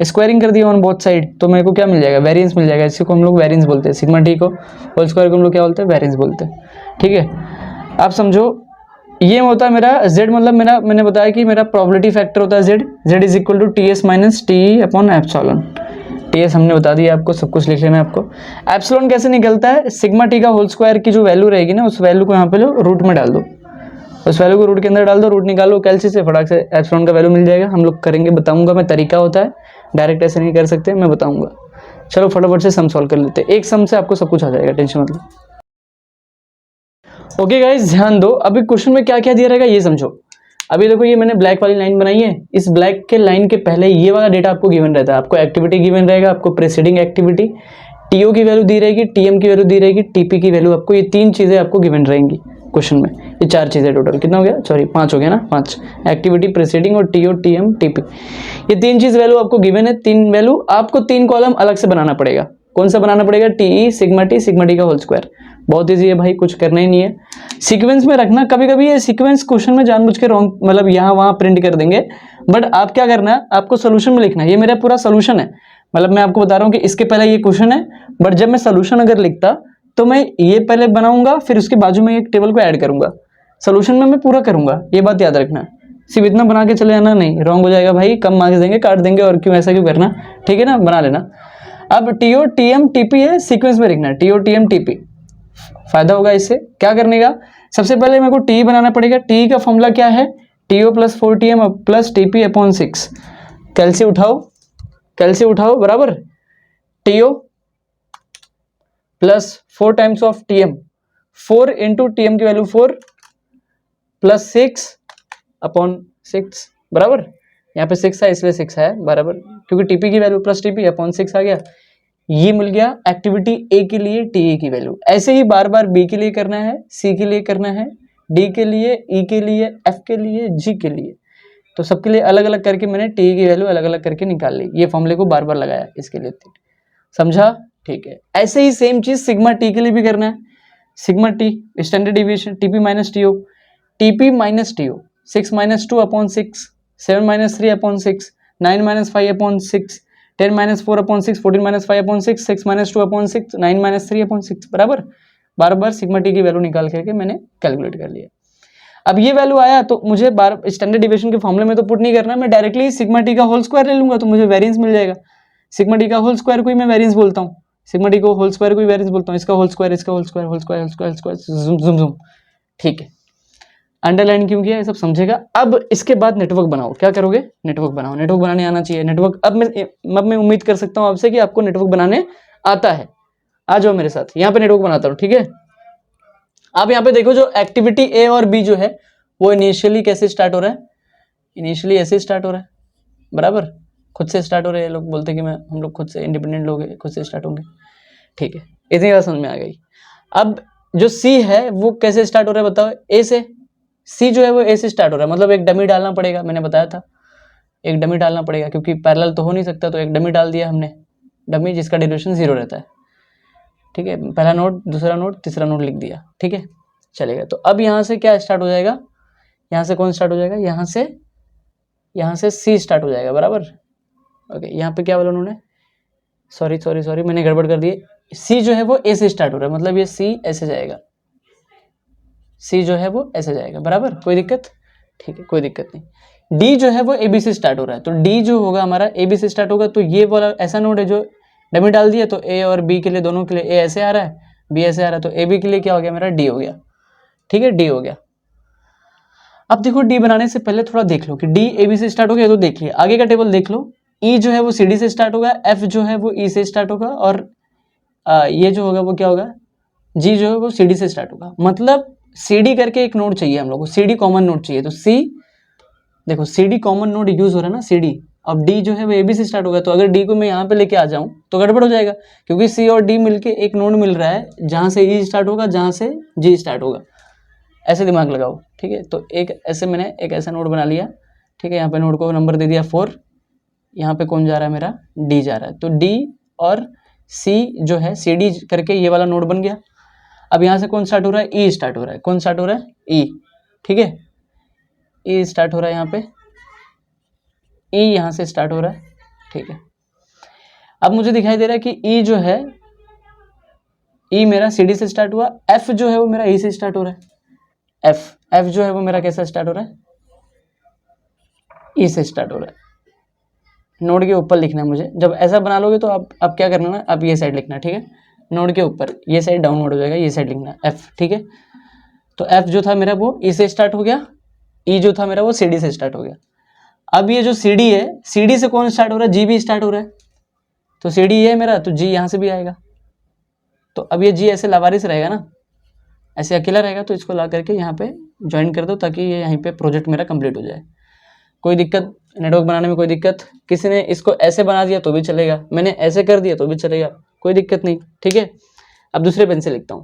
स्क्वायरिंग कर दिया ऑन बोथ साइड, तो मेरे को क्या मिल जाएगा, वेरिएंस मिल जाएगा, इसी को हम लोग वेरिएंस बोलते हैं, सिग्मा टी को होल स्क्वायर को हम लोग क्या बोलते हैं, वेरिएंस बोलते हैं, ठीक है। आप समझो, ये होता है मेरा z, मतलब मेरा, मैंने बताया कि मेरा प्रोबेबिलिटी फैक्टर होता है z is equal to T S minus T upon epsilon, T S हमने बता दिया आपको, सब कुछ लिख लेना है आपको। एप्सिलॉन कैसे निकलता है, सिग्मा टी का होल स्क्वायर की जो वैल्यू रहेगी ना, उस वैल्यू को यहाँ पे लो रूट में डाल दो, उस वैल्यू को रूट के अंदर डाल दो, रूट निकालो कैलसी से, फटाक से एप्सिलॉन का वैल्यू मिल जाएगा। हम लोग करेंगे, बताऊंगा मैं, तरीका होता है, डायरेक्ट ऐसे नहीं कर सकते, मैं बताऊंगा। चलो फटाफट से सम सॉल्व कर लेते हैं, एक सम से आपको सब कुछ आ जाएगा, टेंशन मत लो। ओके गाइस, ध्यान दो, अभी क्वेश्चन में क्या क्या दिया रहेगा ये समझो। अभी देखो, ये मैंने ब्लैक वाली लाइन बनाई है, इस ब्लैक के लाइन के पहले ये वाला डेटा आपको गिवन रहता है, आपको एक्टिविटी गिवन रहेगा, आपको प्रेसीडिंग एक्टिविटी, टीओ की वैल्यू दी रहेगी, टीएम की वैल्यू दी रहेगी, टीपी की वैल्यू, आपको ये 3 चीजें आपको गिवन रहेंगी क्वेश्चन में, ये 4 चीजें टोटल, कितना हो गया, सॉरी 5 हो गया ना, 5, एक्टिविटी, प्रेसीडिंग और टीओ, टीएम, टीपी, ये 3 चीज वैल्यू आपको गिवन है। 3 वैल्यू आपको 3 कॉलम अलग से बनाना पड़ेगा, कौन सा बनाना पड़ेगा, टीई, सिग्मा टी का होल स्क्वायर, बहुत इजी है भाई, कुछ करना ही नहीं है। सीक्वेंस में रखना, कभी कभी ये सीक्वेंस क्वेश्चन में जानबूझ के रॉन्ग, मतलब यहाँ वहाँ प्रिंट कर देंगे, बट आप क्या करना है, आपको सोल्यूशन में लिखना है, ये मेरा पूरा सोल्यूशन है, मतलब मैं आपको बता रहा हूँ कि इसके पहले ये क्वेश्चन है, बट जब मैं सोल्यूशन अगर लिखता तो मैं ये पहले बनाऊंगा, फिर उसके बाजू में एक टेबल को ऐड करूंगा, सोल्यूशन में मैं पूरा करूंगा, ये बात याद रखना। सिर्फ इतना बना के चले जाना नहीं, रॉन्ग हो जाएगा भाई, कम मार्क्स देंगे, काट देंगे, और क्यों, ऐसा क्यों करना, ठीक है ना, बना लेना। अब टीओ टीएम टीपी है, सीक्वेंस में लिखना है, टीओ टीएम टीपी, फायदा होगा इससे, क्या करने का, सबसे पहले मेरे को टी बनाना पड़ेगा, टी का फॉर्मूला क्या है, TO plus 4tm plus TP upon 6, कैलसी उठाओ, बराबर, TO plus 4 times of TM, 4 into TM की वैल्यू 4 प्लस 6 अपॉन 6, बराबर, यहाँ पे 6 है इसलिए 6 है, बराबर, क्योंकि टीपी की वैल्यू प्लस टीपी अपॉन 6 आ गया, ये मिल गया एक्टिविटी ए के लिए टीए की वैल्यू। ऐसे ही बार बार बी के लिए करना है, सी के लिए करना है, डी के लिए, ई के लिए, एफ के लिए, जी के लिए, तो सबके लिए अलग अलग करके मैंने टीए की वैल्यू अलग अलग करके निकाल ली, ये फॉर्मूले को बार बार लगाया इसके लिए, समझा, ठीक है। ऐसे ही सेम चीज सिग्मा टी के लिए भी करना है, sigma T standard deviation, TP minus TO, 6 minus 2 upon 6, 7 minus 3 upon 6, 9 minus 5 upon 6, 10 minus 4 upon 6, 14 minus 5 upon 6, 6 minus 2 upon 6, 9 minus 3 upon 6, बराबर, बार बार सिग्मा टी की वैल्यू निकाल करके मैंने कैलकुलेट कर लिया। अब ये वैल्यू आया तो मुझे बार स्टैंडर्ड डेविएशन के फॉर्मूले में तो पुट नहीं करना, मैं डायरेक्टली सिग्मा टी का होल स्क्वायर ले लूंगा तो मुझे वेरिएंस मिल जाएगा, सिग्मा टी का होल स्क्वायर को ही मैं वेरिएंस बोलता हूँ, सिग्मा टी को होल स्क्वायर को ही वेरिएंस बोलता हूँ, इसका होल स्क्वायर, इसका whole square, whole square, whole square, whole square, zoom zoom zoom, ठीक है। अंडरलाइन क्यों किया, ये सब समझेगा। अब इसके बाद नेटवर्क बनाओ, क्या करोगे, नेटवर्क बनाओ, नेटवर्क बनाने आना चाहिए, नेटवर्क, अब मैं उम्मीद कर सकता हूँ आपसे कि आपको नेटवर्क बनाने आता है, आ जाओ मेरे साथ, यहाँ पे नेटवर्क बनाता हूँ, ठीक है। आप यहाँ पे देखो, जो एक्टिविटी ए और बी जो है वो इनिशियली कैसे स्टार्ट हो रहा है, इनिशियली ऐसे स्टार्ट हो रहा है, बराबर, खुद से स्टार्ट हो रहे हैं, लोग बोलते हैं कि हम लोग खुद से इंडिपेंडेंट लोग हैं, खुद से स्टार्ट होंगे, ठीक है, इतनी बात समझ में आ गई। अब जो सी है वो कैसे स्टार्ट हो रहा है बताओ, ए से, सी जो है वो ए से स्टार्ट हो रहा है, मतलब एक डमी डालना पड़ेगा, मैंने बताया था एक डमी डालना पड़ेगा क्योंकि पैरेलल तो हो नहीं सकता, तो एक डमी डाल दिया हमने, डमी जिसका ड्यूरेशन 0 रहता है। ठीक है, पहला नोड, दूसरा नोड, तीसरा नोड लिख दिया। ठीक है, चलेगा। तो अब यहाँ से क्या स्टार्ट हो जाएगा, यहाँ से कौन स्टार्ट हो जाएगा, यहाँ से सी स्टार्ट हो जाएगा, बराबर। ओके, यहाँ पे क्या बोला उन्होंने, सॉरी मैंने गड़बड़ कर दी। सी जो है वो ए से स्टार्ट हो रहा है, मतलब ये सी ऐसे जाएगा, सी जो है वो ऐसे जाएगा, बराबर, कोई दिक्कत? ठीक है, कोई दिक्कत नहीं। डी जो है वो ए बी से स्टार्ट हो रहा है, तो डी जो होगा हमारा ए बी से स्टार्ट होगा, तो ये वाला ऐसा नोड है जो डमी डाल दिया, तो ए और बी के लिए, दोनों के लिए, ए ऐसे आ रहा है, बी ऐसे आ रहा है, तो ए बी के लिए क्या हो गया मेरा, डी हो गया। ठीक है, डी हो गया। अब देखो डी बनाने से पहले थोड़ा देख लो कि डी ए बी से स्टार्ट हो गया, तो देखिए आगे का टेबल देख लो। ई जो है वो सी डी से स्टार्ट होगा, एफ जो है वो ई से स्टार्ट होगा, और ये जो होगा वो क्या होगा, जी जो है वो सी डी से स्टार्ट होगा। मतलब सी डी करके एक नोड चाहिए हम लोग को, सी डी कॉमन नोड चाहिए, तो सी, देखो C D common node use हो रहा है ना, सी डी। अब डी जो है वो ए बी से स्टार्ट होगा, तो अगर डी को मैं यहाँ पे लेके आ जाऊँ तो गड़बड़ हो जाएगा, क्योंकि सी और डी मिलके एक नोड मिल रहा है जहाँ से ई स्टार्ट होगा, जहाँ से जी स्टार्ट होगा। ऐसे दिमाग लगाओ। ठीक है, तो एक ऐसे मैंने एक ऐसा नोड बना लिया। ठीक है, यहाँ पे नोड को नंबर दे दिया 4, यहाँ पे कौन जा रहा है मेरा, डी जा रहा है, तो डी और सी जो है सी डी करके ये वाला नोड बन गया। अब यहाँ से कौन स्टार्ट हो रहा है, ई स्टार्ट हो रहा है, कौन स्टार्ट हो रहा है, ई। ठीक है, ई स्टार्ट हो रहा है यहाँ पे, ई यहाँ से स्टार्ट हो रहा है। ठीक है, अब मुझे दिखाई दे रहा है कि ई जो है, ई मेरा सी डी से स्टार्ट हुआ, एफ जो है वो मेरा ई से स्टार्ट हो रहा है, एफ जो है वो मेरा कैसा स्टार्ट हो रहा है, ई से स्टार्ट हो रहा है। नोड के ऊपर लिखना है मुझे, जब ऐसा बना लोगे तो आप क्या करना ना, आप ये साइड लिखना, ठीक है, नोड के ऊपर, ये साइड डाउनवर्ड हो जाएगा, ये साइड लिखना एफ। ठीक है, तो एफ जो था मेरा वो ई से स्टार्ट हो गया, ई जो था मेरा वो सी डी से स्टार्ट हो गया। अब ये जो सी डी है, सी डी से कौन स्टार्ट हो रहा है, जी भी स्टार्ट हो रहा है, तो सी डी ये है मेरा, तो जी यहाँ से भी आएगा। तो अब ये जी ऐसे लावारिस रहेगा ना, ऐसे अकेला रहेगा, तो इसको ला करके यहाँ पे ज्वाइन कर दो, ताकि ये यहीं पे प्रोजेक्ट मेरा कंप्लीट हो जाए। कोई दिक्कत, नेटवर्क बनाने में कोई दिक्कत? किसी ने इसको ऐसे बना दिया तो भी चलेगा, मैंने ऐसे कर दिया तो भी चलेगा, कोई दिक्कत नहीं। ठीक है, अब दूसरे पेन से लिखता हूँ।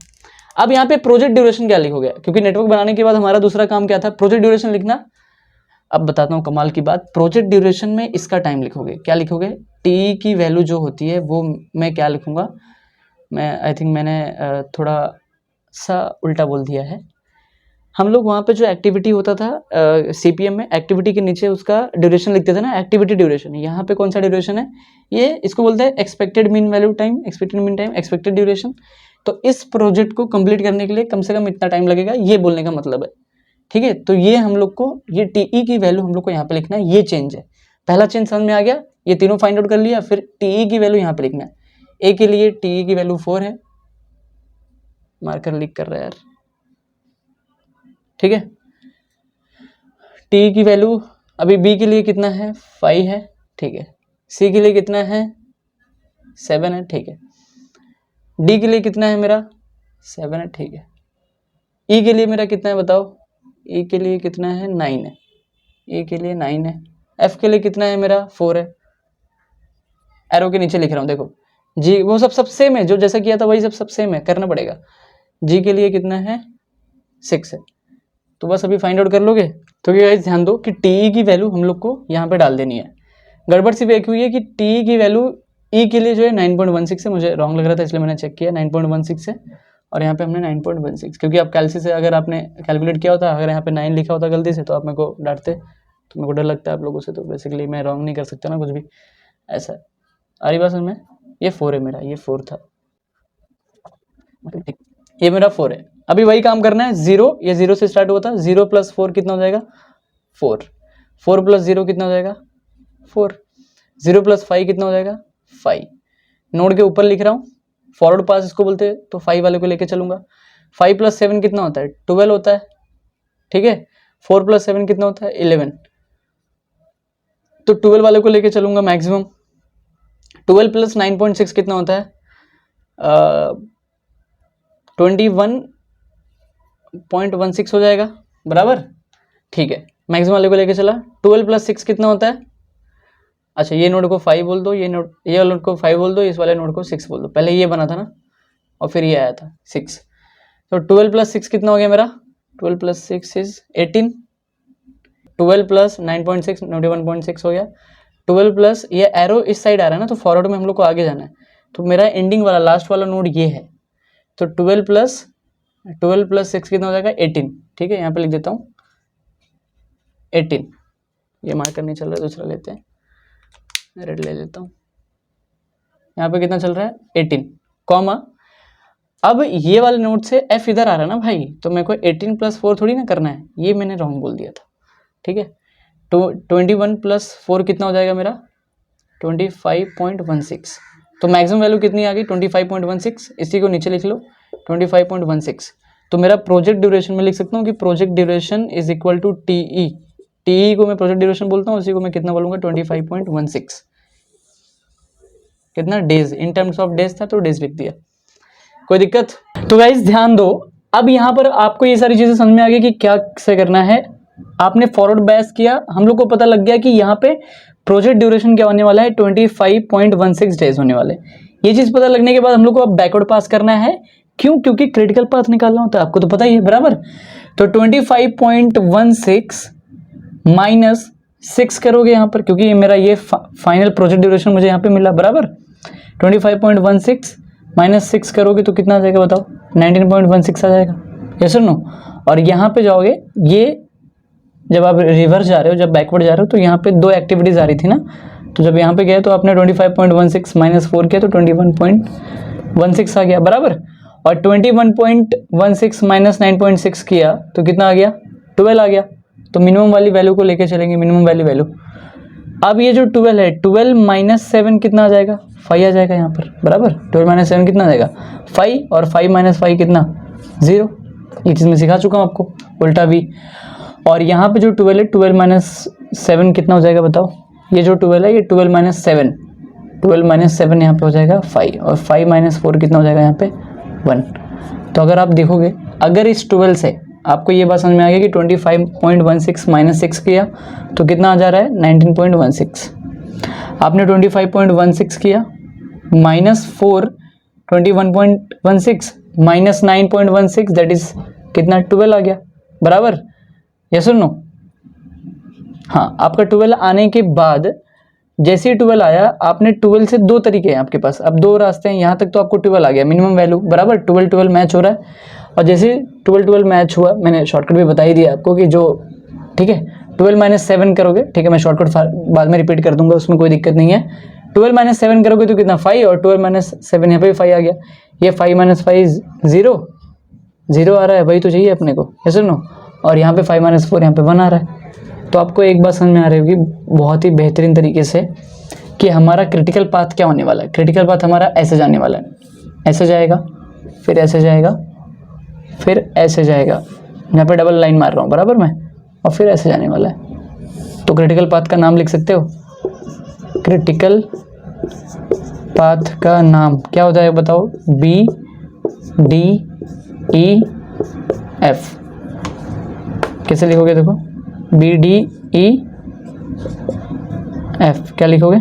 अब यहाँ पे प्रोजेक्ट ड्यूरेशन क्या लिखोगे, क्योंकि नेटवर्क बनाने के बाद हमारा दूसरा काम क्या था, प्रोजेक्ट ड्यूरेशन लिखना। अब बताता हूँ कमाल की बात, प्रोजेक्ट ड्यूरेशन में इसका टाइम लिखोगे, क्या लिखोगे, टी की वैल्यू जो होती है वो मैं क्या लिखूंगा, मैं आई थिंक मैंने थोड़ा सा उल्टा बोल दिया है। हम लोग वहाँ पे जो एक्टिविटी होता था सीपीएम में, एक्टिविटी के नीचे उसका ड्यूरेशन लिखते थे ना, एक्टिविटी ड्यूरेशन। यहाँ पे कौन सा ड्यूरेशन है, ये इसको बोलते हैं expected mean value time, expected mean time, expected duration. तो इस प्रोजेक्ट को कंप्लीट करने के लिए कम से कम इतना टाइम लगेगा, ये बोलने का मतलब है। ठीक है, तो ये हम लोग को, ये टीई की वैल्यू हम लोग को यहाँ पे लिखना है, ये चेंज है। पहला चेंज समझ में आ गया, ये तीनों फाइंड आउट कर लिया, फिर टीई की वैल्यू यहाँ पे लिखना है। ए के लिए टीई की वैल्यू 4 है, मार्कर लीक कर रहा है यार। ठीक है, टी की वैल्यू अभी बी के लिए कितना है, 5 है। ठीक है, सी के लिए कितना है, 7 है। ठीक है, डी के लिए कितना है मेरा, 7 है। ठीक है, ई के लिए मेरा कितना है बताओ, ई के लिए कितना है, 9 है, ई के लिए 9 है। एफ के लिए कितना है मेरा, 4 है। एरो के नीचे लिख रहा हूँ, देखो जी वो सब सेम है, जो जैसा किया था वही सब सेम है, करना पड़ेगा। जी के लिए कितना है, 6 है। तो बस अभी फाइंड आउट कर लोगे। तो ये ध्यान दो कि टी की वैल्यू हम लोग को यहाँ पे डाल देनी है। गड़बड़ सी एक हुई है कि टी की वैल्यू ई के लिए जो है 9.16 है, मुझे रॉन्ग लग रहा था इसलिए मैंने चेक किया, 9.16 है, और यहाँ पे हमने 9.16, क्योंकि आप कैलसी से अगर आपने कैलकुलेट किया होता, अगर यहाँ पे 9 लिखा होता गलती से, तो आप मेरे को डांटते, तो मेरे को डर लगता है आप लोगों से, तो बेसिकली मैं रॉन्ग नहीं कर सकता ना कुछ भी, ऐसा है। आ रही बात समझ में? ये 4 है मेरा, ये 4 था, ये मेरा 4 है। अभी वही काम करना है, 0, ये 0 से स्टार्ट हुआ था, 0 + 4 कितना हो जाएगा, 4, 4 + 0 कितना हो जाएगा, 4, 0 + 5 कितना हो जाएगा, 5। नोड के ऊपर लिख रहा हूँ, फॉरवर्ड पास इसको बोलते हैं, तो 5 वाले को लेके चलूंगा। 5 + 7 कितना होता है, 12 होता है। ठीक है, 4 + 7 कितना होता है, 11, तो 12 वाले को लेके चलूंगा मैक्सिमम। 12 + 9.6 कितना होता है, 21.16 हो जाएगा, बराबर। ठीक है, मैक्सिमम वाले को लेके चला। 12 + 6 कितना होता है, अच्छा ये नोड को 5 बोल दो, ये नोड को 5 बोल दो, इस वाले नोड को 6 बोल दो। पहले ये बना था ना, और फिर ये आया था 6, तो 12 + 6 कितना हो गया मेरा, 12 प्लस 6 इज 18, 12 प्लस 9.6 91.6 हो गया, 12 प्लस ये एरो इस साइड आ रहा है ना, तो फॉरवर्ड में हम लोग को आगे जाना है, तो मेरा एंडिंग वाला लास्ट वाला नोड ये है, तो 12 प्लस 6 कितना हो जाएगा 18, ठीक है, यहाँ पे लिख देता हूँ 18, ये मार्कर नहीं चल रहा है, दूसरा लेते हैं, रेड ले लेता हूँ, यहाँ पे कितना चल रहा है 18, कॉमा, अब ये वाले नोड से f इधर आ रहा है ना भाई, तो मेरे को 18 प्लस 4 थोड़ी ना करना है, ये मैंने रॉन्ग बोल दिया था, ठीक है, तो 21 प्लस 4 कितना हो जाएगा मेरा 25.16, तो मैक्सिमम वैल्यू कितनी आ गई 25.16, इसी को नीचे लिख लो 25.16, तो मेरा प्रोजेक्ट ड्यूरेशन में लिख सकता हूँ कि project duration is equal to TE, TE को मैं प्रोजेक्ट ड्यूरेशन बोलता हूँ, उसी को मैं कितना बोलूँगा 25.16, कितना days, in terms of days था तो डेज लिख दिया, कोई दिक्कत। तो गाइस ध्यान दो, अब यहाँ पर आपको ये सारी चीजें समझ में आ गई कि क्या से करना है, आपने फॉरवर्ड बैच किया, हम लोग को पता लग गया कि यहाँ पे प्रोजेक्ट ड्यूरेशन क्या होने वाला है 25.16 डेज होने वाले, ये चीज पता लगने के बाद हम लोग को अब बैकवर्ड पास करना है, क्यों, क्योंकि क्रिटिकल पाथ निकालना होता है, आपको तो पता ही है बराबर, तो 25.16 माइनस 6 करोगे यहाँ पर, क्योंकि मेरा ये फाइनल प्रोजेक्ट ड्यूरेशन मुझे यहाँ पे मिला बराबर, 25.16 माइनस 6 करोगे तो कितना आ जाएगा बताओ 19.16 आ जाएगा, यस और नो, और यहाँ पे जाओगे, ये जब आप रिवर्स जा रहे हो, जब बैकवर्ड जा रहे हो, तो यहाँ पे दो एक्टिविटीज आ रही थी ना, तो जब यहाँ पे गए तो आपने 25.16 माइनस 4 किया तो 21.16 आ गया बराबर, और 21.16 माइनस 9.6 किया तो कितना आ गया 12 आ गया, तो मिनिमम वाली वैल्यू को लेके चलेंगे, मिनिमम वाली वैल्यू, अब ये जो 12 है 12 माइनस 7 कितना आ जाएगा 5 आ जाएगा यहाँ पर बराबर, 12 माइनस 7 कितना आ जाएगा 5, और 5 माइनस 5 कितना 0, ये चीज़ मैं सिखा चुका हूँ आपको, उल्टा भी, और यहाँ पे जो 12 है 12 माइनस 7 कितना हो जाएगा बताओ, ये जो 12 है ये 12 माइनस 7, 12 माइनस 7 यहाँ पे हो जाएगा 5, और 5 माइनस 4 कितना हो जाएगा यहाँ पे 1, तो अगर आप देखोगे, अगर इस 12 से आपको ये बात समझ में आ गई कि 25.16 माइनस 6 किया तो कितना आ जा रहा है 19.16, आपने 25.16 किया माइनस 4 21.16 माइनस 9.16 दैट इज कितना 12 आ गया बराबर, यस और नो, हाँ, आपका 12 आने के बाद जैसे ही 12 आया, आपने 12 से दो तरीके हैं आपके पास, अब दो रास्ते हैं, यहाँ तक तो आपको 12 आ गया मिनिमम वैल्यू बराबर, 12 मैच हो रहा है, और जैसे 12 मैच हुआ, मैंने शॉर्टकट भी बता ही दिया आपको कि जो, ठीक है, 12 माइनस 7 करोगे, ठीक है, मैं शॉर्टकट बाद में रिपीट कर दूंगा, उसमें कोई दिक्कत नहीं है, 12 माइनस 7 करोगे तो कितना 5, और 12 माइनस 7 यहाँ पे 5 आ गया, ये 5 माइनस 5 0 आ रहा है, वही तो चाहिए अपने को, यस और नो, और यहाँ पे 5 माइनस 4 यहाँ पे 1 आ रहा है, तो आपको एक बात समझ में आ रही होगी बहुत ही बेहतरीन तरीके से कि हमारा क्रिटिकल पाथ क्या होने वाला है, क्रिटिकल पाथ हमारा ऐसे जाने वाला है, ऐसे जाएगा, फिर ऐसे जाएगा, फिर ऐसे जाएगा, यहाँ पे डबल लाइन मार रहा हूँ बराबर मैं, और फिर ऐसे जाने वाला है, तो क्रिटिकल पाथ का नाम लिख सकते हो, क्रिटिकल पाथ का नाम क्या होता है बताओ, BDEF, कैसे लिखोगे देखो, BDEF क्या लिखोगे,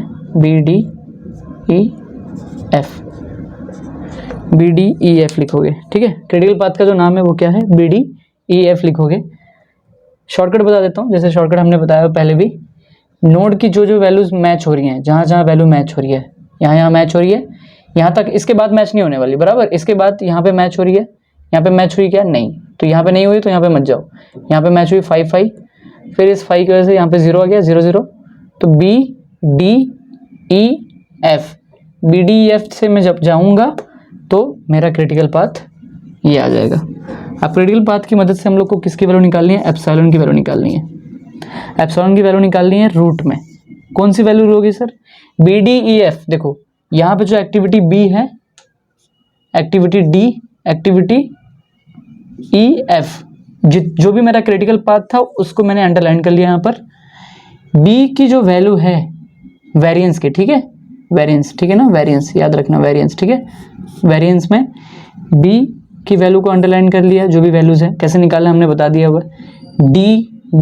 BDEF लिखोगे, ठीक है, क्रिटिकल पाथ का जो नाम है वो क्या है BDEF लिखोगे। शॉर्टकट बता देता हूँ, जैसे शॉर्टकट हमने बताया पहले भी, नोड की जो जो वैल्यूज मैच हो रही हैं, जहाँ जहाँ वैल्यू मैच हो रही है, यहाँ मैच हो रही है, यहाँ तक, इसके बाद मैच नहीं होने वाली बराबर, इसके बाद यहाँ पे मैच हो रही है, यहाँ पे मैच हुई क्या नहीं, तो यहाँ पे नहीं हुई तो यहाँ पे मत जाओ, यहाँ पे मैच हुई 5 5, फिर इस 5 की वजह से यहाँ पे 0 आ गया 0 0, तो BDEF से मैं जब जाऊँगा तो मेरा क्रिटिकल पाथ ये आ जाएगा। अब क्रिटिकल पाथ की मदद से हम लोग को किसकी वैल्यू निकालनी है, एप्सिलॉन की वैल्यू निकालनी है, एप्सिलॉन की वैल्यू निकालनी है रूट में, कौन सी वैल्यू होगी सर, BDEF, देखो यहाँ पे जो एक्टिविटी B है, एक्टिविटी D, एक्टिविटी EF, जो भी मेरा क्रिटिकल पाथ था उसको मैंने अंडरलाइन कर लिया यहाँ पर, B की जो वैल्यू है वेरिएंस की, ठीक है, वेरिएंस, ठीक है ना, वेरिएंस याद रखना, वेरिएंस, ठीक है, वेरिएंस में B की वैल्यू को अंडरलाइन कर लिया, जो भी वैल्यूज है कैसे निकालना हमने बता दिया हुआ, D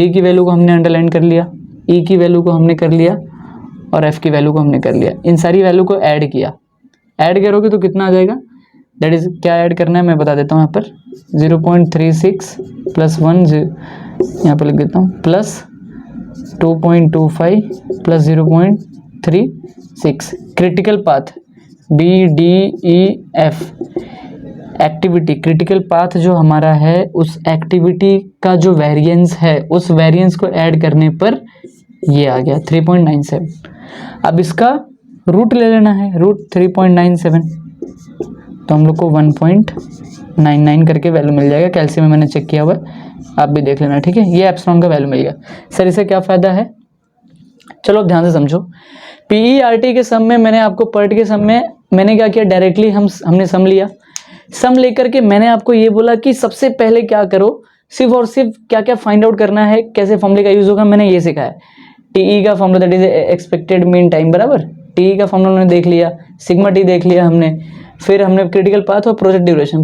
की वैल्यू को हमने अंडरलाइन कर लिया, E की वैल्यू को हमने कर लिया, और F की वैल्यू को हमने कर लिया, इन सारी वैल्यू को ऐड किया, ऐड करोगे तो कितना आ जाएगा दैट इज क्या ऐड करना है मैं बता देता हूँ यहाँ पर 0.36 प्लस 1 यहाँ पर लिख देता हूँ plus 2.25 plus 0.36 critical path BDEF activity critical path जो हमारा है उस एक्टिविटी का जो वेरिएंस है उस वेरिएंस को ऐड करने पर ये आ गया 3.97। अब इसका रूट ले लेना है, रूट 3.97 तो हम लोग को 1.99 करके वैल्यू मिल जाएगा। कैल्शियम में मैंने चेक किया हुआ है, आप भी देख लेना, ठीक है। ये एप्सिलॉन का वैल्यू मिल गया। सर इससे क्या फ़ायदा है, चलो अब ध्यान से समझो। PERT के सम में मैंने आपको PERT के सम में मैंने क्या किया, डायरेक्टली हमने सम लिया। सम लेकर के मैंने आपको ये बोला कि सबसे पहले क्या करो, सिर्फ और सिर्फ क्या क्या फाइंड आउट करना है, कैसे फॉर्मूले का यूज होगा, मैंने ये सिखाया। TE का formula that is expected mean time बराबर, TE का फॉर्मूला हमने देख लिया, सिग्मा T देख लिया हमने, फिर हमने क्रिटिकल पाथ और प्रोजेक्ट ड्यूरेशन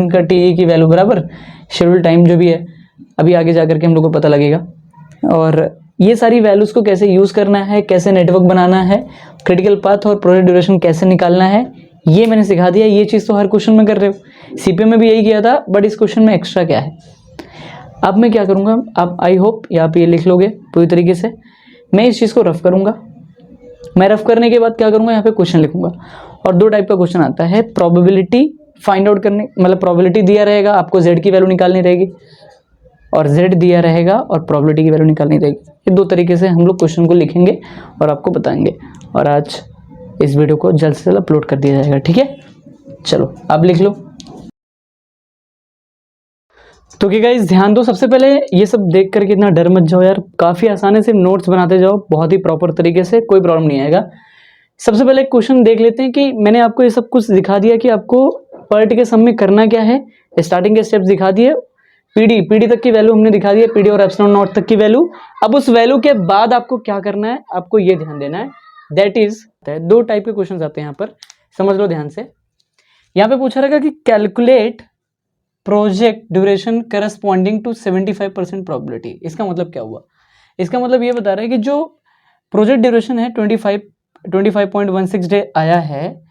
का TE की वैल्यू बराबर शेड्यूल टाइम जो भी है अभी आगे जाकर के हम लोग को पता लगेगा। और ये सारी वैल्यूज को कैसे यूज करना है, कैसे नेटवर्क बनाना है, क्रिटिकल पाथ और प्रोजेक्ट ड्यूरेशन कैसे निकालना है, ये मैंने सिखा दिया। ये चीज़ तो हर क्वेश्चन में कर रहे हो, CPM में भी यही किया था, बट इस क्वेश्चन में एक्स्ट्रा क्या है। अब मैं क्या करूँगा, आप आई होप यहाँ पे ये लिख लोगे पूरी तरीके से। मैं इस चीज़ को रफ करूँगा, मैं रफ करने के बाद क्या करूँगा, यहाँ पे क्वेश्चन लिखूंगा। और दो टाइप का क्वेश्चन आता है, प्रोबेबिलिटी फाइंड आउट करने, मतलब प्रोबेबिलिटी दिया रहेगा, आपको Z की वैल्यू निकालनी रहेगी, और Z दिया रहेगा और प्रोबेबिलिटी की वैल्यू निकालनी रहेगी। ये दो तरीके से हम लोग क्वेश्चन को लिखेंगे और आपको बताएंगे। और आज इस वीडियो को जल्द से जल्द अपलोड कर दिया जाएगा, ठीक है। चलो अब लिख लो। तो क्या गाइस ध्यान दो, सबसे पहले ये सब देख करके इतना डर मत जाओ यार, काफ़ी आसानी से नोट्स बनाते जाओ बहुत ही प्रॉपर तरीके से, कोई प्रॉब्लम नहीं आएगा। सबसे पहले क्वेश्चन देख लेते हैं कि मैंने आपको ये सब कुछ दिखा दिया कि आपको PERT के सम में करना क्या है, स्टार्टिंग के स्टेप्स दिखा दिए, PD तक की वैल्यू हमने दिखा दी है, PD और एप्सिलॉन नॉट तक की वैल्यू। अब उस वैल्यू के बाद आपको क्या करना है, आपको ये ध्यान देना है, दैट इज दो टाइप के क्वेश्चन आते हैं यहाँ पर, समझ लो ध्यान से। यहाँ पे पूछा रहेगा कि calculate project duration corresponding to 75% probability. इसका मतलब क्या हुआ, इसका मतलब ये बता रहा है कि जो प्रोजेक्ट ड्यूरेशन है 25.16 डे आया है,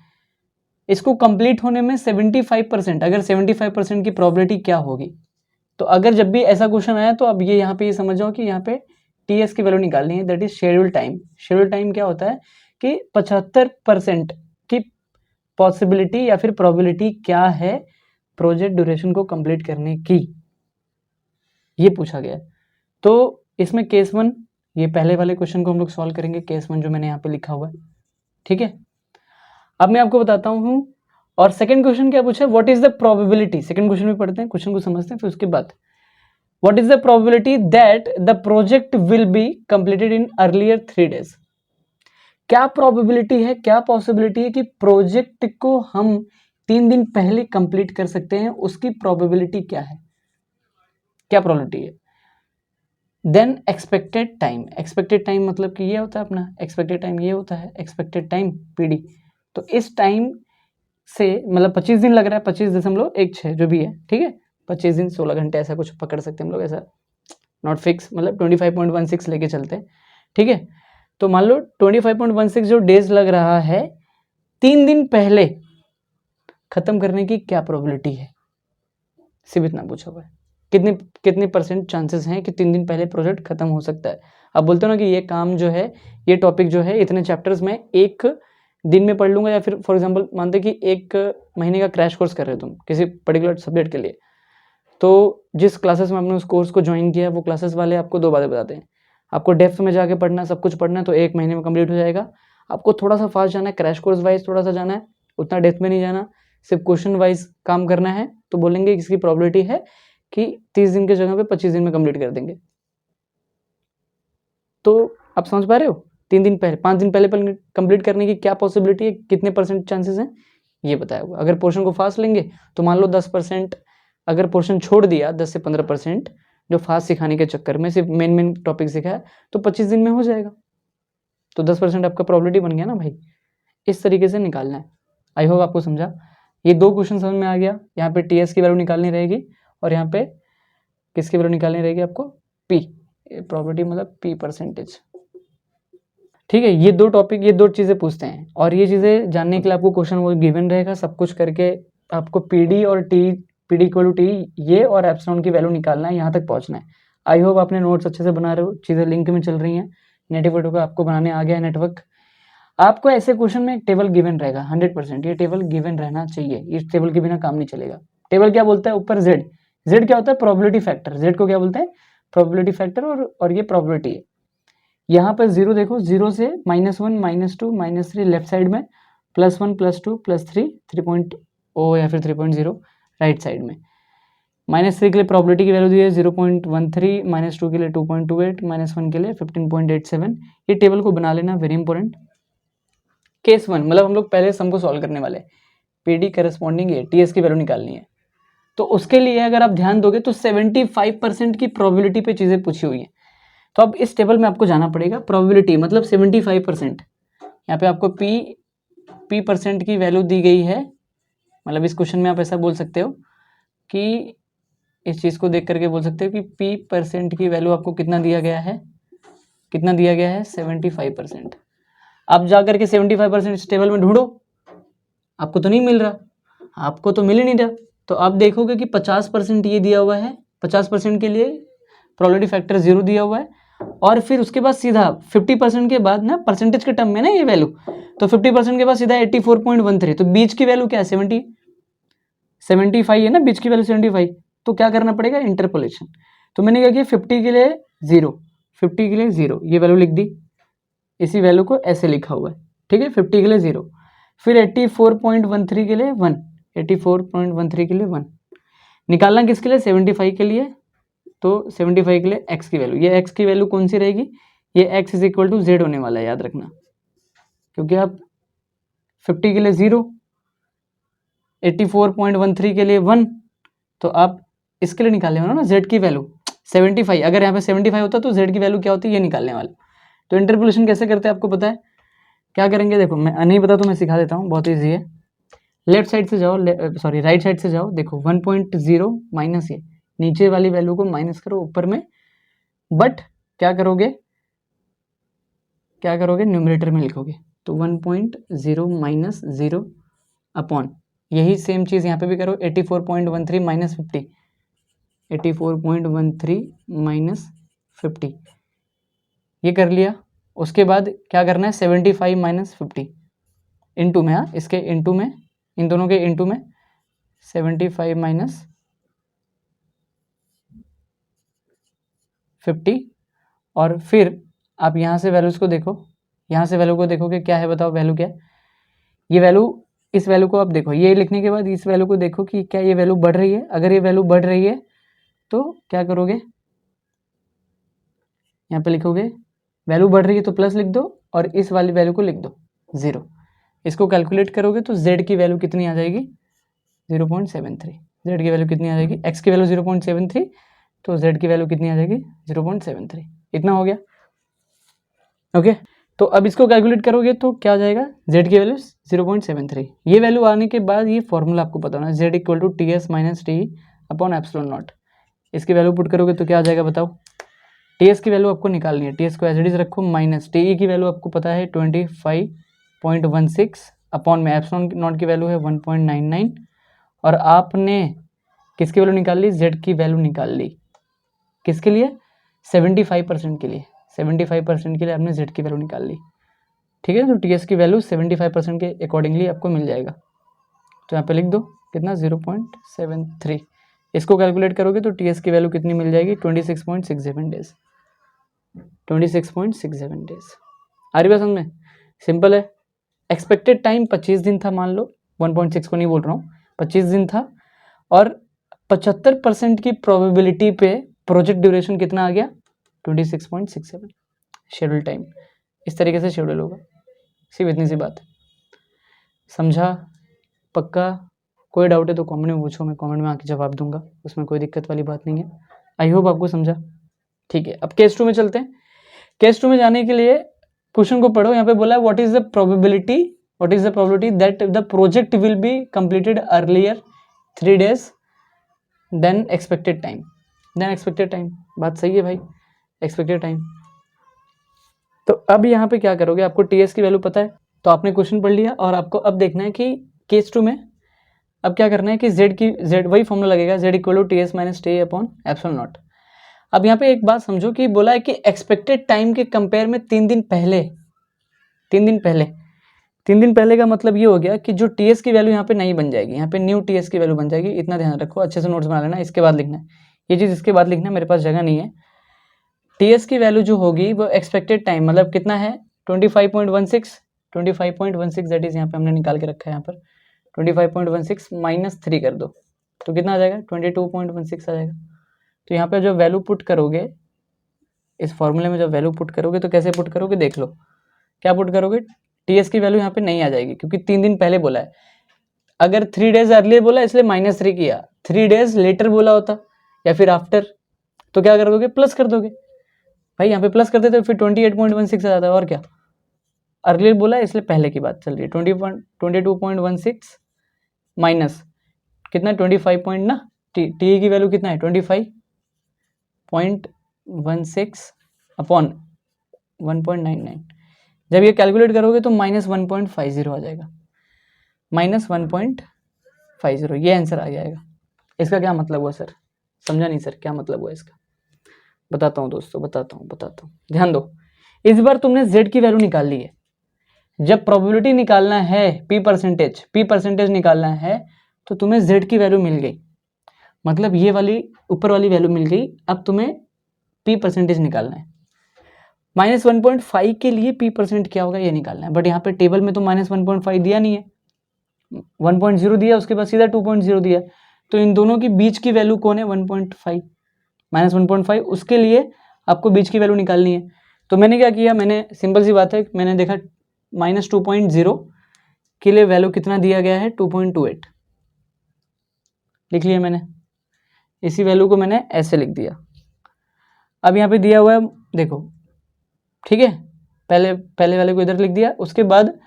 इसको कंप्लीट होने में 75%, अगर 75% की प्रोबेबिलिटी क्या होगी। तो अगर जब भी ऐसा क्वेश्चन आया तो अब ये यहाँ पे ये समझ जाओ कि यहाँ पे TS की वैल्यू निकालनी है, that is schedule time. Schedule time क्या होता है कि 75% की पॉसिबिलिटी या फिर प्रोबेबिलिटी क्या है प्रोजेक्ट ड्यूरेशन को कंप्लीट करने की, ये पूछा गया। तो इसमें केस 1, ये पहले वाले क्वेश्चन को हम लोग सॉल्व करेंगे, केस 1 जो मैंने यहाँ पे लिखा हुआ है, ठीक है। अब मैं आपको बताता हूँ। और सेकंड क्वेश्चन क्या पूछा, what is the probability, second question में पढ़ते हैं, क्वेश्चन को समझते हैं, फिर उसके बाद what is the probability that the project will be completed in earlier 3 days। क्या प्रोबेबिलिटी है, क्या पॉसिबिलिटी है कि प्रोजेक्ट को हम 3 दिन पहले कंप्लीट कर सकते हैं, उसकी प्रोबेबिलिटी क्या है, क्या प्रोबेबिलिटी है। Then expected time, expected time मतलब कि ये होता है अपना एक्सपेक्टेड टाइम, ये होता है एक्सपेक्टेड टाइम PD। तो इस टाइम से मतलब 25 दिन लग रहा है, 25.16 जो भी है, ठीक है, 25 दिन 16 घंटे ऐसा कुछ पकड़ सकते हैं हम लोग, ऐसा नॉट फिक्स, मतलब 25.16 लेके चलते हैं, ठीक है। तो मान लो 25.16 जो डेज लग रहा है, 3 दिन पहले खत्म करने की क्या प्रोबेबिलिटी है, सिर्फ इतना पूछा हुआ है। कितने परसेंट चांसेस हैं कि 3 दिन पहले प्रोजेक्ट खत्म हो सकता है। अब बोलते हो ना कि ये काम जो है, ये टॉपिक जो है, इतने चैप्टर्स में एक दिन में पढ़ लूंगा, या फिर फॉर एग्जांपल मानते कि 1 महीने का क्रैश कोर्स कर रहे हो तुम किसी पर्टिकुलर सब्जेक्ट के लिए, तो जिस क्लासेस में आपने उस कोर्स को ज्वाइन किया, वो क्लासेस वाले आपको 2 बातें बताते हैं। आपको डेप्थ में जाके पढ़ना, सब कुछ पढ़ना है, तो 1 महीने में कंप्लीट हो जाएगा। आपको थोड़ा सा फास्ट जाना है, क्रैश कोर्स वाइज थोड़ा सा जाना है, उतना डेप्थ में नहीं जाना, सिर्फ क्वेश्चन वाइज काम करना है, तो बोलेंगे इसकी प्रोबेबिलिटी है कि 30 दिन की जगह पे 25 दिन में कंप्लीट कर देंगे। तो आप समझ पा रहे हो, 3 दिन पहले, 5 दिन पहले कंप्लीट करने की क्या पॉसिबिलिटी है, कितने परसेंट चांसेस हैं, ये बताया हुआ। अगर पोर्शन को फास्ट लेंगे तो मान लो 10%, अगर पोर्शन छोड़ दिया 10 से 15%, जो फास्ट सिखाने के चक्कर में सिर्फ मेन टॉपिक सिखाया, तो 25 दिन में हो जाएगा। तो 10% आपका प्रोबेबिलिटी बन गया ना भाई। इस तरीके से निकालना है। आई होप आपको समझा। ये 2 क्वेश्चन समझ में आ गया। यहाँ पे TS की वैल्यू निकालनी रहेगी और यहाँ पे किसकी वैल्यू निकालनी रहेगी आपको, P, प्रोबेबिलिटी मतलब P परसेंटेज, ठीक है। ये 2 टॉपिक, ये 2 चीज़ें पूछते हैं, और ये चीज़ें जानने के लिए आपको क्वेश्चन वो गिवन रहेगा, सब कुछ करके आपको पीडी और T, PD equal to T ये और एप्सिलॉन की वैल्यू निकालना है, यहाँ तक पहुँचना है। आई होप आपने नोट्स अच्छे से बना रहे हो, चीज़ें लिंक में चल रही हैं, नेटवर्क को आपको बनाने आ गया है नेटवर्क। आपको ऐसे क्वेश्चन में एक टेबल गिवन रहेगा 100%, ये टेबल गिवन रहना चाहिए, इस टेबल के बिना काम नहीं चलेगा। टेबल क्या बोलता है, ऊपर जेड, जेड क्या होता है, प्रोबेबिलिटी फैक्टर, जेड को क्या बोलते हैं, प्रोबेबिलिटी फैक्टर, और ये प्रोबेबिलिटी है। यहाँ पर जीरो देखो, जीरो से -1 -2 -3 लेफ्ट साइड में, +1 +2 +3 3.0 या फिर 3.0 राइट साइड में। -3 के लिए प्रोबेबिलिटी की वैल्यू दी है 0.13, -2 के लिए 2.28, -1 के लिए 15.87। ये टेबल को बना लेना, वेरी इंपॉर्टेंट। केस 1 मतलब हम लोग पहले सम को सॉल्व करने वाले, पीडी करस्पॉन्डिंग ए, टीएस की वैल्यू निकालनी है। तो उसके लिए अगर आप ध्यान दोगे तो 75% की प्रोबेबिलिटी पे चीज़ें पूछी हुई हैं। तो अब इस टेबल में आपको जाना पड़ेगा, प्रोबेबिलिटी मतलब 75%, यहाँ पे आपको पी परसेंट की वैल्यू दी गई है। मतलब इस क्वेश्चन में आप ऐसा बोल सकते हो कि इस चीज़ को देख करके बोल सकते हो कि पी परसेंट की वैल्यू आपको कितना दिया गया है, कितना दिया गया है, 75%। आप जा करके 75% इस टेबल में ढूंढो, आपको तो नहीं मिल रहा, आपको तो मिल ही नहीं रहा। तो आप देखोगे कि 50% ये दिया हुआ है, 50% के लिए प्रोबेबिलिटी फैक्टर 0 दिया हुआ है, और फिर उसके बाद सीधा 50% के बाद ना, परसेंटेज के टर्म में ना ये वैल्यू, तो 50% के बाद सीधा 84.13, तो बीच की वैल्यू क्या है, 75 है ना, बीच की वैल्यू 75। तो क्या करना पड़ेगा, इंटरपोलेशन। तो मैंने क्या किया, 50 के लिए 0, 50 के लिए 0 ये वैल्यू लिख दी, इसी वैल्यू को ऐसे लिखा हुआ है, ठीक है, 50 के लिए 0, फिर 84.13 के लिए 1, 84.13 के लिए 1 निकालना, किसके लिए, 75 के लिए। तो 75 के लिए x की वैल्यू, ये x की वैल्यू कौन सी रहेगी, ये x is equal to Z होने वाला है, याद रखना, क्योंकि आप 50 के लिए 0, 84.13 के लिए 1, तो आप इसके लिए निकालने वाले हो ना z की वैल्यू 75। अगर यहाँ पे 75 होता तो z की वैल्यू क्या होती है, ये निकालने वाले। तो इंटरपोलेशन कैसे करते हैं आपको पता है, क्या करेंगे, देखो मैं नहीं पता तो मैं सिखा देता हूँ, बहुत ईजी है। लेफ्ट साइड से जाओ, सॉरी राइट साइड से जाओ, देखो 1.0 माइनस ये नीचे वाली वैल्यू को माइनस करो ऊपर में, बट क्या करोगे, न्यूमरेटर में लिखोगे, तो 1.0 माइनस 0 अपॉन, यही सेम चीज़ यहाँ पे भी करो, 84.13 माइनस 50, 84.13 माइनस 50, ये कर लिया। उसके बाद क्या करना है, 75 माइनस 50 इंटू में, हाँ इसके इंटू में, इन दोनों के इंटू में 75 माइनस 50, और फिर आप यहाँ से वैल्यूज़ को देखो, यहाँ से वैल्यू को देखोगे क्या है, बताओ वैल्यू क्या है, ये वैल्यू, इस वैल्यू को आप देखो, ये लिखने के बाद इस वैल्यू को देखो कि क्या ये वैल्यू बढ़ रही है। अगर ये वैल्यू बढ़ रही है तो क्या करोगे, यहाँ पे लिखोगे वैल्यू बढ़ रही है तो प्लस लिख दो, और इस वाली वैल्यू को लिख दो 0। इसको कैलकुलेट करोगे तो z की वैल्यू कितनी आ जाएगी, 0.73। z की वैल्यू कितनी आ जाएगी, x की वैल्यू 0.73, तो z की वैल्यू कितनी आ जाएगी, 0.73। इतना हो गया, ओके। तो अब इसको कैलकुलेट करोगे तो क्या आ जाएगा, z की वैल्यू 0.73। ये वैल्यू आने के बाद ये फॉर्मूला आपको पता होना, z equal to T S minus T upon epsilon not. इसकी वैल्यू पुट करोगे तो क्या आ जाएगा, बताओ। टी एस की वैल्यू आपको निकालनी है, टी एस को एज इट इज रखो, माइनस टी ई की वैल्यू आपको पता है 25.16 अपॉन में एप्सिलॉन नॉट की वैल्यू है 1.99, और आपने किसकी वैल्यू निकाल ली, z की वैल्यू निकाल ली, किसके लिए, 75% के लिए, 75% के लिए आपने z की वैल्यू निकाल ली, ठीक है। तो टी एस की वैल्यू 75% के अकॉर्डिंगली आपको मिल जाएगा। तो यहाँ पे लिख दो कितना, 0.73। इसको कैलकुलेट करोगे तो टी एस की वैल्यू कितनी मिल जाएगी, 26.67 डेज, 26.67 डेज। आ रही बात समझ में, सिंपल है। एक्सपेक्टेड टाइम 25 दिन था, मान लो 1.6 को नहीं बोल रहा हूँ, 25 दिन था, और 75% की प्रोबेबिलिटी पे प्रोजेक्ट ड्यूरेशन कितना आ गया, 26.67 शेड्यूल टाइम। इस तरीके से शेड्यूल होगा, सिर्फ इतनी सी बात है, समझा, पक्का। कोई डाउट है तो कमेंट में पूछो, मैं कमेंट में आके जवाब दूंगा, उसमें कोई दिक्कत वाली बात नहीं है। आई होप आपको समझा, ठीक है। अब केस 2 में चलते हैं। केस 2 में जाने के लिए क्वेश्चन को पढ़ो, यहाँ पे बोला है what is the probability that the project will be completed earlier 3 days then expected time. बात सही है भाई, एक्सपेक्टेड टाइम। तो अब यहाँ पे क्या करोगे, आपको टीएस की वैल्यू पता है, तो आपने क्वेश्चन पढ़ लिया, और आपको अब देखना है कि केस 2 में अब क्या करना है कि z वही फॉर्मूला लगेगा, z equal to T S minus T upon epsilon not. अब यहाँ पे एक बात समझो कि बोला है कि एक्सपेक्टेड टाइम के कंपेयर में 3 दिन पहले 3 दिन पहले का मतलब ये हो गया कि जो टी एस की वैल्यू यहाँ पे नहीं बन जाएगी, यहाँ पे न्यू टी एस की वैल्यू बन जाएगी। इतना ध्यान रखो, अच्छे से नोट्स बना लेना, इसके बाद लिखना है ये चीज़, इसके बाद लिखना, मेरे पास जगह नहीं है। टी एस की वैल्यू जो होगी वो एक्सपेक्टेड टाइम मतलब कितना है 25.16 दैट इज यहाँ पे हमने निकाल के रखा है, यहाँ पर 25.16 माइनस 3 कर दो तो कितना आ जाएगा 22.16 आ जाएगा। तो यहाँ पे जो वैल्यू पुट करोगे, इस फॉर्मूले में जो वैल्यू पुट करोगे तो कैसे पुट करोगे देख लो, क्या पुट करोगे, टी एस की वैल्यू यहाँ पे नहीं आ जाएगी क्योंकि 3 दिन पहले बोला है। अगर 3 डेज अर्लियर बोला इसलिए -3 किया, 3 डेज लेटर बोला होता या फिर आफ्टर तो क्या कर दोगे, प्लस कर दोगे भाई, यहाँ पे प्लस कर देते फिर 28.16 आ जाता है। और क्या, अर्लियर बोला है इसलिए पहले की बात चल रही है, 22.16 माइनस कितना 25 ना, टी की वैल्यू कितना है 25.16 अपॉन 1.99। जब ये कैलकुलेट करोगे तो -1.50 आ जाएगा, -1.50 ये आंसर आ जाएगा। इसका क्या मतलब हुआ सर, समझा नहीं सर, क्या मतलब हुआ इसका, बताता हूँ दोस्तों, बताता हूँ। ध्यान दो, इस बार तुमने z की वैल्यू निकाल ली है। जब प्रोबेबिलिटी निकालना है p परसेंटेज निकालना है तो तुम्हें z की वैल्यू मिल गई, मतलब ये वाली ऊपर वाली वैल्यू मिल गई। अब तुम्हें p परसेंटेज निकालना है, -1.5 के लिए p परसेंट क्या होगा ये निकालना है। बट यहाँ पे टेबल में तो -1.5 दिया नहीं है, 1.0 दिया, उसके बाद सीधा 2.0 दिया, तो इन दोनों के बीच की वैल्यू कौन है 1.5 -1.5, उसके लिए आपको बीच की वैल्यू निकालनी है। तो मैंने क्या किया, मैंने सिंपल सी बात है, मैंने देखा -2.0 के लिए वैल्यू कितना दिया गया है 2.28 लिख लिया मैंने, इसी वैल्यू को मैंने ऐसे लिख दिया। अब यहाँ पे दिया हुआ है देखो, ठीक है, पहले वाले को इधर लिख दिया, उसके बाद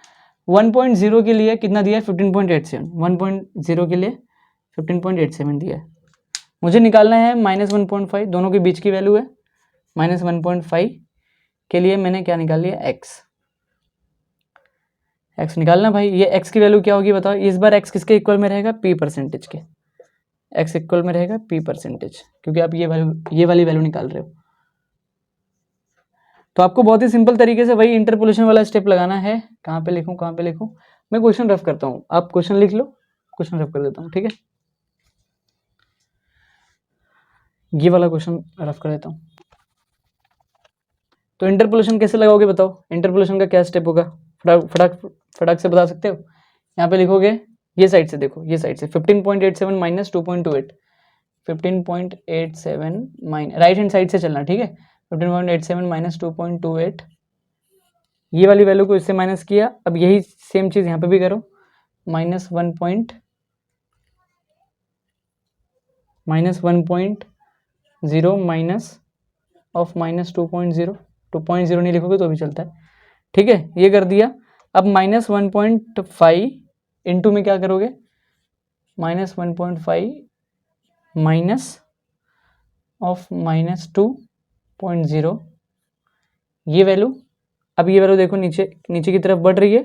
1.0 के लिए कितना दिया है 15.87, 1.0 के लिए 15.87 दिया है। मुझे निकालना है -1.5, दोनों के बीच की वैल्यू है -1.5 के लिए मैंने क्या निकाल लिया x निकालना भाई। ये x की वैल्यू क्या होगी बताओ, इस बार x किसके इक्वल में रहेगा p परसेंटेज के, x इक्वल में रहेगा p परसेंटेज, क्योंकि आप ये वाली वैल्यू निकाल रहे हो। तो आपको बहुत ही सिंपल तरीके से वही इंटरपोलेशन वाला स्टेप लगाना है। कहाँ पे लिखूं, मैं क्वेश्चन रफ करता हूँ, आप क्वेश्चन लिख लो, क्वेश्चन रफ कर देता हूँ, ठीक है। ये वाला क्वेश्चन रफ कर देता हूँ। तो इंटरपोलेशन कैसे लगाओगे बताओ, इंटरपोलेशन का क्या स्टेप होगा, फटाक से बता सकते हो। यहाँ पे लिखोगे, ये साइड से देखो, ये साइड से 15.87 minus 2.28, 15.87 minus, right hand side से चलना, ठीक है। 15.87 माइनस 2.28, ये वाली वैल्यू को इससे माइनस किया। अब यही सेम चीज यहाँ पे भी करो, -1.0 माइनस ऑफ -2.0, 2.0 नहीं लिखोगे तो भी चलता है, ठीक है, ये कर दिया। अब -1.5 इंटू में क्या करोगे, -1.5 माइनस ऑफ -2.0, ये वैल्यू। अब ये वैल्यू देखो नीचे की तरफ बढ़ रही है,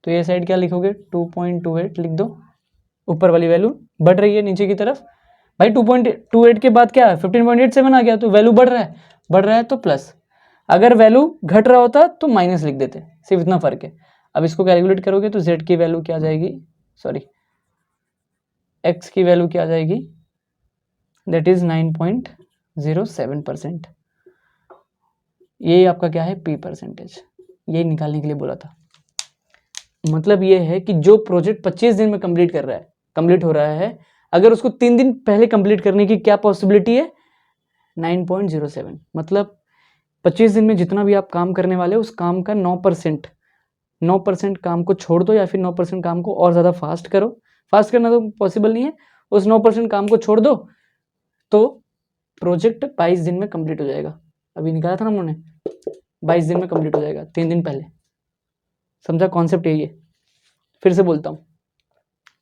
तो ये साइड क्या लिखोगे 2.28 लिख दो, ऊपर वाली वैल्यू बढ़ रही है नीचे की तरफ भाई। 2.28 के बाद क्या है 15.87 आ गया, तो वैल्यू बढ़ रहा है तो प्लस, अगर वैल्यू घट रहा होता तो माइनस लिख देते, सिर्फ इतना फर्क है। अब इसको कैलकुलेट करोगे तो z की वैल्यू क्या आ जाएगी, सॉरी x की वैल्यू क्या आ जाएगी, दैट इज 9.07%। ये आपका क्या है p परसेंटेज, ये निकालने के लिए बोला था। मतलब ये है कि जो प्रोजेक्ट 25 दिन में कंप्लीट हो रहा है, अगर उसको 3 दिन पहले कंप्लीट करने की क्या पॉसिबिलिटी है 9.07, मतलब 25 दिन में जितना भी आप काम करने वाले हो उस काम का 9% काम को छोड़ दो, या फिर 9% काम को और ज़्यादा फास्ट करो। फास्ट करना तो पॉसिबल नहीं है, उस 9% काम को छोड़ दो तो प्रोजेक्ट 22 दिन में कंप्लीट हो जाएगा। अभी निकाला था ना हमने, 22 दिन में कंप्लीट हो जाएगा 3 दिन पहले। समझा कॉन्सेप्ट यही है। फिर से बोलता हूँ,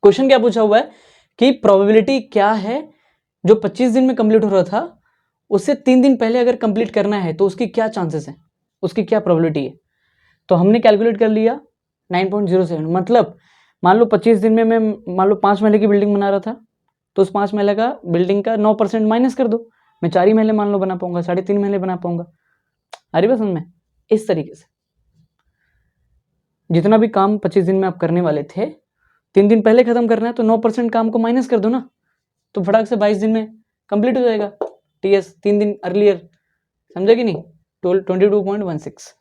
क्वेश्चन क्या पूछा हुआ है कि प्रोबेबिलिटी क्या है जो 25 दिन में कंप्लीट हो रहा था उससे 3 दिन पहले अगर कंप्लीट करना है तो उसकी क्या चांसेस है, उसकी क्या प्रोबेबिलिटी है। तो हमने कैलकुलेट कर लिया 9.07, मतलब मान लो 25 दिन में मैं मान लो 5 महले की बिल्डिंग बना रहा था, तो उस 5 महले का बिल्डिंग का 9% माइनस कर दो, मैं 4 ही महले मान लो बना पाऊंगा, 3.5 महले बना पाऊंगा। अरे बस समझ में, इस तरीके से जितना भी काम 25 दिन में आप करने वाले थे, 3 दिन पहले खत्म करना है तो 9% काम को माइनस कर दो ना, तो फटाक से 22 दिन में कंप्लीट हो जाएगा। टीएस 3 दिन अर्लियर, समझा कि नहीं? 22.16।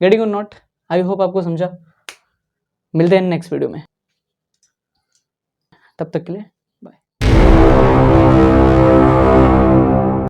गेटिंग और नॉट? आई होप आपको समझा। मिलते हैं नेक्स्ट वीडियो में, तब तक के लिए